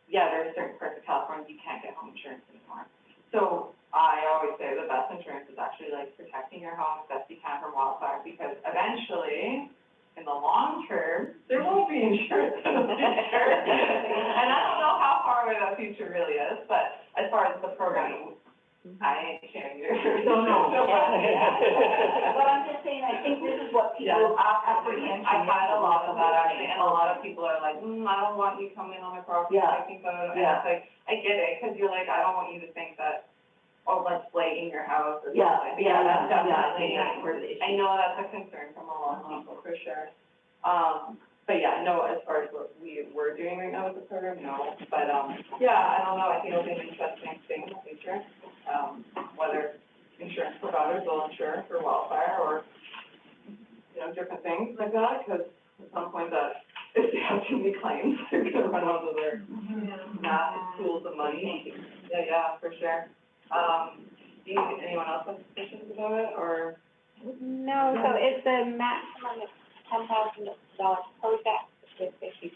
there are certain parts of California you can't get home insurance anymore. So I always say the best insurance is actually like protecting your home as best you can from wildfire, because eventually, in the long term, there won't be insurance in the future. And I don't know how far away that future really is, but as far as the program, I ain't sharing yours. No. But I'm just saying, I think this is what people apprehend. I've had a lot of that actually, and a lot of people are like, I don't want you coming on my property taking photos. And it's like, I get it, because you're like, I don't want you to think that, let's play in your house or something. That's definitely, I know that's a concern from a lot of people, for sure. But as far as what we're doing right now with the program, no. But, I don't know, I think it'll be an interesting thing in the future, whether insurance providers will insure for wildfire or, different things like that, because at some point if they have too many claims, they're gonna run out of their massive pools of money. Yeah, for sure. Do anyone else have questions about it, or? No, so is the maximum is $10,000 project with 50%?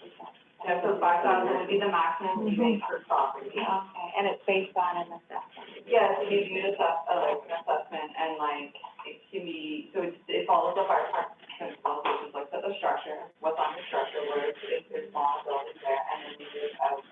Yeah, so 5,000 would be the maximum we make per property. Okay, and it's based on an assessment? Yeah, so you do an assessment, and like, it can be, so it follows the fire department principles, which is looks at the structure, what's on the structure, where if there's vulnerabilities there, and then we do have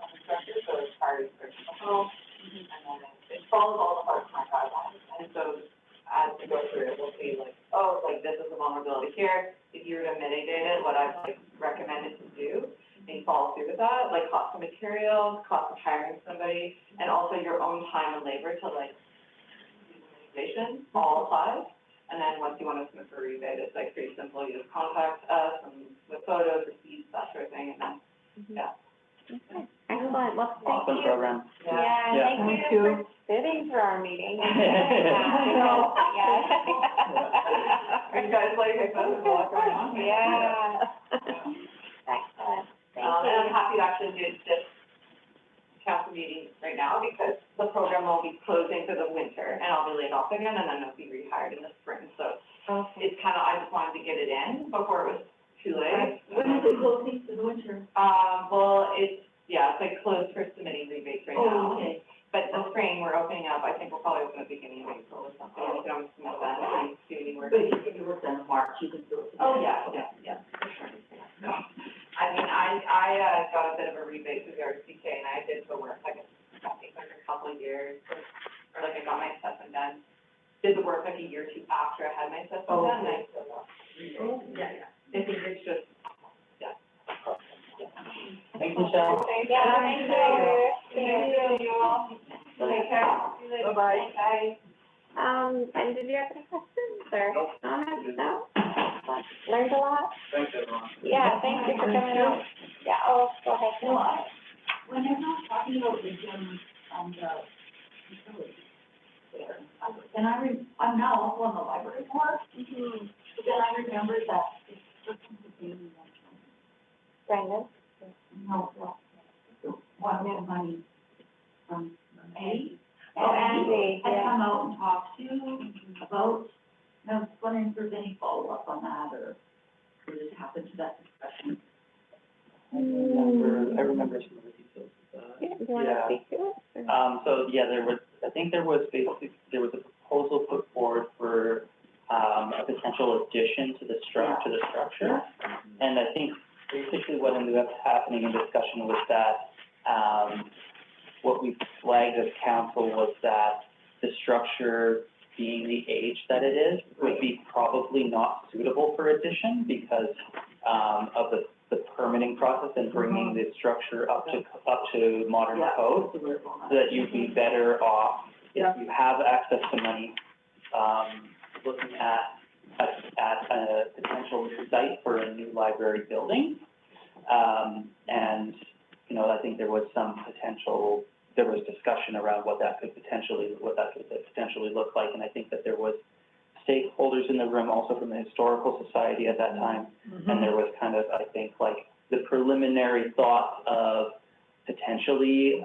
vulnerability here. If you were to mitigate it, what I've like recommended to do, and follow through with that, like cost of materials, cost of hiring somebody, and also your own time and labor to like do the mitigation, all applies. And then once you want to submit for a rebate, it's like pretty simple, you just contact us and with photos, receipts, that sort of thing, and then, yeah. Okay, excellent, well, thank Awesome you. program. Yeah, Yeah. thank you for sitting for our meeting. Yeah. You guys like it, that's a lot going on. Yeah. Excellent, thank And I'm you. happy to actually do this council meeting right now because the program will be closing for the winter and I'll be laid off again and then I'll be rehired in the spring. So Okay. it's kind of, I just wanted to get it in before it was too late. When is it closing for the winter? Well, it's like closed for submitting rebates right now. Oh, okay. But the spring, we're opening up, I think we'll probably open at the beginning of April or something. We can always submit that and do any work. But if you work in March, you can still. Oh, yeah, for sure. No. I mean, I got a bit of a rebate through the RCK and I did the work like, I think like a couple of years, or like I got my assessment done. Did the work like a year or two after I had my assessment done, and I still got rebate. Yeah. I think it's just, yeah. Thanks, Michelle. Yeah, thank you. Thank you all. Take care. Bye-bye. Bye. And did you have any questions or comments? No? Learned a lot? Thanks, everyone. Yeah, thank you for coming out. Yeah, oh, go ahead. No, when they're not talking about the gym and the facility there, then I'm now also on the library board. But then I remember that it's supposed to be Brandon? no, one of money from Andy. Oh, Andy, I yeah. come out and talk to about, and I was wondering if there's any follow-up on that, or what just happened to that discussion? I remember some of the details of that. Yeah, do you want to speak to it? There was a proposal put forward for, a potential addition to the structure. And I think basically what ended up happening in discussion was that, what we flagged as council was that the structure, being the age that it is, would be probably not suitable for addition because, of the permitting process and bringing the structure up to modern code. So that you'd be better off, if you have access to money, looking at a potential site for a new library building. And, I think there was discussion around what that could potentially look like. And I think that there was stakeholders in the room also from the Historical Society at that time. And there was kind of, I think, like the preliminary thought of potentially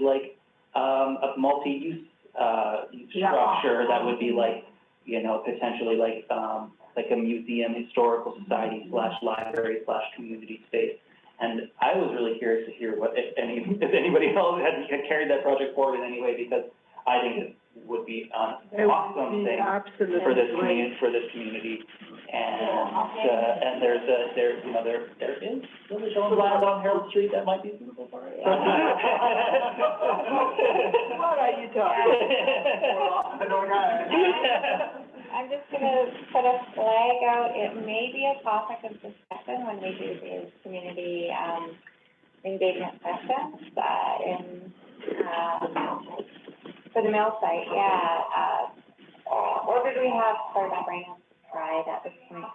like, a multi-use, structure that would be like, potentially like a museum, historical society / library / community space. And I was really curious to hear if anybody else had carried that project forward in any way, because I think it would be an awesome thing for this community. And there is village owned land on Harold Street that might be suitable for it. What are you talking I'm just gonna put a flag out, it may be a topic of discussion when we do these community, engagement sessions, for the mill site, yeah, or did we have Third Spring tried at this point?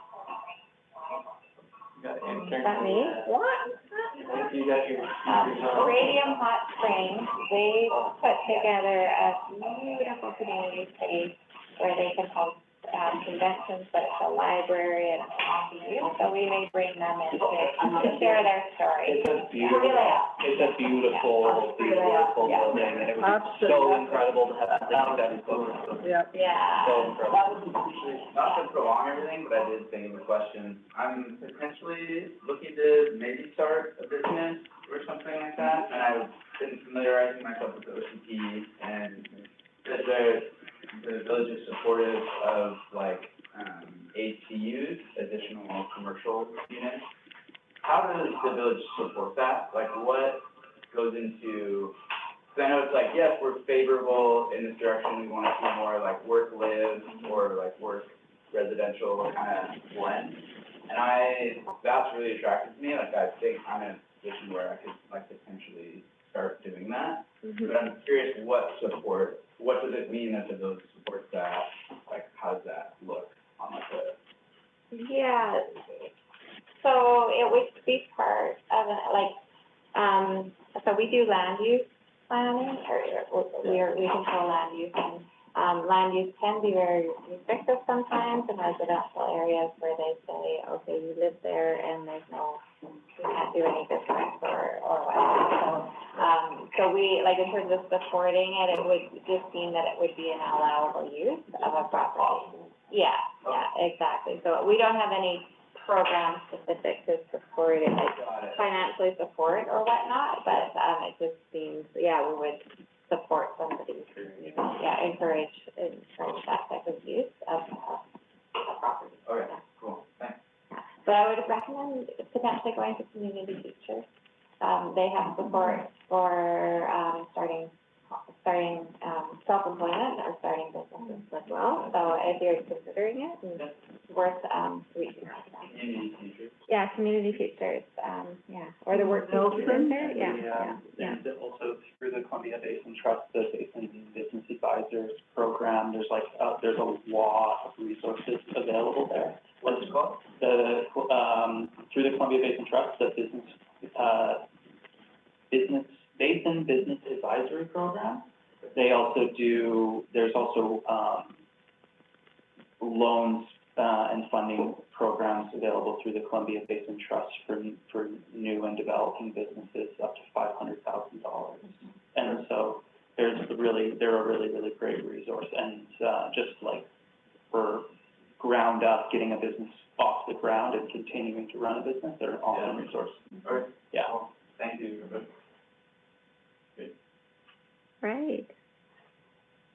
Is that me? What? You got your. Radium Hot Springs, they put together a beautiful community space where they can host, conventions, but it's a library and a coffee use, so we may bring them in to share their story. It's a beautiful building, and it would be so incredible to have that close. Yeah. Yeah. So incredible. Not to prolong everything, but I did think of a question. I'm potentially looking to maybe start a business or something like that, and I've been familiarizing myself with the OCP, and the village is supportive of ACUs, additional commercial units. How does the village support that? Like, what goes into, because I know it's like, yes, we're favorable in this direction, we want to see more work live or work residential kind of blend. And that's really attractive to me, like, I think I'm in a position where I could, like, potentially start doing that. Mhm. But I'm curious, what does it mean that those support staff, like, how does that look on like a? Yeah, so it would be part of, so we do land use planning, we control land use, and, land use can be very restrictive sometimes in residential areas where they say, okay, you live there and there's no, we can't do any business or whatever. So we, like, in terms of supporting it, it would just mean that it would be an allowable use of a property. Yeah, exactly. So we don't have any program specific to support it, like financially support or whatnot, but, it just seems, we would support somebody, encourage that type of use of a property. Okay, cool, thanks. Yeah. But I would recommend potentially going to community teachers. They have support for, starting self-employment or starting businesses as well. So if you're considering it, it's worth, reaching out to them. Community teachers. Yeah, community teachers, or the work center, yeah. And also through the Columbia Basin Trust, the Basin Business Advisors Program, there's there's a lot of resources available there. What's it called? Through the Columbia Basin Trust, the Basin Business Advisory Program, they also there's also, loans, and funding programs available through the Columbia Basin Trust for new and developing businesses up to $500,000. And so they're a really, really great resource. And, just like for ground up, getting a business off the ground and continuing to run a business, they're an awesome resource. All right. Yeah. Well, thank you. Right.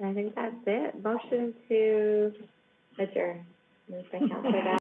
I think that's it. Motion to adjourn. Moved by Councilor